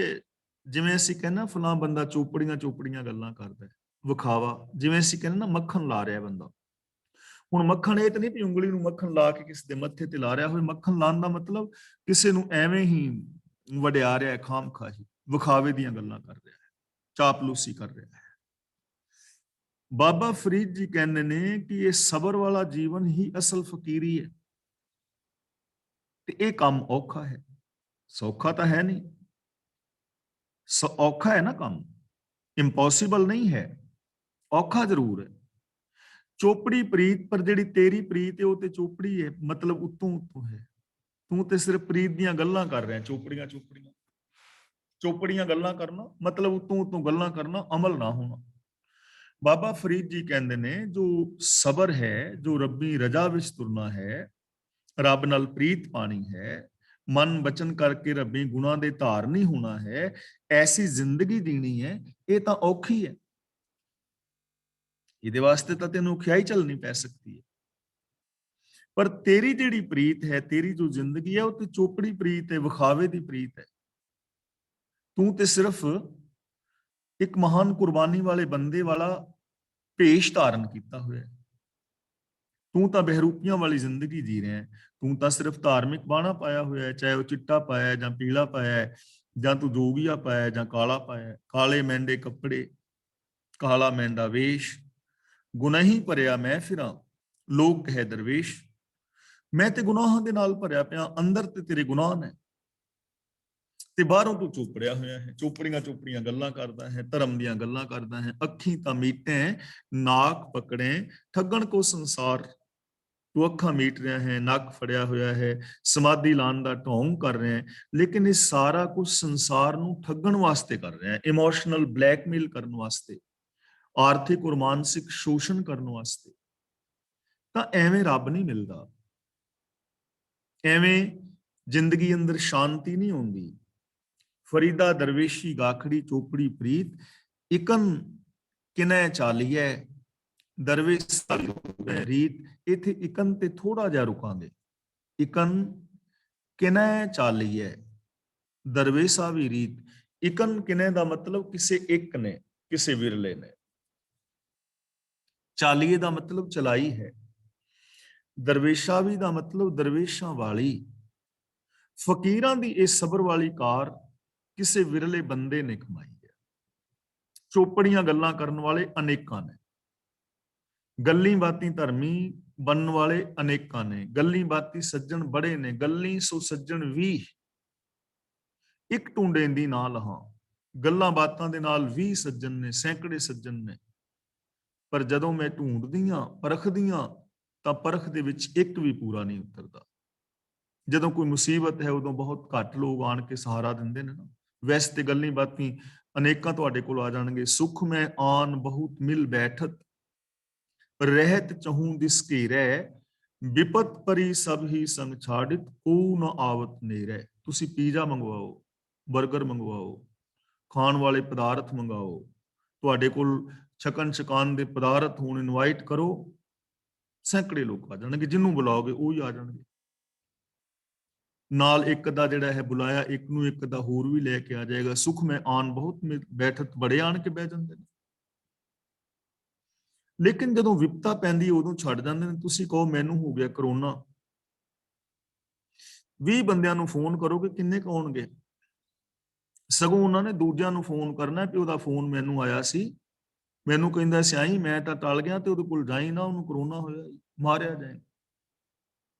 ਜਿਵੇਂ ਅਸੀਂ ਕਹਿੰਦੇ ਫਲਾਂ ਬੰਦਾ ਚੋਪੜੀਆਂ ਚੋਪੜੀਆਂ ਗੱਲਾਂ ਕਰਦਾ, ਵਿਖਾਵਾ। ਜਿਵੇਂ ਅਸੀਂ ਕਹਿੰਦੇ ਨਾ ਮੱਖਣ ਲਾ ਰਿਹਾ ਬੰਦਾ, ਹੁਣ ਮੱਖਣ ਇਹ ਤਾਂ ਨਹੀਂ ਵੀ ਉਂਗਲੀ ਨੂੰ ਮੱਖਣ ਲਾ ਕੇ ਕਿਸੇ ਦੇ ਮੱਥੇ ਤੇ ਲਾ ਰਿਹਾ ਹੋਵੇ। ਮੱਖਣ ਲਾਉਣ ਦਾ ਮਤਲਬ ਕਿਸੇ ਨੂੰ ਐਵੇਂ ਹੀ ਵਡਿਆ ਰਿਹਾ, ਖਾਮ ਖਾਹੀ ਵਿਖਾਵੇ ਦੀਆਂ ਗੱਲਾਂ ਕਰ ਰਿਹਾ ਹੈ, ਚਾਪਲੂਸੀ ਕਰ ਰਿਹਾ ਹੈ। ਬਾਬਾ ਫਰੀਦ ਜੀ ਕਹਿੰਦੇ ਨੇ ਕਿ ਇਹ ਸਬਰ ਵਾਲਾ ਜੀਵਨ ਹੀ ਅਸਲ ਫਕੀਰੀ ਹੈ, ਤੇ ਇਹ ਕੰਮ ਔਖਾ ਹੈ, ਸੌਖਾ ਤਾਂ ਹੈ ਨਹੀਂ। ਔਖਾ ਹੈ ਨਾ ਕੰਮ, ਇੰਪੋਸੀਬਲ ਨਹੀਂ ਹੈ, ਔਖਾ ਜ਼ਰੂਰ ਹੈ। ਚੋਪੜੀ ਪ੍ਰੀਤ, ਪਰ ਜਿਹੜੀ ਤੇਰੀ ਪ੍ਰੀਤ ਹੈ ਉਹ ਤੇ ਚੋਪੜੀ ਹੈ, ਮਤਲਬ ਉਤੋਂ ਉਤੋਂ ਹੈ। ਤੂੰ ਤੇ ਸਿਰਫ ਪ੍ਰੀਤ ਦੀਆਂ ਗੱਲਾਂ ਕਰ ਰਿਹਾ, ਚੋਪੜੀਆਂ ਚੋਪੜੀਆਂ ਚੋਪੜੀਆਂ ਗੱਲਾਂ ਕਰਨਾ, ਮਤਲਬ ਉਤੋਂ ਉਤੋਂ ਗੱਲਾਂ ਕਰਨਾ, ਅਮਲ ਨਾ ਹੋਣਾ। ਬਾਬਾ ਫਰੀਦ ਜੀ ਕਹਿੰਦੇ ਨੇ, ਜੋ ਸਬਰ ਹੈ, ਜੋ ਰੱਬੀ ਰਜ਼ਾ ਵਿੱਚ ਤੁਰਨਾ ਹੈ, ਰੱਬ ਨਾਲ ਪ੍ਰੀਤ ਪਾਣੀ ਹੈ, ਮਨ ਬਚਨ ਕਰਕੇ ਰੱਬੀ ਗੁਣਾਂ ਦੇ ਧਾਰਨੀ ਹੋਣਾ ਹੈ, ਐਸੀ ਜ਼ਿੰਦਗੀ ਜੀਣੀ ਹੈ, ਇਹ ਤਾਂ ਔਖੀ ਹੈ। ਇਹਦੇ ਵਾਸਤੇ ਤਾਂ ਤੈਨੂੰ ਔਖਿਆਈ ਝੱਲਣੀ ਪੈ ਸਕਦੀ ਹੈ। ਪਰ ਤੇਰੀ ਜਿਹੜੀ ਪ੍ਰੀਤ ਹੈ, ਤੇਰੀ ਜੋ ਜ਼ਿੰਦਗੀ ਹੈ, ਉਹ ਤੇ ਚੋਪੜੀ ਪ੍ਰੀਤ ਹੈ, ਵਿਖਾਵੇ ਦੀ ਪ੍ਰੀਤ ਹੈ। ਤੂੰ ਤੇ ਸਿਰਫ ਇੱਕ ਮਹਾਨ ਕੁਰਬਾਨੀ ਵਾਲੇ ਬੰਦੇ ਵਾਲਾ ਭੇਸ਼ ਧਾਰਨ ਕੀਤਾ ਹੋਇਆ ਹੈ। ਤੂੰ ਤਾਂ ਬਹਿਰੂਪੀਆਂ ਵਾਲੀ ਜ਼ਿੰਦਗੀ ਜੀ ਰਿਹਾ ਹੈ, ਤੂੰ ਤਾਂ ਸਿਰਫ ਧਾਰਮਿਕ ਬਾਣਾ ਪਾਇਆ ਹੋਇਆ ਹੈ, ਚਾਹੇ ਉਹ ਚਿੱਟਾ ਪਾਇਆ ਹੈ ਜਾਂ ਪੀਲਾ ਪਾਇਆ ਹੈ, ਜਾਂ ਤੂੰ ਜੋਗੀਆ ਪਾਇਆ ਜਾਂ ਕਾਲਾ ਪਾਇਆ, ਕਾਲੇ ਮਹਿੰਦੇ ਕੱਪੜੇ, ਕਾਲਾ ਮਹਿੰਦਾ ਵੇਸ਼, ਗੁਨਾਹੀ ਭਰਿਆ ਮੈਂ ਫਿਰਾਂ, ਲੋਕ ਕਹੇ ਦਰਵੇਸ਼। ਮੈਂ ਤੇ ਗੁਨਾਹਾਂ ਦੇ ਨਾਲ ਭਰਿਆ ਪਿਆ, ਅੰਦਰ ਤੇ ਤੇਰੇ ਗੁਨਾਹ ਨੇ, ਤੇ ਬਾਹਰੋਂ ਤੂੰ ਚੋਪੜਿਆ ਹੋਇਆ ਹੈ, ਚੋਪੜੀਆਂ ਗੱਲਾਂ ਕਰਦਾ ਹੈ, ਧਰਮ ਦੀਆਂ ਗੱਲਾਂ ਕਰਦਾ ਹੈ। ਅੱਖੀਂ ਤਾਂ ਮੀਟੇ ਨਾਕ ਪਕੜੇ, ਠੱਗਣ ਕੋ ਸੰਸਾਰ। ਤੂੰ ਅੱਖਾਂ ਮੀਟ ਰਿਹਾ ਹੈ, ਨੱਕ ਫੜਿਆ ਹੋਇਆ ਹੈ, ਸਮਾਧੀ ਲਾਉਣ ਦਾ ਢੋਂਗ ਕਰ ਰਿਹਾ ਹੈ, ਲੇਕਿਨ ਇਹ ਸਾਰਾ ਕੁਝ ਸੰਸਾਰ ਨੂੰ ਠੱਗਣ ਵਾਸਤੇ ਕਰ ਰਿਹਾ ਹੈ, ਇਮੋਸ਼ਨਲ ਬਲੈਕਮੇਲ ਕਰਨ ਵਾਸਤੇ, ਆਰਥਿਕ ਔਰ ਮਾਨਸਿਕ ਸ਼ੋਸ਼ਣ ਕਰਨ ਵਾਸਤੇ। ਤਾਂ ਐਵੇਂ ਰੱਬ ਨਹੀਂ ਮਿਲਦਾ, ਐਵੇਂ ਜ਼ਿੰਦਗੀ ਅੰਦਰ ਸ਼ਾਂਤੀ ਨਹੀਂ ਆਉਂਦੀ। ਫਰੀਦਾ ਦਰਵੇਸ਼ੀ ਗਾਖੜੀ ਚੋਪੜੀ ਪ੍ਰੀਤ, ਇਕਨ ਕਿਨੈ ਚਾਲੀਐ ਦਰਵੇਸ਼ ਰੀਤ। ਇੱਥੇ ਇਕਨ ਤੇ ਥੋੜਾ ਜਿਹਾ ਰੁਕਾਂਗੇ। ਇਕਨ ਕਿਨੈ ਚਾਲੀਐ ਦਰਵੇਸ਼ਾ ਵੀ ਰੀਤ। ਇਕਨ ਕਿਨੈ ਦਾ ਮਤਲਬ ਕਿਸੇ ਇੱਕ ਨੇ, ਕਿਸੇ ਵਿਰਲੇ ਨੇ। ਚਾਲੀਏ ਦਾ ਮਤਲਬ ਚਲਾਈ ਹੈ। ਦਰਵੇਸ਼ਾ ਵੀ ਦਾ ਮਤਲਬ ਦਰਵੇਸ਼ਾਂ ਵਾਲੀ। ਫਕੀਰਾਂ ਦੀ ਇਹ ਸਬਰ ਵਾਲੀ ਕਾਰ ਕਿਸੇ ਵਿਰਲੇ ਬੰਦੇ ਨੇ ਕਮਾਈ ਹੈ। ਚੋਪੜੀਆਂ ਗੱਲਾਂ ਕਰਨ ਵਾਲੇ ਅਨੇਕਾਂ ਨੇ, ਗੱਲੀ ਬਾਤੀ ਧਰਮੀ ਬਣਨ ਵਾਲੇ ਅਨੇਕਾਂ ਨੇ, ਗੱਲੀ ਬਾਤੀ ਸੱਜਣ ਬੜੇ ਨੇ, ਗੱਲੀ ਸੋ ਸੱਜਣ ਵੀ ਇੱਕ ਟੁੰਡੇ ਦੀ ਨਾ ਲਹਾਂ। ਗੱਲਾਂ ਬਾਤਾਂ ਦੇ ਨਾਲ 20 ਸੱਜਣ ਨੇ, ਸੈਂਕੜੇ ਸੱਜਣ ਨੇ, ਪਰ ਜਦੋਂ ਮੈਂ ਢੂੰਡਦੀਆਂ ਪਰਖਦੀਆਂ ਤਾਂ ਪਰਖ ਦੇ ਵਿੱਚ ਇੱਕ ਵੀ ਪੂਰਾ ਨਹੀਂ ਉਤਰਦਾ। ਜਦੋਂ ਕੋਈ ਮੁਸੀਬਤ ਹੈ ਉਦੋਂ ਬਹੁਤ ਘੱਟ ਲੋਕ ਆਣ ਕੇ ਸਹਾਰਾ ਦਿੰਦੇ ਨੇ ਨਾ। ਵੈਸੇ ਤੇ ਗੱਲਾਂ ਬਾਤਾਂ ਅਨੇਕਾਂ ਤੁਹਾਡੇ ਕੋਲ ਆ ਜਾਣਗੇ। ਸੁਖ ਮੈਂ ਆਨ ਬਹੁਤ ਮਿਲ ਬੈਠਤ, ਰਹਿਤ ਚਹੂੰ ਦਿਸ ਘੇਰੈ, ਵਿਪਤ ਪਰੀ ਸਭ ਹੀ ਸੰਗ ਛਾੜਿਤ, ਕੋ ਨ ਆਵਤ ਨੇਰੈ। ਤੁਸੀਂ ਪੀਜ਼ਾ ਮੰਗਵਾਓ, 버ਗਰ ਮੰਗਵਾਓ, ਖਾਣ ਵਾਲੇ ਪਦਾਰਥ ਮੰਗਾਓ, ਤੁਹਾਡੇ ਕੋਲ ਛਕਣ ਛਕਾਨ ਦੇ ਪਦਾਰਥ ਹੋਣ, ਇਨਵਾਈਟ ਕਰੋ, ਸੈਂਕੜੇ ਲੋਕ ਆ ਜਾਣਗੇ। ਜਿਹਨੂੰ ਬੁਲਾਓਗੇ ਉਹ ਹੀ ਆ ਜਾਣਗੇ। ਨਾਲ ਇੱਕ ਦਾ ਜਿਹੜਾ ਹੈ ਬੁਲਾਇਆ, ਇੱਕ ਨੂੰ ਇੱਕ ਦਾ ਹੋਰ ਵੀ ਲੈ ਕੇ ਆ ਜਾਏਗਾ। ਸੁਖ ਮੈਂ ਆਨ ਬਹੁਤ ਬੈਠਤ, ਬੜੇ ਆਣ ਕੇ ਬਹਿ ਜਾਂਦੇ ਨੇ, ਲੇਕਿਨ ਜਦੋਂ ਵਿਪਤਾ ਪੈਂਦੀ ਉਦੋਂ ਛੱਡ ਜਾਂਦੇ ਨੇ। ਤੁਸੀਂ ਕਹੋ ਮੈਨੂੰ ਹੋ ਗਿਆ ਕਰੋਨਾ, 20 ਬੰਦਿਆਂ ਨੂੰ ਫੋਨ ਕਰੋਗੇ, ਕਿੰਨੇ ਕੁ ਆਉਣਗੇ? ਸਗੋਂ ਉਹਨਾਂ ਨੇ ਦੂਜਿਆਂ ਨੂੰ ਫੋਨ ਕਰਨਾ ਕਿ ਉਹਦਾ ਫੋਨ ਮੈਨੂੰ ਆਇਆ ਸੀ, ਮੈਨੂੰ ਕਹਿੰਦਾ ਸਿਆਹੀ, ਮੈਂ ਤਾਂ ਟਲ ਗਿਆ, ਤੇ ਉਹਦੇ ਕੋਲ ਜਾਈ ਨਾ, ਉਹਨੂੰ ਕਰੋਨਾ ਹੋਇਆ, ਮਾਰਿਆ ਜਾਏ।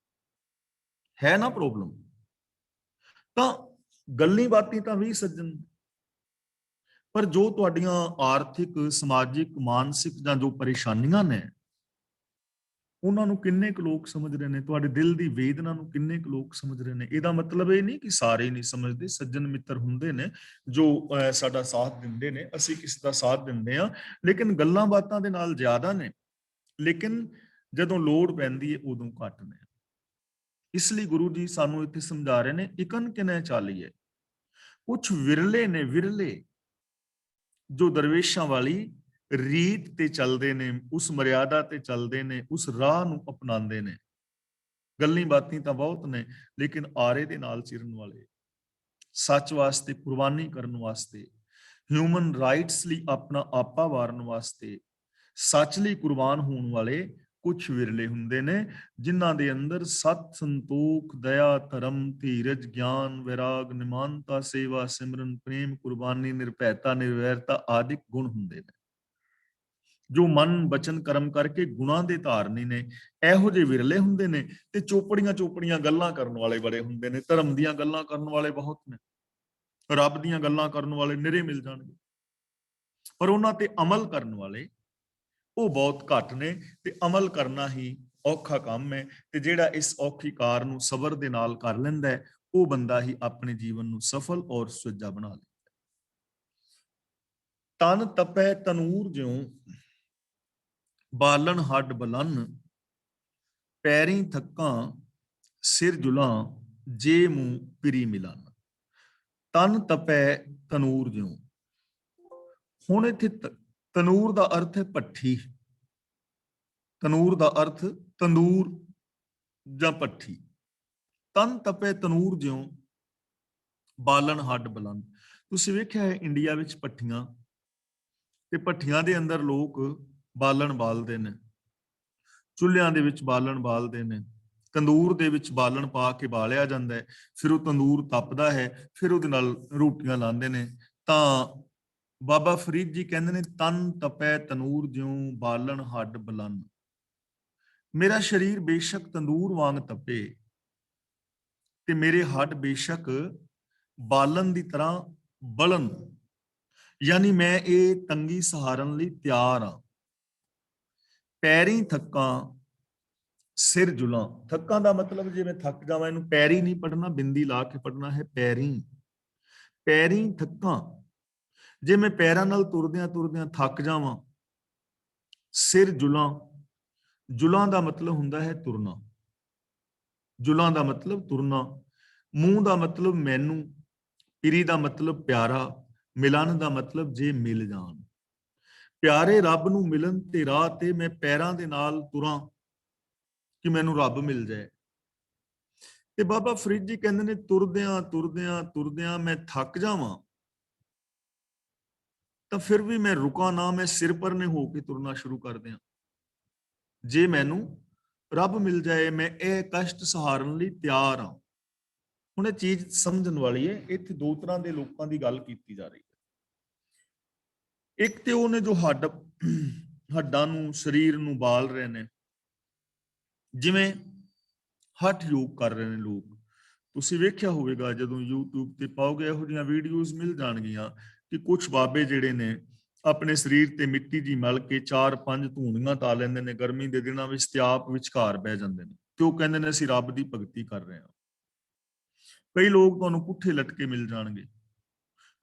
ਹੈ ਨਾ ਪ੍ਰੋਬਲਮ? ਤਾਂ ਗੱਲੀ ਬਾਤੀ ਤਾਂ 20 ਸੱਜਣ, ਪਰ ਜੋ ਤੁਹਾਡੀਆਂ ਆਰਥਿਕ, ਸਮਾਜਿਕ, ਮਾਨਸਿਕ ਜਾਂ ਜੋ ਪਰੇਸ਼ਾਨੀਆਂ ਨੇ, ਉਹਨਾਂ ਨੂੰ ਕਿੰਨੇ ਕੁ ਲੋਕ ਸਮਝ ਰਹੇ ਨੇ? ਤੁਹਾਡੇ ਦਿਲ ਦੀ ਵੇਦਨਾ ਨੂੰ ਕਿੰਨੇ ਕੁ ਲੋਕ ਸਮਝ ਰਹੇ ਨੇ? ਇਹਦਾ ਮਤਲਬ ਇਹ ਨਹੀਂ ਕਿ ਸਾਰੇ ਨਹੀਂ ਸਮਝਦੇ। ਸੱਜਣ ਮਿੱਤਰ ਹੁੰਦੇ ਨੇ ਜੋ ਸਾਡਾ ਸਾਥ ਦਿੰਦੇ ਨੇ, ਅਸੀਂ ਕਿਸੇ ਦਾ ਸਾਥ ਦਿੰਦੇ ਆ, ਲੇਕਿਨ ਗੱਲਾਂ ਬਾਤਾਂ ਦੇ ਨਾਲ ਜ਼ਿਆਦਾ ਨੇ, ਲੇਕਿਨ ਜਦੋਂ ਲੋੜ ਪੈਂਦੀ ਹੈ ਉਦੋਂ ਘੱਟ ਨੇ। ਇਸ ਲਈ ਗੁਰੂ ਜੀ ਸਾਨੂੰ ਇੱਥੇ ਸਮਝਾ ਰਹੇ ਨੇ, ਇਕਨ ਕਿਨੈ ਚਾਲੀਏ। ਕੁਛ ਵਿਰਲੇ ਨੇ, ਵਿਰਲੇ ਜੋ ਦਰਵੇਸ਼ਾਂ ਵਾਲੀ ਰੀਤ ਤੇ ਚੱਲਦੇ ਨੇ, ਉਸ ਮਰਿਆਦਾ ਤੇ ਚੱਲਦੇ ਨੇ, ਉਸ ਰਾਹ ਨੂੰ ਅਪਣਾਉਂਦੇ ਨੇ। ਗੱਲਾਂ ਬਾਤਾਂ ਤਾਂ ਬਹੁਤ ਨੇ, ਲੇਕਿਨ ਆਰੇ ਦੇ ਨਾਲ ਚਿਰਨ ਵਾਲੇ, ਸੱਚ ਵਾਸਤੇ ਕੁਰਬਾਨੀ ਕਰਨ ਵਾਸਤੇ, ਹਿਊਮਨ ਰਾਈਟਸ ਲਈ ਆਪਣਾ ਆਪਾ ਵਾਰਨ ਵਾਸਤੇ, ਸੱਚ ਲਈ ਕੁਰਬਾਨ ਹੋਣ ਵਾਲੇ ਕੁਝ ਵਿਰਲੇ ਹੁੰਦੇ ਨੇ, ਜਿਨ੍ਹਾਂ ਦੇ ਅੰਦਰ ਸਤ, ਸੰਤੋਖ, ਦਇਆ, ਧਰਮ, ਧੀਰਜ, ਗਿਆਨ, ਵੈਰਾਗ, ਨਿਮਾਨਤਾ, ਸੇਵਾ, ਸਿਮਰਨ, ਪ੍ਰੇਮ, ਕੁਰਬਾਨੀ, ਨਿਰਭੈਤਾ, ਨਿਰਵੈਰਤਾ ਆਦਿਕ ਗੁਣ ਹੁੰਦੇ ਨੇ, ਜੋ ਮਨ, ਬਚਨ, ਕਰਮ ਕਰਕੇ ਗੁਣਾਂ ਦੇ ਧਾਰਨੀ ਨੇ। ਇਹੋ ਜਿਹੇ ਵਿਰਲੇ ਹੁੰਦੇ ਨੇ। ਤੇ ਚੋਪੜੀਆਂ ਗੱਲਾਂ ਕਰਨ ਵਾਲੇ ਬੜੇ ਹੁੰਦੇ ਨੇ। ਧਰਮ ਦੀਆਂ ਗੱਲਾਂ ਕਰਨ ਵਾਲੇ ਬਹੁਤ ਨੇ, ਰੱਬ ਦੀਆਂ ਗੱਲਾਂ ਕਰਨ ਵਾਲੇ ਨਿਰੇ ਮਿਲ ਜਾਣਗੇ, ਪਰ ਉਹਨਾਂ ਤੇ ਅਮਲ ਕਰਨ ਵਾਲੇ ਉਹ ਬਹੁਤ ਘੱਟ ਨੇ। ਤੇ ਅਮਲ ਕਰਨਾ ਹੀ ਔਖਾ ਕੰਮ ਹੈ। ਤੇ ਜਿਹੜਾ ਇਸ ਔਖੀ ਕਾਰ ਨੂੰ ਸਬਰ ਦੇ ਨਾਲ ਕਰ ਲੈਂਦਾ ਹੈ, ਉਹ ਬੰਦਾ ਹੀ ਆਪਣੇ ਜੀਵਨ ਨੂੰ ਸਫਲ ਔਰ ਸੁਚੱਜਾ ਬਣਾ ਲੈਂਦਾ। ਤਨ ਤਪੈ ਤਨੂਰ ਜਿਉ, ਬਾਲਣ ਹੱਡ ਬਲਨ, ਪੈਰੀ ਥੱਕਾਂ ਸਿਰ ਜੁਲਾਂ, ਜੇ ਮੂੰਹ ਪਿਰੀ ਮਿਲਨ। ਤਨ ਤਪੈ ਤਨੂਰ ਜਿਉ। ਹੁਣ ਇੱਥੇ ਤਨੂਰ ਦਾ ਅਰਥ ਹੈ ਭੱਠੀ। ਤਨੂਰ ਦਾ ਅਰਥ ਤੰਦੂਰ ਜਾਂ ਭੱਠੀ। ਤਨ ਤਪੈ ਤਨੂਰ ਜਿਉ, ਬਾਲਣ ਹੱਡ ਬਲਨ। ਤੁਸੀਂ ਵੇਖਿਆ ਹੈ ਇੰਡੀਆ ਵਿੱਚ ਭੱਠੀਆਂ, ਤੇ ਭੱਠੀਆਂ ਦੇ ਅੰਦਰ ਲੋਕ ਬਾਲਣ ਬਾਲਦੇ ਨੇ। ਚੁੱਲ੍ਹਿਆਂ ਦੇ ਵਿੱਚ ਬਾਲਣ ਬਾਲਦੇ ਨੇ, ਤੰਦੂਰ ਦੇ ਵਿੱਚ ਬਾਲਣ ਪਾ ਕੇ ਬਾਲਿਆ ਜਾਂਦਾ ਹੈ, ਫਿਰ ਉਹ ਤੰਦੂਰ ਤਪਦਾ ਹੈ, ਫਿਰ ਉਹਦੇ ਨਾਲ ਰੋਟੀਆਂ ਲਾਉਂਦੇ ਨੇ। ਤਾਂ ਬਾਬਾ ਫਰੀਦ ਜੀ ਕਹਿੰਦੇ ਨੇ, ਤਨ ਤਪੈ ਤਨੂਰ ਜਿਉ ਬਾਲਣ ਹੱਡ ਬਲਨ। ਮੇਰਾ ਸਰੀਰ ਬੇਸ਼ੱਕ ਤੰਦੂਰ ਵਾਂਗ ਤਪੇ ਤੇ ਮੇਰੇ ਹੱਡ ਬੇਸ਼ੱਕ ਬਾਲਣ ਦੀ ਤਰ੍ਹਾਂ ਬਲਨ, ਯਾਨੀ ਮੈਂ ਇਹ ਤੰਗੀ ਸਹਾਰਨ ਲਈ ਤਿਆਰ ਹਾਂ। ਪੈਰੀ ਥੱਕਾਂ ਸਿਰ ਜੁਲਾਂ। ਥੱਕਾਂ ਦਾ ਮਤਲਬ ਜੇ ਮੈਂ ਥੱਕ ਜਾਵਾਂ, ਇਹਨੂੰ ਪੈਰੀ ਨਹੀਂ ਪੜਨਾ, ਬਿੰਦੀ ਲਾ ਕੇ ਪੜਨਾ ਹੈ, ਪੈਰੀ। ਪੈਰੀ ਥੱਕਾਂ, ਜੇ ਮੈਂ ਪੈਰਾਂ ਨਾਲ ਤੁਰਦਿਆਂ ਤੁਰਦਿਆਂ ਥੱਕ ਜਾਵਾਂ। ਸਿਰ ਜੁਲਾਂ, ਜੁਲਾਂ ਦਾ ਮਤਲਬ ਹੁੰਦਾ ਹੈ ਤੁਰਨਾ, ਜੁਲਾਂ ਦਾ ਮਤਲਬ ਤੁਰਨਾ। ਮੂੰਹ ਦਾ ਮਤਲਬ ਮੈਨੂੰ, ਪਿਰੀ ਦਾ ਮਤਲਬ ਪਿਆਰਾ, ਮਿਲਨ ਦਾ ਮਤਲਬ ਜੇ ਮਿਲ ਜਾਣ। ਪਿਆਰੇ ਰੱਬ ਨੂੰ ਮਿਲਣ ਤੇ ਰਾਹ ਤੇ ਮੈਂ ਪੈਰਾਂ ਦੇ ਨਾਲ ਤੁਰਾਂ ਕਿ ਮੈਨੂੰ ਰੱਬ ਮਿਲ ਜਾਏ। ਤੇ ਬਾਬਾ ਫਰੀਦ ਜੀ ਕਹਿੰਦੇ ਨੇ, ਤੁਰਦਿਆਂ ਤੁਰਦਿਆਂ ਤੁਰਦਿਆਂ ਮੈਂ ਥੱਕ ਜਾਵਾਂ ਤਾਂ ਫਿਰ ਵੀ ਮੈਂ ਰੁਕਾਂ ਨਾ, ਮੈਂ ਸਿਰ ਪਰਨੇ ਹੋ ਕੇ ਤੁਰਨਾ ਸ਼ੁਰੂ ਕਰ ਦਿਆਂ। ਜੇ ਮੈਨੂੰ ਰੱਬ ਮਿਲ ਜਾਏ, ਮੈਂ ਇਹ ਕਸ਼ਟ ਸਹਾਰਨ ਲਈ ਤਿਆਰ ਹਾਂ। ਹੁਣ ਇਹ ਚੀਜ਼ ਸਮਝਣ ਵਾਲੀ ਹੈ। ਇੱਥੇ ਦੋ ਤਰ੍ਹਾਂ ਦੇ ਲੋਕਾਂ ਦੀ ਗੱਲ ਕੀਤੀ ਜਾ ਰਹੀ ਹੈ। ਇੱਕ ਤੇ ਉਹਨੇ ਜੋ ਹੱਡਾਂ ਨੂੰ, ਸਰੀਰ ਨੂੰ ਬਾਲ ਰਹੇ ਨੇ, ਜਿਵੇਂ ਹੱਠ ਯੋਗ ਕਰ ਰਹੇ ਨੇ ਲੋਕ। ਤੁਸੀਂ ਵੇਖਿਆ ਹੋਵੇਗਾ, ਜਦੋਂ YouTube ਤੇ ਪਾਓਗੇ ਇਹੋ ਜਿਹੀਆਂ ਵੀਡੀਓਜ਼ ਮਿਲ ਜਾਣਗੀਆਂ ਕਿ ਕੁਝ ਬਾਬੇ ਜਿਹੜੇ ਨੇ ਆਪਣੇ ਸਰੀਰ ਤੇ ਮਿੱਟੀ ਜੀ ਮਲ ਕੇ 4-5 ਧੂਣੀਆਂ ਤਾ ਲੈਂਦੇ ਨੇ ਗਰਮੀ ਦੇ ਦਿਨਾਂ ਵਿੱਚ, ਤੇ ਆਪ ਵਿਚਕਾਰ ਬਹਿ ਜਾਂਦੇ ਨੇ ਤੇ ਉਹ ਕਹਿੰਦੇ ਨੇ ਅਸੀਂ ਰੱਬ ਦੀ ਭਗਤੀ ਕਰ ਰਹੇ ਹਾਂ। ਕਈ ਲੋਕ ਤੁਹਾਨੂੰ ਪੁੱਠੇ ਲਟਕੇ ਮਿਲ ਜਾਣਗੇ,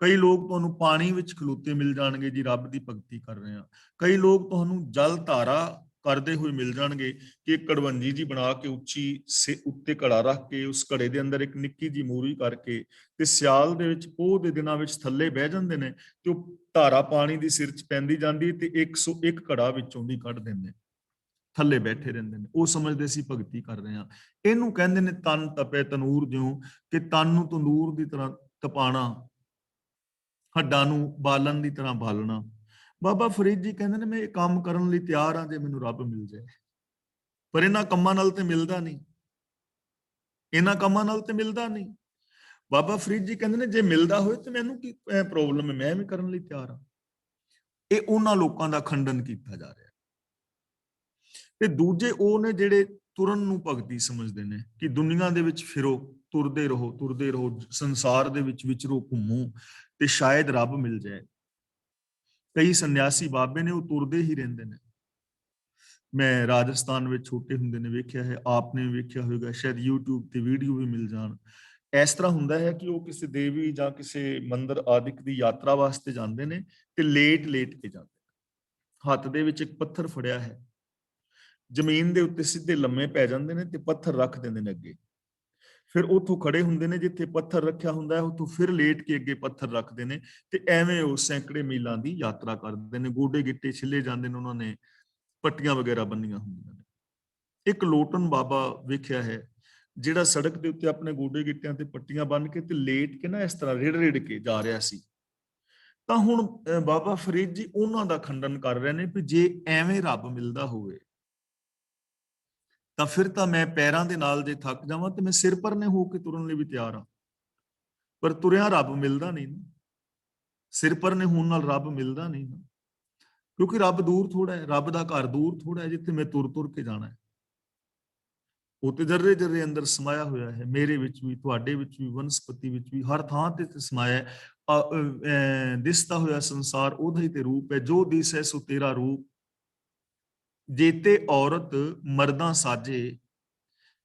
ਕਈ ਲੋਕ ਤੁਹਾਨੂੰ ਪਾਣੀ ਵਿੱਚ ਖਲੋਤੇ ਮਿਲ ਜਾਣਗੇ ਜੀ, ਰੱਬ ਦੀ ਭਗਤੀ ਕਰ ਰਹੇ ਹਾਂ। ਕਈ ਲੋਕ ਤੁਹਾਨੂੰ ਜਲ ਧਾਰਾ ਕਰਦੇ ਹੋਏ ਮਿਲ ਜਾਣਗੇ ਕਿ ਇੱਕ ਕੜਵੰਜੀ ਜੀ ਬਣਾ ਕੇ ਉੱਚੀ ਉੱਤੇ ਘੜਾ ਰੱਖ ਕੇ, ਉਸ ਘੜੇ ਦੇ ਅੰਦਰ ਇੱਕ ਨਿੱਕੀ ਜੀ ਮੂਰੀ ਕਰਕੇ, ਤੇ ਸਿਆਲ ਦੇ ਵਿੱਚ, ਪੋਹ ਦੇ ਦਿਨਾਂ ਵਿੱਚ ਥੱਲੇ ਬਹਿ ਜਾਂਦੇ ਨੇ ਤੇ ਉਹ ਧਾਰਾ ਪਾਣੀ ਦੀ ਸਿਰ 'ਚ ਪੈਂਦੀ ਜਾਂਦੀ ਤੇ 101 ਘੜਾ ਵਿੱਚੋਂ ਦੀ ਕੱਢ ਦਿੰਦੇ, ਥੱਲੇ ਬੈਠੇ ਰਹਿੰਦੇ ਨੇ। ਉਹ ਸਮਝਦੇ ਸੀ ਭਗਤੀ ਕਰ ਰਹੇ ਹਾਂ। ਇਹਨੂੰ ਕਹਿੰਦੇ ਨੇ ਤਨ ਤਪੇ ਤਨੂਰ ਜਿਉ, ਕਿ ਤਨ ਨੂੰ ਤੰਦੂਰ ਦੀ ਤਰ੍ਹਾਂ ਤਪਾਣਾ, ਹੱਡਾਂ ਨੂੰ ਬਾਲਣ ਦੀ ਤਰ੍ਹਾਂ ਬਾਲਣਾ। ਬਾਬਾ ਫਰੀਦ ਜੀ ਕਹਿੰਦੇ ਨੇ, ਮੈਂ ਇਹ ਕੰਮ ਕਰਨ ਲਈ ਤਿਆਰ ਹਾਂ ਜੇ ਮੈਨੂੰ ਰੱਬ ਮਿਲ ਜਾਏ। ਪਰ ਇਹਨਾਂ ਕੰਮਾਂ ਨਾਲ ਤੇ ਮਿਲਦਾ ਨਹੀਂ, ਇਹਨਾਂ ਕੰਮਾਂ ਨਾਲ ਤੇ ਮਿਲਦਾ ਨਹੀਂ। ਬਾਬਾ ਫਰੀਦ ਜੀ ਕਹਿੰਦੇ ਨੇ, ਜੇ ਮਿਲਦਾ ਹੋਏ ਤੇ ਮੈਨੂੰ ਕੀ ਪ੍ਰੋਬਲਮ ਹੈ, ਮੈਂ ਵੀ ਕਰਨ ਲਈ ਤਿਆਰ ਹਾਂ। ਇਹ ਉਹਨਾਂ ਲੋਕਾਂ ਦਾ ਖੰਡਨ ਕੀਤਾ ਜਾ ਰਿਹਾ। ਤੇ ਦੂਜੇ ਉਹ ਨੇ ਜਿਹੜੇ ਤੁਰਨ ਨੂੰ ਭਗਤੀ ਸਮਝਦੇ ਨੇ ਕਿ ਦੁਨੀਆ ਦੇ ਵਿੱਚ ਫਿਰੋ, ਤੁਰਦੇ ਰਹੋ, ਸੰਸਾਰ ਦੇ ਵਿੱਚ ਵਿਚਰੋ, ਘੁੰਮੋ ਤੇ ਸ਼ਾਇਦ ਰੱਬ ਮਿਲ ਜਾਏ। ਕਈ ਸੰਨਿਆਸੀ ਬਾਬੇ ਨੇ, ਉਹ ਤੁਰਦੇ ਹੀ ਰਹਿੰਦੇ ਨੇ। ਮੈਂ ਰਾਜਸਥਾਨ ਵਿੱਚ ਛੋਟੇ ਹੁੰਦੇ ਨੇ ਵੇਖਿਆ ਹੈ, ਆਪਨੇ ਵੇਖਿਆ ਹੋਵੇਗਾ, ਸ਼ਾਇਦ YouTube ਤੇ ਵੀਡੀਓ ਵੀ ਮਿਲ ਜਾਣ। ਇਸ ਤਰ੍ਹਾਂ ਹੁੰਦਾ ਹੈ ਕਿ ਉਹ ਕਿਸੇ ਦੇਵੀ ਜਾਂ ਕਿਸੇ ਮੰਦਿਰ ਆਦਿਕ ਦੀ ਯਾਤਰਾ ਵਾਸਤੇ ਜਾਂਦੇ ਨੇ ਤੇ ਲੇਟ ਕੇ ਜਾਂਦੇ ਨੇ। ਹੱਥ ਦੇ ਵਿੱਚ ਇੱਕ ਪੱਥਰ ਫੜਿਆ ਹੈ, ਜ਼ਮੀਨ ਦੇ ਉੱਤੇ ਸਿੱਧੇ ਲੰਮੇ ਪੈ ਜਾਂਦੇ ਨੇ ਤੇ ਪੱਥਰ ਰੱਖ ਦਿੰਦੇ ਨੇ ਅੱਗੇ। ਫਿਰ ਉੱਥੋਂ ਖੜੇ ਹੁੰਦੇ ਨੇ, ਜਿੱਥੇ ਪੱਥਰ ਰੱਖਿਆ ਹੁੰਦਾ ਹੈ ਉੱਥੋਂ ਫਿਰ ਲੇਟ ਕੇ ਅੱਗੇ ਪੱਥਰ ਰੱਖਦੇ ਨੇ ਤੇ ਐਵੇਂ ਉਹ ਸੈਂਕੜੇ ਮੀਲਾਂ ਦੀ ਯਾਤਰਾ ਕਰਦੇ ਨੇ। ਗੋਡੇ ਗਿੱਟੇ ਛਿੱਲੇ ਜਾਂਦੇ ਨੇ, ਉਹਨਾਂ ਨੇ ਪੱਟੀਆਂ ਵਗੈਰਾ ਬੰਨੀਆਂ ਹੁੰਦੀਆਂ ਨੇ। ਇੱਕ ਲੋਟਨ ਬਾਬਾ ਵੇਖਿਆ ਹੈ, ਜਿਹੜਾ ਸੜਕ ਦੇ ਉੱਤੇ ਆਪਣੇ ਗੋਡੇ ਗਿੱਟਿਆਂ ਤੇ ਪੱਟੀਆਂ ਬੰਨ ਕੇ ਤੇ ਲੇਟ ਕੇ ਨਾ ਇਸ ਤਰ੍ਹਾਂ ਰਿੜ ਕੇ ਜਾ ਰਿਹਾ ਸੀ। ਤਾਂ ਹੁਣ ਬਾਬਾ ਫਰੀਦ ਜੀ ਉਹਨਾਂ ਦਾ ਖੰਡਨ ਕਰ ਰਹੇ ਨੇ ਵੀ ਜੇ ਐਵੇਂ ਰੱਬ ਮਿਲਦਾ ਹੋਵੇ ਤਾਂ ਫਿਰ ਤਾਂ ਮੈਂ ਪੈਰਾਂ ਦੇ ਨਾਲ ਜੇ ਥੱਕ ਜਾਵਾਂ ਤੇ ਮੈਂ ਸਿਰ ਪਰਨੇ ਹੋ ਕੇ ਤੁਰਨ ਲਈ ਵੀ ਤਿਆਰ ਹਾਂ। ਪਰ ਤੁਰਿਆ ਰੱਬ ਮਿਲਦਾ ਨਹੀਂ ਨਾ, ਸਿਰ ਪਰਨੇ ਹੋਣ ਨਾਲ ਰੱਬ ਮਿਲਦਾ ਨਹੀਂ ਨਾ, ਕਿਉਂਕਿ ਰੱਬ ਦੂਰ ਥੋੜਾ ਹੈ, ਰੱਬ ਦਾ ਘਰ ਦੂਰ ਥੋੜਾ ਹੈ ਜਿੱਥੇ ਮੈਂ ਤੁਰ ਕੇ ਜਾਣਾ ਹੈ। ਉਹ ਤੇ ਜਰਰੇ ਜਰਰੇ ਅੰਦਰ ਸਮਾਇਆ ਹੋਇਆ ਹੈ, ਮੇਰੇ ਵਿੱਚ ਵੀ, ਤੁਹਾਡੇ ਵਿੱਚ ਵੀ, ਵਨਸਪਤੀ ਵਿੱਚ ਵੀ, ਹਰ ਥਾਂ ਤੇ ਸਮਾਇਆ ਹੈ। ਦਿਸਦਾ ਹੋਇਆ ਸੰਸਾਰ ਉਹਦਾ ਹੀ ਤੇ ਰੂਪ ਹੈ, ਜੋ ਦਿਸੈ ਸੋ ਤੇਰਾ ਰੂਪ। ਜੇਤੇ ਔਰਤ ਮਰਦਾਂ ਸਾਜੇ,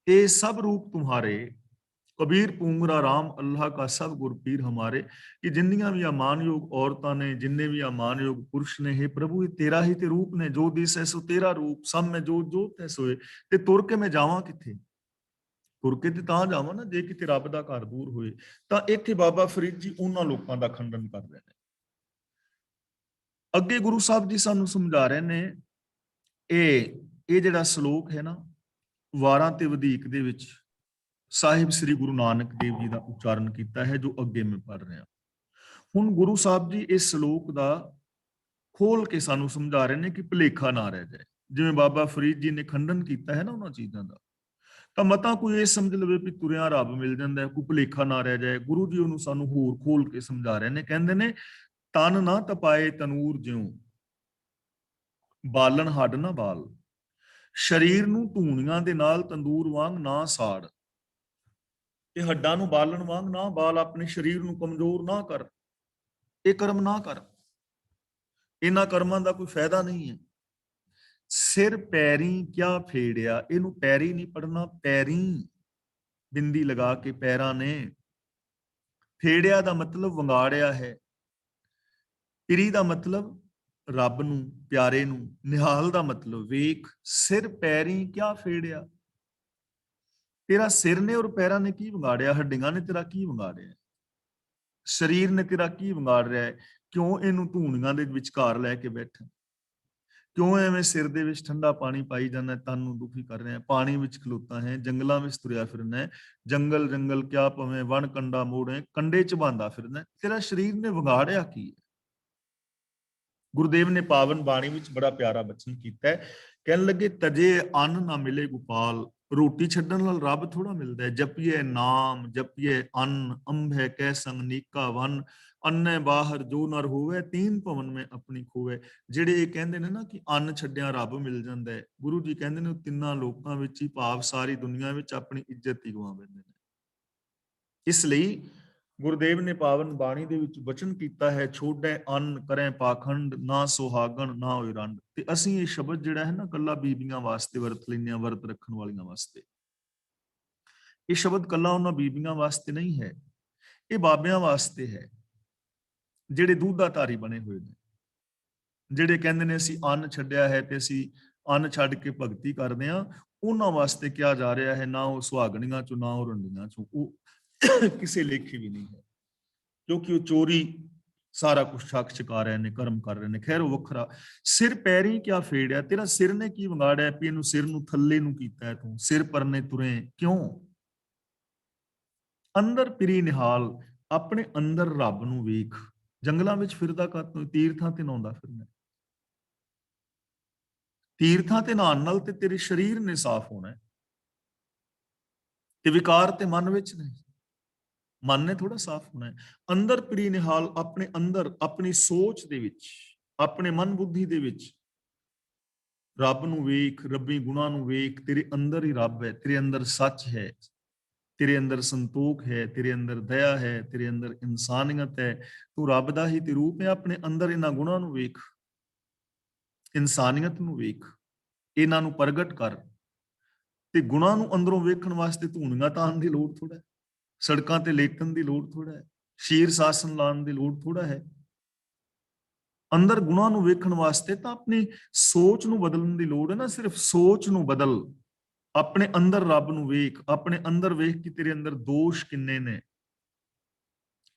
ਇਹ ਸਭ ਰੂਪ तुम्हारे। ਕਬੀਰ ਪੂੰਗਰਾ ਰਾਮ ਅੱਲਾਹ ਕਾ ਸਭ ਗੁਰ ਪੀਰ ਹਮਾਰੇ। ਕਿ ਜਿੰਨੀਆਂ ਵੀ ਮਾਨਯੋਗ ਔਰਤਾਂ ਨੇ, ਜਿੰਨੇ ਵੀ ਮਾਨਯੋਗ ਪੁਰਸ਼ ਨੇ, हे ਪ੍ਰਭੂ ਇਹ ਤੇਰਾ ਹੀ ਤੇ ਰੂਪ ਨੇ, ਜੋ ਦਿਸੈ ਸੋ ਤੇਰਾ ਰੂਪ, ਸਭ ਮੈਂ ਜੋ ਜੋ ਤੈ ਸੋਏ। ਤੇ ਤੁਰ ਕੇ ਮੈਂ ਜਾਵਾਂ ਕਿੱਥੇ? ਤੁਰ ਕੇ ਤੇ ਤਾਂ ਜਾਵਾਂ ਨਾ ਜੇ ਕਿਤੇ ਰੱਬ ਦਾ ਘਰ ਦੂਰ ਹੋਏ। ਤਾਂ ਇੱਥੇ ਬਾਬਾ ਫਰੀਦ ਜੀ ਉਹਨਾਂ ਲੋਕਾਂ ਦਾ ਖੰਡਨ ਕਰ ਰਹੇ ਨੇ। ਅੱਗੇ ਗੁਰੂ ਸਾਹਿਬ ਜੀ ਸਾਨੂੰ ਸਮਝਾ ਰਹੇ ਨੇ, ਇਹ ਜਿਹੜਾ ਸ਼ਲੋਕ ਹੈ ਨਾ, ਵਾਰਾਂ ਤੇ ਵਧੀਕ ਦੇ ਵਿੱਚ ਸਾਹਿਬ ਸ੍ਰੀ ਗੁਰੂ ਨਾਨਕ ਦੇਵ ਜੀ ਦਾ ਉਚਾਰਨ ਕੀਤਾ ਹੈ, ਜੋ ਅੱਗੇ ਮੈਂ ਪੜ੍ਹ ਰਿਹਾ। ਹੁਣ ਗੁਰੂ ਸਾਹਿਬ ਜੀ ਇਸ ਸ਼ਲੋਕ ਦਾ ਖੋਲ ਕੇ ਸਾਨੂੰ ਸਮਝਾ ਰਹੇ ਨੇ ਕਿ ਭੁਲੇਖਾ ਨਾ ਰਹਿ ਜਾਏ। ਜਿਵੇਂ ਬਾਬਾ ਫਰੀਦ ਜੀ ਨੇ ਖੰਡਨ ਕੀਤਾ ਹੈ ਨਾ ਉਹਨਾਂ ਚੀਜ਼ਾਂ ਦਾ, ਤਾਂ ਮਤਾ ਕੋਈ ਇਹ ਸਮਝ ਲਵੇ ਵੀ ਤੁਰਿਆ ਰੱਬ ਮਿਲ ਜਾਂਦਾ, ਕੋਈ ਭੁਲੇਖਾ ਨਾ ਰਹਿ ਜਾਏ। ਗੁਰੂ ਜੀ ਉਹਨੂੰ ਸਾਨੂੰ ਹੋਰ ਖੋਲ ਕੇ ਸਮਝਾ ਰਹੇ ਨੇ, ਕਹਿੰਦੇ ਨੇ ਤਨ ਨਾ ਤਪਾਏ ਤਨੂਰ ਜਿਉ, ਬਾਲਣ ਹੱਡ ਨਾ ਬਾਲ, ਸਰੀਰ ਨੂੰ ਧੂਣੀਆਂ ਦੇ ਨਾਲ ਤੰਦੂਰ ਵਾਂਗ ਨਾ ਸਾੜ, ਤੇ ਹੱਡਾਂ ਨੂੰ ਬਾਲਣ ਵਾਂਗ ਨਾ ਬਾਲ, ਆਪਣੇ ਸਰੀਰ ਨੂੰ ਕਮਜ਼ੋਰ ਨਾ ਕਰ, ਇਹ ਕਰਮ ਨਾ ਕਰ, ਇਹਨਾਂ ਕਰਮਾਂ ਦਾ ਕੋਈ ਫਾਇਦਾ ਨਹੀਂ ਹੈ। ਸਿਰ ਪੈਰੀ ਕਿਆ ਫੇੜਿਆ, ਇਹਨੂੰ ਪੈਰੀ ਨਹੀਂ ਪੜਨਾ, ਪੈਰੀ ਬਿੰਦੀ ਲਗਾ ਕੇ ਪੈਰਾਂ ਨੇ। ਫੇੜਿਆ ਦਾ ਮਤਲਬ ਵੰਗਾੜਿਆ ਹੈ, ਪਿਰੀ ਦਾ ਮਤਲਬ ਰੱਬ ਨੂੰ, ਪਿਆਰੇ ਨੂੰ, ਨਿਹਾਲ ਦਾ ਮਤਲਬ ਵੇਖ। ਸਿਰ ਪੈਰੀ ਕਿਆ ਫੇੜਿਆ, ਤੇਰਾ ਸਿਰ ਨੇ ਔਰ ਪੈਰਾਂ ਨੇ ਕੀ ਵਿਗਾੜਿਆ, ਹੱਡੀਆਂ ਨੇ ਤੇਰਾ ਕੀ ਵਿਗਾੜਿਆ, ਸਰੀਰ ਨੇ ਤੇਰਾ ਕੀ ਵਿਗਾੜ ਰਿਹਾ ਹੈ। ਕਿਉਂ ਇਹਨੂੰ ਧੂਣੀਆਂ ਦੇ ਵਿਚਕਾਰ ਲੈ ਕੇ ਬੈਠਾ, ਕਿਉਂ ਐਵੇਂ ਸਿਰ ਦੇ ਵਿੱਚ ਠੰਡਾ ਪਾਣੀ ਪਾਈ ਜਾਂਦਾ, ਤਨ ਨੂੰ ਦੁਖੀ ਕਰ ਰਿਹਾ, ਪਾਣੀ ਵਿੱਚ ਖਲੋਤਾ ਹੈ, ਜੰਗਲਾਂ ਵਿੱਚ ਤੁਰਿਆ ਫਿਰਨਾ ਹੈ, ਜੰਗਲ ਜੰਗਲ ਕਿਆ ਪਵੇਂ, ਵਣ ਕੰਡਾ ਮੋੜੇ, ਕੰਡੇ ਚ ਬਾਂਦਾ ਫਿਰਨਾ, ਤੇਰਾ ਸਰੀਰ ਨੇ ਵਿਗਾੜਿਆ ਕੀ ਹੈ। ਗੁਰੂਦੇਵ ਨੇ ਪਾਵਨ ਬਾਣੀ ਵਿੱਚ ਬੜਾ ਪਿਆਰਾ ਬਚਨ ਕੀਤਾ ਹੈ, ਕਹਿਣ ਲੱਗੇ ਤਜੇ ਅੰਨ ਨਾ ਮਿਲੇ ਗੋਪਾਲ, ਰੋਟੀ ਛੱਡਣ ਨਾਲ ਰੱਬ ਥੋੜਾ ਮਿਲਦਾ ਹੈ। ਜਪੀਏ ਨਾਮ ਜਪੀਏ ਅੰਨ, ਅੰਭੈ ਕੈ ਸੰਗ ਨੀਕਾ ਵਨ, ਅੰਨੇ ਬਾਹਰ ਜੋ ਨਰ ਹੋਵੇ, ਤੀਨ ਭਵਨ ਮੈਂ ਆਪਣੀ ਖੋਵੇ। ਜਿਹੜੇ ਇਹ ਕਹਿੰਦੇ ਨੇ ਨਾ ਕਿ ਅੰਨ ਛੱਡਿਆ ਰੱਬ ਮਿਲ ਜਾਂਦਾ ਹੈ, ਗੁਰੂ ਜੀ ਕਹਿੰਦੇ ਨੇ ਉਹ ਤਿੰਨਾਂ ਲੋਕਾਂ ਵਿੱਚ ਹੀ, ਭਾਵ ਸਾਰੀ ਦੁਨੀਆ ਵਿੱਚ ਆਪਣੀ ਇੱਜ਼ਤ ਹੀ ਗਵਾ ਬੈਠਦੇ ਨੇ। ਇਸ ਲਈ ਗੁਰੂਦੇਵ ਨੇ ਪਾਵਨ ਬਾਣੀ ਦੇ ਵਿੱਚ ਬਚਨ ਕੀਤਾ ਹੈ, ਛੋੜੈ ਅੰਨ ਕਰੈ ਪਾਖੰਡ, ਨਾ ਸੁਹਾਗਣ ਨਾ ਹੋਇ ਰੰਡ। ਤੇ ਅਸੀਂ ਇਹ ਸ਼ਬਦ ਜਿਹੜਾ ਹੈ ਨਾ ਕੱਲਾ ਬੀਬੀਆਂ ਵਾਸਤੇ ਵਰਤ ਲੈਂਦੇ ਹਾਂ, ਵਰਤ ਰੱਖਣ ਵਾਲੀਆਂ ਵਾਸਤੇ। ਇਹ ਸ਼ਬਦ ਕੱਲਾ ਉਹਨਾਂ ਬੀਬੀਆਂ ਵਾਸਤੇ ਨਹੀਂ ਹੈ, ਇਹ ਬਾਬਿਆਂ ਵਾਸਤੇ ਹੈ, ਜਿਹੜੇ ਦੁੱਧਾਧਾਰੀ ਬਣੇ ਹੋਏ ਨੇ, ਜਿਹੜੇ ਕਹਿੰਦੇ ਨੇ ਅਸੀਂ ਅੰਨ ਛੱਡਿਆ ਹੈ ਤੇ ਅਸੀਂ ਅੰਨ ਛੱਡ ਕੇ ਭਗਤੀ ਕਰਦੇ ਹਾਂ। ਉਹਨਾਂ ਵਾਸਤੇ ਕਿਹਾ ਜਾ ਰਿਹਾ ਹੈ, ਨਾ ਉਹ ਸੁਹਾਗਣੀਆਂ ਚੋਂ ਨਾ ਉਹ ਰੰਡੀਆਂ ਚੋਂ, ਉਹ ਕਿਸੇ ਲੇਖੇ ਵੀ ਨਹੀਂ ਹੈ, ਕਿਉਂਕਿ ਉਹ ਚੋਰੀ ਸਾਰਾ ਕੁਝ ਛਕ ਛਕਾ ਰਹੇ ਨੇ, ਕਰਮ ਕਰ ਰਹੇ ਨੇ। ਖੈਰ ਉਹ ਵੱਖਰਾ। ਸਿਰ ਪੈਰੀ ਕਿਆ ਫੇੜਿਆ, ਤੇਰਾ ਸਿਰ ਨੇ ਕੀ ਵਿਗਾੜਿਆ, ਵੀ ਇਹਨੂੰ ਸਿਰ ਨੂੰ ਥੱਲੇ ਨੂੰ ਕੀਤਾ ਤੂੰ, ਸਿਰ ਪਰਨੇ ਤੁਰੇ ਕਿਉਂ। ਅੰਦਰ ਪਿਰੀ ਨਿਹਾਲ, ਆਪਣੇ ਅੰਦਰ ਰੱਬ ਨੂੰ ਵੇਖ। ਜੰਗਲਾਂ ਵਿੱਚ ਫਿਰਦਾ ਕਾਤੋਂ, ਤੀਰਥਾਂ ਤੇ ਨਹਾਉਂਦਾ ਫਿਰਨਾ, ਤੀਰਥਾਂ ਤੇ ਨਹਾਉਣ ਨਾਲ ਤੇ ਤੇਰੇ ਸਰੀਰ ਨੇ ਸਾਫ਼ ਹੋਣਾ, ਤੇ ਵਿਕਾਰ ਤੇ ਮਨ ਵਿੱਚ ਨੇ, ਮਨ ਨੇ ਥੋੜਾ ਸਾਫ਼ ਹੋਣਾ ਹੈ। ਅੰਦਰ ਪਿਰੀ ਨਿਹਾਲ, ਆਪਣੇ ਅੰਦਰ, ਆਪਣੀ ਸੋਚ ਦੇ ਵਿੱਚ, ਆਪਣੇ ਮਨ ਬੁੱਧੀ ਦੇ ਵਿੱਚ ਰੱਬ ਨੂੰ ਵੇਖ, ਰੱਬੀ ਗੁਣਾਂ ਨੂੰ ਵੇਖ। ਤੇਰੇ ਅੰਦਰ ਹੀ ਰੱਬ ਹੈ, ਤੇਰੇ ਅੰਦਰ ਸੱਚ ਹੈ, ਤੇਰੇ ਅੰਦਰ ਸੰਤੋਖ ਹੈ, ਤੇਰੇ ਅੰਦਰ ਦਇਆ ਹੈ, ਤੇਰੇ ਅੰਦਰ ਇਨਸਾਨੀਅਤ ਹੈ, ਤੂੰ ਰੱਬ ਦਾ ਹੀ ਤੇ ਰੂਪ ਹੈ। ਆਪਣੇ ਅੰਦਰ ਇਹਨਾਂ ਗੁਣਾਂ ਨੂੰ ਵੇਖ, ਇਨਸਾਨੀਅਤ ਨੂੰ ਵੇਖ, ਇਹਨਾਂ ਨੂੰ ਪ੍ਰਗਟ ਕਰ। ਤੇ ਗੁਣਾਂ ਨੂੰ ਅੰਦਰੋਂ ਵੇਖਣ ਵਾਸਤੇ ਧੂਣੀਆਂ ਤਾਣ ਦੀ ਲੋੜ ਥੋੜਾ ਹੈ, ਸੜਕਾਂ ਤੇ ਲੇਟਣ ਦੀ ਲੋੜ ਥੋੜਾ ਹੈ, ਸ਼ੀਰ ਸਾਸਨ ਲਾਉਣ ਦੀ ਲੋੜ ਥੋੜਾ ਹੈ। ਅੰਦਰ ਗੁਣਾਂ ਨੂੰ ਵੇਖਣ ਵਾਸਤੇ ਤਾਂ ਆਪਣੀ ਸੋਚ ਨੂੰ ਬਦਲਣ ਦੀ ਲੋੜ ਹੈ ਨਾ। ਸਿਰਫ ਸੋਚ ਨੂੰ ਬਦਲ, ਆਪਣੇ ਅੰਦਰ ਰੱਬ ਨੂੰ ਵੇਖ, ਆਪਣੇ ਅੰਦਰ ਵੇਖ ਕਿ ਤੇਰੇ ਅੰਦਰ ਦੋਸ਼ ਕਿੰਨੇ ਨੇ,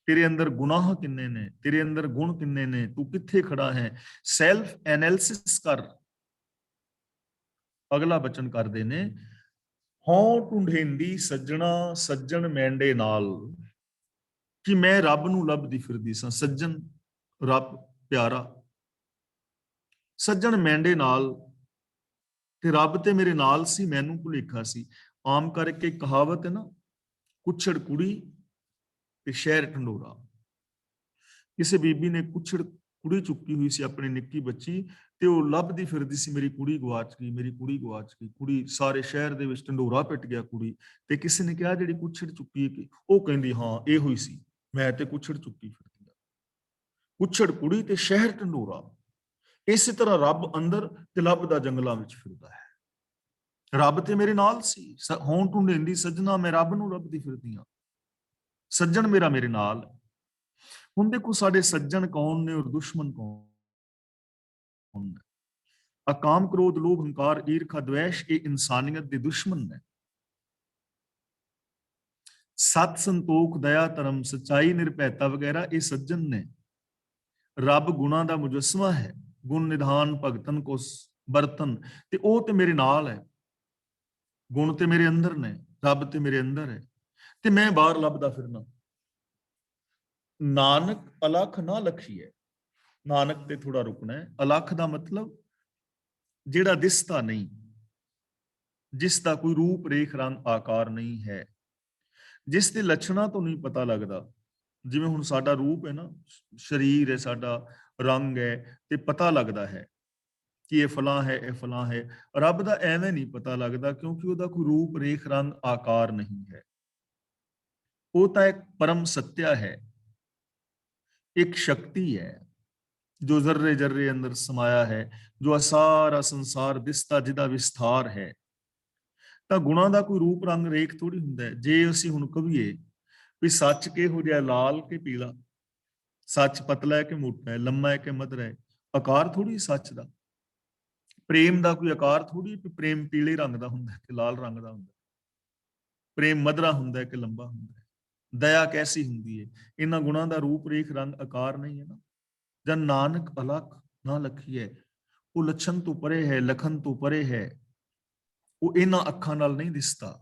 ਤੇਰੇ ਅੰਦਰ ਗੁਨਾਹ ਕਿੰਨੇ ਨੇ, ਤੇਰੇ ਅੰਦਰ ਗੁਣ ਕਿੰਨੇ ਨੇ, ਤੂੰ ਕਿੱਥੇ ਖੜਾ ਹੈ। ਸੈਲਫ ਐਨਾਲਿਸਿਸ ਕਰ। ਅਗਲਾ ਬਚਨ ਕਰਦੇ ਨੇ, ਹਉ ਢੂੰਢੇਂਦੀ ਸੱਜਣਾ ਸੱਜਣ ਮੈਂਡੇ ਨਾਲ, ਕਿ ਮੈਂ ਰੱਬ ਨੂੰ ਲੱਭਦੀ ਫਿਰਦੀ ਸਾਂ। ਸੱਜਣ ਰੱਬ ਪਿਆਰਾ, ਸੱਜਣ ਮੈਂਡੇ ਨਾਲ, ਤੇ ਰੱਬ ਤੇ ਮੇਰੇ ਨਾਲ ਸੀ, ਮੈਨੂੰ ਭੁਲੇਖਾ ਸੀ। ਆਮ ਕਰਕੇ ਕਹਾਵਤ ਹੈ ਨਾ, ਕੁੱਛੜ ਕੁੜੀ ਤੇ ਸ਼ਹਿਰ ਢੰਡੋਰਾ। ਕਿਸੇ ਬੀਬੀ ਨੇ ਕੁੱਛੜ ਕੁੜੀ ਚੁੱਕੀ ਹੋਈ ਸੀ, ਆਪਣੀ ਨਿੱਕੀ ਬੱਚੀ, ਤੇ ਉਹ ਲੱਭਦੀ ਫਿਰਦੀ ਸੀ, ਮੇਰੀ ਕੁੜੀ ਗਵਾਚ ਗਈ, ਮੇਰੀ ਕੁੜੀ ਗਵਾਚ ਗਈ। ਕੁੜੀ ਸਾਰੇ ਸ਼ਹਿਰ ਦੇ ਵਿੱਚ ਢੰਡੋਰਾ ਪਿੱਟ ਗਿਆ ਕੁੜੀ। ਤੇ ਕਿਸੇ ਨੇ ਕਿਹਾ ਜਿਹੜੀ ਕੁੱਛੜ ਚੁੱਕੀ ਹੈ, ਉਹ ਕਹਿੰਦੀ ਹਾਂ ਇਹੋ ਹੀ ਸੀ, ਮੈਂ ਤੇ ਕੁੱਛੜ ਚੁੱਕੀ ਫਿਰਦੀ ਹਾਂ। ਕੁੱਛੜ ਕੁੜੀ ਤੇ ਸ਼ਹਿਰ ਢੰਡੋਰਾ। ਇਸੇ ਤਰ੍ਹਾਂ ਰੱਬ ਅੰਦਰ ਤੇ ਲੱਭਦਾ ਜੰਗਲਾਂ ਵਿੱਚ ਫਿਰਦਾ ਹੈ। ਰੱਬ ਤੇ ਮੇਰੇ ਨਾਲ ਸੀ, ਹਉ ਢੂੰਢੇਂਦੀ ਸੱਜਣਾ, ਮੈਂ ਰੱਬ ਨੂੰ ਲੱਭਦੀ ਫਿਰਦੀ ਹਾਂ, ਸੱਜਣ ਮੇਰਾ ਮੇਰੇ ਨਾਲ। ਹੁਣ ਦੇਖੋ ਸਾਡੇ ਸੱਜਣ ਕੌਣ ਨੇ ਔਰ ਦੁਸ਼ਮਣ ਕੌਣ ਨੇ। ਅਕਾਮ, ਕ੍ਰੋਧ, ਲੋਭ, ਹੰਕਾਰ, ਈਰਖਾ, ਦਵੇਸ਼, ਇਹ ਇਨਸਾਨੀਅਤ ਦੇ ਦੁਸ਼ਮਣ ਨੇ। ਸਤ, ਸੰਤੋਖ, ਦਇਆ, ਧਰਮ, ਸਚਾਈ, ਨਿਰਭੈਤਾ ਵਗੈਰਾ ਇਹ ਸੱਜਣ ਨੇ। ਰੱਬ ਗੁਣਾਂ ਦਾ ਮੁਜੱਸਮਾ ਹੈ, ਗੁਣ ਨਿਧਾਨ ਭਗਤਨ ਕੋ ਬਰਤਨ, ਤੇ ਉਹ ਤੇ ਮੇਰੇ ਨਾਲ ਹੈ। ਗੁਣ ਤੇ ਮੇਰੇ ਅੰਦਰ ਨੇ, ਰੱਬ ਤੇ ਮੇਰੇ ਅੰਦਰ ਹੈ, ਤੇ ਮੈਂ ਬਾਹਰ ਲੱਭਦਾ ਫਿਰਨਾ। ਨਾਨਕ ਅਲਖ ਨਾ ਲਖੀਏ, ਨਾਨਕ ਤੇ ਥੋੜਾ ਰੁਕਣਾ ਹੈ। ਅਲਖ ਦਾ ਮਤਲਬ ਜਿਹੜਾ ਦਿਸਦਾ ਨਹੀਂ, ਜਿਸ ਦਾ ਕੋਈ ਰੂਪ ਰੇਖ ਰੰਗ ਆਕਾਰ ਨਹੀਂ ਹੈ, ਜਿਸ ਦੇ ਲੱਛਣਾਂ ਤੋਂ ਨਹੀਂ ਪਤਾ ਲੱਗਦਾ। ਜਿਵੇਂ ਹੁਣ ਸਾਡਾ ਰੂਪ ਹੈ ਨਾ, ਸਰੀਰ ਹੈ ਸਾਡਾ, ਰੰਗ ਹੈ, ਤੇ ਪਤਾ ਲੱਗਦਾ ਹੈ ਕਿ ਇਹ ਫਲਾਂ ਹੈ, ਇਹ ਫਲਾਂ ਹੈ। ਰੱਬ ਦਾ ਐਵੇਂ ਨਹੀਂ ਪਤਾ ਲੱਗਦਾ, ਕਿਉਂਕਿ ਉਹਦਾ ਕੋਈ ਰੂਪ ਰੇਖ ਰੰਗ ਆਕਾਰ ਨਹੀਂ ਹੈ। ਉਹ ਤਾਂ ਇੱਕ ਪਰਮ ਸੱਤਿਆ ਹੈ, ਇੱਕ ਸ਼ਕਤੀ ਹੈ ਜੋ ਜ਼ਰਰੇ ਜ਼ਰਰੇ ਅੰਦਰ ਸਮਾਇਆ ਹੈ, ਜੋ ਸਾਰਾ ਸੰਸਾਰ ਦਿਸਦਾ, ਜਿਹਦਾ ਵਿਸਥਾਰ ਹੈ। ਤਾਂ ਗੁਣਾਂ ਦਾ ਕੋਈ ਰੂਪ ਰੰਗ ਰੇਖ ਥੋੜੀ ਹੁੰਦਾ ਹੈ। ਜੇ ਅਸੀਂ ਹੁਣ ਕਹੀਏ ਵੀ ਸੱਚ ਕਿਹੋ ਜਿਹਾ, ਲਾਲ ਕਿ ਪੀਲਾ, ਸੱਚ ਪਤਲਾ ਹੈ ਕਿ ਮੋਟਾ ਹੈ, ਲੰਮਾ ਹੈ ਕਿ ਮਧਰਾ ਹੈ, ਆਕਾਰ ਥੋੜੀ ਸੱਚ ਦਾ। ਪ੍ਰੇਮ ਦਾ ਕੋਈ ਆਕਾਰ ਥੋੜੀ, ਪ੍ਰੇਮ ਪੀਲੇ ਰੰਗ ਦਾ ਹੁੰਦਾ ਕਿ ਲਾਲ ਰੰਗ ਦਾ ਹੁੰਦਾ, ਪ੍ਰੇਮ ਮਧਰਾ ਹੁੰਦਾ ਕਿ ਲੰਬਾ ਹੁੰਦਾ। ਦਇਆ ਕੈਸੀ ਹੁੰਦੀ ਹੈ, ਇਹਨਾਂ ਗੁਣਾਂ ਦਾ ਰੂਪ ਰੇਖ ਰੰਗ ਆਕਾਰ ਨਹੀਂ ਹੈ ਨਾ। ਜਨ ਨਾਨਕ ਅਲਖ ਨਾ ਲਖੀਐ, ਉਹ ਲੱਛਣ ਤੋਂ ਪਰੇ ਹੈ, ਲਖਣ ਤੋਂ ਪਰੇ ਹੈ, ਉਹ ਇਹਨਾਂ ਅੱਖਾਂ ਨਾਲ ਨਹੀਂ ਦਿਸਦਾ।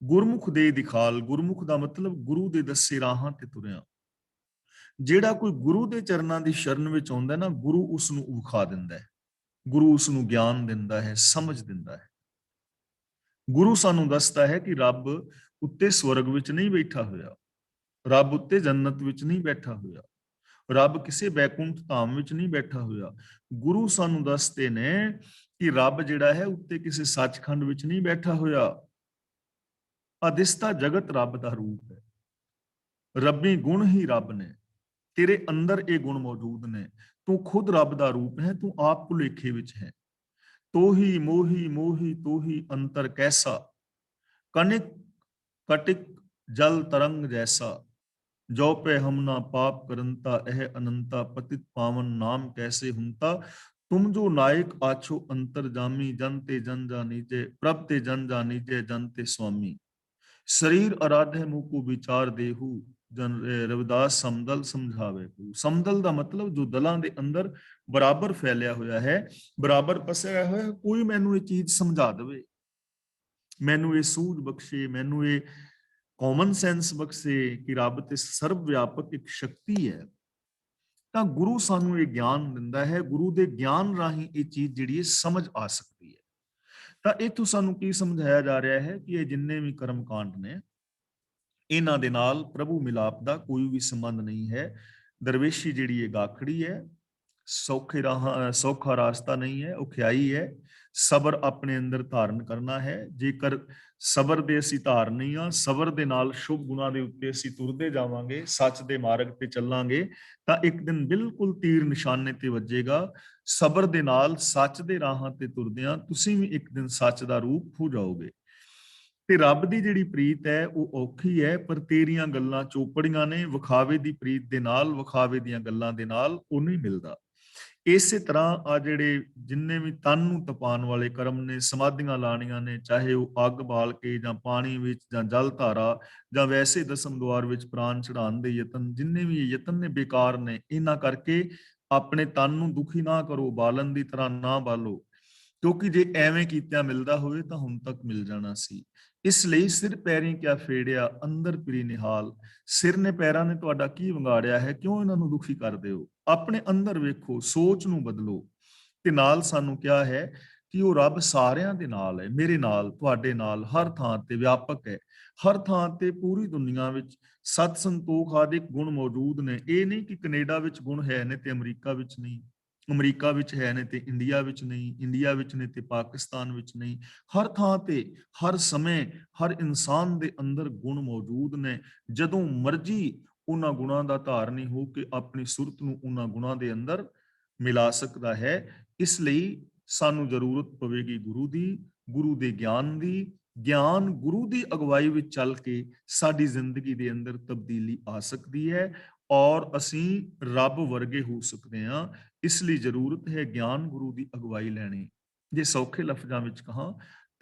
ਗੁਰਮੁਖ ਦੇ ਦਿਖਾਲ, ਗੁਰਮੁਖ ਦਾ ਮਤਲਬ ਗੁਰੂ ਦੇ ਦੱਸੇ ਰਾਹਾਂ ਤੇ ਤੁਰਿਆ। ਜਿਹੜਾ ਕੋਈ ਗੁਰੂ ਦੇ ਚਰਨਾਂ ਦੀ ਸ਼ਰਨ ਵਿੱਚ ਆਉਂਦਾ ਨਾ, ਗੁਰੂ ਉਸ ਨੂੰ ਵਿਖਾ ਦਿੰਦਾ ਹੈ, ਗੁਰੂ ਉਸ ਨੂੰ ਗਿਆਨ ਦਿੰਦਾ ਹੈ, ਸਮਝ ਦਿੰਦਾ ਹੈ। ਗੁਰੂ ਸਾਨੂੰ ਦੱਸਦਾ ਹੈ ਕਿ ਰੱਬ ਉੱਤੇ ਸਵਰਗ ਵਿੱਚ ਨਹੀਂ ਬੈਠਾ ਹੋਇਆ, ਰੱਬ ਉੱਤੇ ਜੰਨਤ ਵਿੱਚ ਨਹੀਂ ਬੈਠਾ ਹੋਇਆ, ਰੱਬ ਕਿਸੇ ਬੈਕੁੰਠ ਧਾਮ ਵਿੱਚ ਨਹੀਂ ਬੈਠਾ ਹੋਇਆ। ਗੁਰੂ ਸਾਨੂੰ ਦੱਸਦੇ ਨੇ ਕਿ ਰੱਬ ਜਿਹੜਾ ਹੈ ਉੱਤੇ ਕਿਸੇ ਸੱਚਖੰਡ ਵਿੱਚ ਨਹੀਂ ਬੈਠਾ ਹੋਇਆ। ਅਦਿਸਤਾ ਜਗਤ ਰੱਬ ਦਾ ਰੂਪ ਹੈ, ਰੱਬੀ ਗੁਣ ਹੀ ਰੱਬ ਨੇ, ਤੇਰੇ ਅੰਦਰ ਇਹ ਗੁਣ ਮੌਜੂਦ ਨੇ। ਤੂੰ ਖੁਦ ਰੱਬ ਦਾ ਰੂਪ ਹੈ, ਤੂੰ ਆਪ ਭੁਲੇਖੇ ਵਿੱਚ ਹੈ। ਤੋਹੀ ਮੋਹੀ ਮੋਹੀ ਤੋਹੀ ਅੰਤਰ ਕੈਸਾ, ਕਨਿਕ ਕਟਿਕ ਜਲ ਤਰੰਗ ਜੈਸਾ, ਜੋ पे हम ना पाप करंता एह अनंता, पतित पावन नाम कैसे हुंता। तुम जो नायक आछो अंतर जामी, जन ते जन जानीजे, प्रभ ते जन जानीजे, जन ते स्वामी। शरीर आराधे मुँह को विचार देहू, जन रविदास समदल समझावे। समदल ਦਾ ਮਤਲਬ ਜੋ ਦਲਾਂ ਦੇ ਅੰਦਰ ਬਰਾਬਰ ਫੈਲਿਆ ਹੋਇਆ ਹੈ, ਬਰਾਬਰ ਪਸਿਆ ਹੋਇਆ, ਕੋਈ ਮੈਨੂੰ ਇਹ ਚੀਜ਼ ਸਮਝਾ ਦੇਵੇ, ਮੈਨੂੰ ਇਹ ਸੂਝ ਬਖਸ਼ੇ, ਮੈਨੂੰ ਇਹ ਕਾਮਨ ਸੈਂਸ ਬਖਸ਼ੇ ਕਿ ਰੱਬ ਤੇ ਸਰਵ ਵਿਆਪਕ ਇੱਕ ਸ਼ਕਤੀ ਹੈ। ਤਾਂ ਗੁਰੂ ਸਾਨੂੰ ਇਹ ਗਿਆਨ ਦਿੰਦਾ ਹੈ, ਗੁਰੂ ਦੇ ਗਿਆਨ ਰਾਹੀਂ ਇਹ ਚੀਜ਼ ਜਿਹੜੀ ਹੈ ਸਮਝ ਆ ਸਕਦੀ ਹੈ। ਤਾਂ ਇੱਥੋਂ ਸਾਨੂੰ ਕੀ ਸਮਝਾਇਆ ਜਾ ਰਿਹਾ ਹੈ ਕਿ ਇਹ ਜਿੰਨੇ ਵੀ ਕਰਮ ਕਾਂਡ ਨੇ, ਇਹਨਾਂ ਦੇ ਨਾਲ ਪ੍ਰਭੂ ਮਿਲਾਪ ਦਾ ਕੋਈ ਵੀ ਸੰਬੰਧ ਨਹੀਂ ਹੈ। ਦਰਵੇਸ਼ੀ ਜਿਹੜੀ ਇਹ ਗਾਖੜੀ ਹੈ, ਸੌਖਾ ਰਾਸਤਾ ਨਹੀਂ ਹੈ, ਔਖਿਆਈ ਹੈ। ਸਬਰ ਆਪਣੇ ਅੰਦਰ ਧਾਰਨ ਕਰਨਾ ਹੈ। ਜੇਕਰ ਸਬਰ ਦੇ ਅਸੀਂ ਧਾਰ ਨਹੀਂ ਆ, ਸਬਰ ਦੇ ਨਾਲ ਸ਼ੁਭ ਗੁਣਾਂ ਦੇ ਉੱਤੇ ਅਸੀਂ ਤੁਰਦੇ ਜਾਵਾਂਗੇ, ਸੱਚ ਦੇ ਮਾਰਗ ਤੇ ਚੱਲਾਂਗੇ, ਤਾਂ ਇੱਕ ਦਿਨ ਬਿਲਕੁਲ ਤੀਰ ਨਿਸ਼ਾਨੇ ਤੇ ਵੱਜੇਗਾ। ਸਬਰ ਦੇ ਨਾਲ ਸੱਚ ਦੇ ਰਾਹਾਂ ਤੇ ਤੁਰਦਿਆਂ ਤੁਸੀਂ ਵੀ ਇੱਕ ਦਿਨ ਸੱਚ ਦਾ ਰੂਪ ਹੋ ਜਾਓਗੇ। ਤੇ ਰੱਬ ਦੀ ਜਿਹੜੀ ਪ੍ਰੀਤ ਹੈ ਉਹ ਔਖੀ ਹੈ, ਪਰ ਤੇਰੀਆਂ ਗੱਲਾਂ ਚੋਪੜੀਆਂ ਨੇ। ਵਿਖਾਵੇ ਦੀ ਪ੍ਰੀਤ ਦੇ ਨਾਲ, ਵਿਖਾਵੇ ਦੀਆਂ ਗੱਲਾਂ ਦੇ ਨਾਲ ਉਹ ਨਹੀਂ ਮਿਲਦਾ। ਇਸੇ ਤਰ੍ਹਾਂ ਆ ਜਿਹੜੇ ਜਿੰਨੇ ਵੀ ਤਨ ਨੂੰ ਤਪਾਉਣ ਵਾਲੇ ਕਰਮ ਨੇ, ਸਮਾਧੀਆਂ ਲਾਣੀਆਂ ਨੇ, ਚਾਹੇ ਉਹ ਅੱਗ ਬਾਲ ਕੇ ਜਾਂ ਪਾਣੀ ਵਿੱਚ ਜਾਂ ਜਲ ਧਾਰਾ ਜਾਂ ਵੈਸੇ ਦਸਮ ਦੁਆਰ ਵਿੱਚ ਪ੍ਰਾਣ ਚੜਾਉਣ ਦੇ ਯਤਨ, ਜਿੰਨੇ ਵੀ ਇਹ ਯਤਨ ਨੇ ਬੇਕਾਰ ਨੇ। ਇਹਨਾਂ ਕਰਕੇ ਆਪਣੇ ਤਨ ਨੂੰ ਦੁਖੀ ਨਾ ਕਰੋ, ਬਾਲਣ ਦੀ ਤਰ੍ਹਾਂ ਨਾ ਬਾਲੋ, ਕਿਉਂਕਿ ਜੇ ਐਵੇਂ ਕੀਤਿਆਂ ਮਿਲਦਾ ਹੋਵੇ ਤਾਂ ਹੁਣ ਤੱਕ ਮਿਲ ਜਾਣਾ ਸੀ। ਇਸ ਲਈ ਸਿਰ ਪੈਰੀਂ ਕਿਆ ਫੇੜਿਆ, ਅੰਦਰ ਪ੍ਰੀ ਨਿਹਾਲ। ਸਿਰ ਨੇ ਪੈਰਾਂ ਨੇ ਤੁਹਾਡਾ ਕੀ ਵਿਗਾੜਿਆ ਹੈ, ਕਿਉਂ ਇਹਨਾਂ ਨੂੰ ਦੁਖੀ ਕਰਦੇ ਹੋ? ਆਪਣੇ ਅੰਦਰ ਵੇਖੋ, ਸੋਚ ਨੂੰ ਬਦਲੋ। ਤੇ ਨਾਲ ਸਾਨੂੰ ਕਿਹਾ ਹੈ ਕਿ ਉਹ ਰੱਬ ਸਾਰਿਆਂ ਦੇ ਨਾਲ ਹੈ, ਮੇਰੇ ਨਾਲ, ਤੁਹਾਡੇ ਨਾਲ, ਹਰ ਥਾਂ ਤੇ ਵਿਆਪਕ ਹੈ। ਹਰ ਥਾਂ ਤੇ ਪੂਰੀ ਦੁਨੀਆ ਵਿੱਚ ਸਤ ਸੰਤੋਖ ਆਦਿ ਗੁਣ ਮੌਜੂਦ ਨੇ। ਇਹ ਨਹੀਂ ਕਿ ਕੈਨੇਡਾ ਵਿੱਚ ਗੁਣ ਹੈ ਨੇ ਤੇ ਅਮਰੀਕਾ ਵਿੱਚ ਨਹੀਂ, ਅਮਰੀਕਾ ਵਿੱਚ ਹੈ ਨੇ ਤੇ ਇੰਡੀਆ ਵਿੱਚ ਨਹੀਂ, ਇੰਡੀਆ ਵਿੱਚ ਨੇ ਤੇ ਪਾਕਿਸਤਾਨ ਵਿੱਚ ਨਹੀਂ। ਹਰ ਥਾਂ ਤੇ, ਹਰ ਸਮੇਂ, ਹਰ ਇਨਸਾਨ ਦੇ ਅੰਦਰ ਗੁਣ ਮੌਜੂਦ ਨੇ। ਜਦੋਂ ਮਰਜ਼ੀ ਉਹਨਾਂ ਗੁਣਾਂ ਦਾ ਧਾਰਨੀ ਹੋ ਕੇ ਆਪਣੀ ਸੁਰਤ ਨੂੰ ਉਹਨਾਂ ਗੁਣਾਂ ਦੇ ਅੰਦਰ ਮਿਲਾ ਸਕਦਾ ਹੈ। ਇਸ ਲਈ ਸਾਨੂੰ ਜ਼ਰੂਰਤ ਪਵੇਗੀ ਗੁਰੂ ਦੀ, ਗੁਰੂ ਦੇ ਗਿਆਨ ਦੀ। ਗਿਆਨ ਗੁਰੂ ਦੀ ਅਗਵਾਈ ਵਿੱਚ ਚੱਲ ਕੇ ਸਾਡੀ ਜ਼ਿੰਦਗੀ ਦੇ ਅੰਦਰ ਤਬਦੀਲੀ ਆ ਸਕਦੀ ਹੈ ਔਰ ਅਸੀਂ ਰੱਬ ਵਰਗੇ ਹੋ ਸਕਦੇ ਹਾਂ। ਇਸ ਲਈ ਜ਼ਰੂਰਤ ਹੈ ਗਿਆਨ ਗੁਰੂ ਦੀ ਅਗਵਾਈ ਲੈਣੀ। ਜੇ ਸੌਖੇ ਲਫ਼ਜ਼ਾਂ ਵਿੱਚ ਕਹਾਂ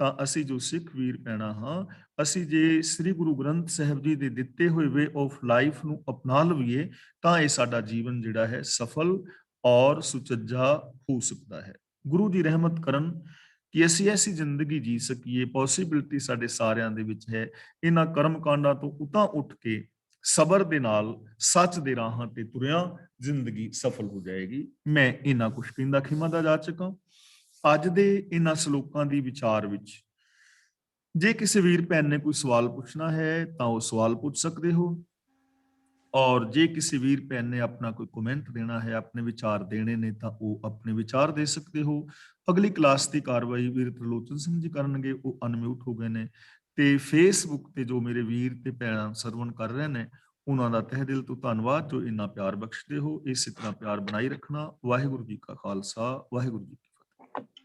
ਤਾਂ ਅਸੀਂ ਜੋ ਸਿੱਖ ਵੀਰ ਪੈਣਾ ਹਾਂ, ਅਸੀਂ ਜੇ ਸ੍ਰੀ ਗੁਰੂ ਗ੍ਰੰਥ ਸਾਹਿਬ ਜੀ ਦੇ ਦਿੱਤੇ ਹੋਏ ਵੇ ਆਫ ਲਾਈਫ ਨੂੰ ਅਪਣਾ ਲਈਏ ਤਾਂ ਇਹ ਸਾਡਾ ਜੀਵਨ ਜਿਹੜਾ ਹੈ ਸਫਲ ਔਰ ਸੁਚੱਜਾ ਹੋ ਸਕਦਾ ਹੈ। ਗੁਰੂ ਜੀ ਰਹਿਮਤ ਕਰਨ ਕਿ ਅਸੀਂ ਐਸੀ ਜ਼ਿੰਦਗੀ ਜੀ ਸਕੀਏ। ਪੋਸੀਬਿਲਿਟੀ ਸਾਡੇ ਸਾਰਿਆਂ ਦੇ ਵਿੱਚ ਹੈ। ਇਹਨਾਂ ਕਰਮ ਕਾਂਡਾਂ ਤੋਂ ਉਤਾਂ ਉੱਠ ਕੇ ਸਬਰ ਦੇ ਨਾਲ ਸੱਚ ਦੇ ਰਾਹਾਂ ਤੇ ਤੁਰਿਆ ਜ਼ਿੰਦਗੀ ਸਫਲ ਹੋ ਜਾਏਗੀ। ਮੈਂ ਇਹਨਾਂ ਕੁਛ ਕਹਿੰਦਾ ਖਿਮਾ ਦਾ ਜਾਚਕ ਹਾਂ। ਅੱਜ ਦੇ ਇਹਨਾਂ ਸ਼ਲੋਕਾਂ ਦੀ ਵਿਚਾਰ ਵਿੱਚ ਜੇ ਕਿਸੇ ਵੀਰ ਭੈਣ ਨੇ ਕੋਈ ਸਵਾਲ ਪੁੱਛਣਾ ਹੈ ਤਾਂ ਉਹ ਸਵਾਲ ਪੁੱਛ ਸਕਦੇ ਹੋ, ਔਰ ਜੇ ਕਿਸੇ ਵੀਰ ਭੈਣ ਨੇ ਆਪਣਾ ਕੋਈ ਕਮੈਂਟ ਦੇਣਾ ਹੈ, ਆਪਣੇ ਵਿਚਾਰ ਦੇਣੇ ਨੇ, ਤਾਂ ਉਹ ਆਪਣੇ ਵਿਚਾਰ ਦੇ ਸਕਦੇ ਹੋ। ਅਗਲੀ ਕਲਾਸ ਦੀ ਕਾਰਵਾਈ ਵੀਰ ਤ੍ਰਿਲੋਚਨ ਸਿੰਘ ਜੀ ਕਰਨਗੇ, ਉਹ ਅਨਮਿਊਟ ਹੋ ਗਏ ਨੇ। ਤੇ ਫੇਸਬੁੱਕ ਤੇ ਜੋ ਮੇਰੇ ਵੀਰ ਤੇ ਭੈਣਾਂ ਸਰਵਣ ਕਰ ਰਹੇ ਨੇ, ਉਹਨਾਂ ਦਾ ਤਹਿ ਦਿਲ ਤੋਂ ਧੰਨਵਾਦ ਜੋ ਇੰਨਾ ਪਿਆਰ ਬਖਸ਼ਦੇ ਹੋ। ਇਸੇ ਤਰ੍ਹਾਂ ਪਿਆਰ ਬਣਾਈ ਰੱਖਣਾ। ਵਾਹਿਗੁਰੂ ਜੀ ਕਾ ਖਾਲਸਾ, ਵਾਹਿਗੁਰੂ ਜੀ ਕੀ ਫਤਿਹ।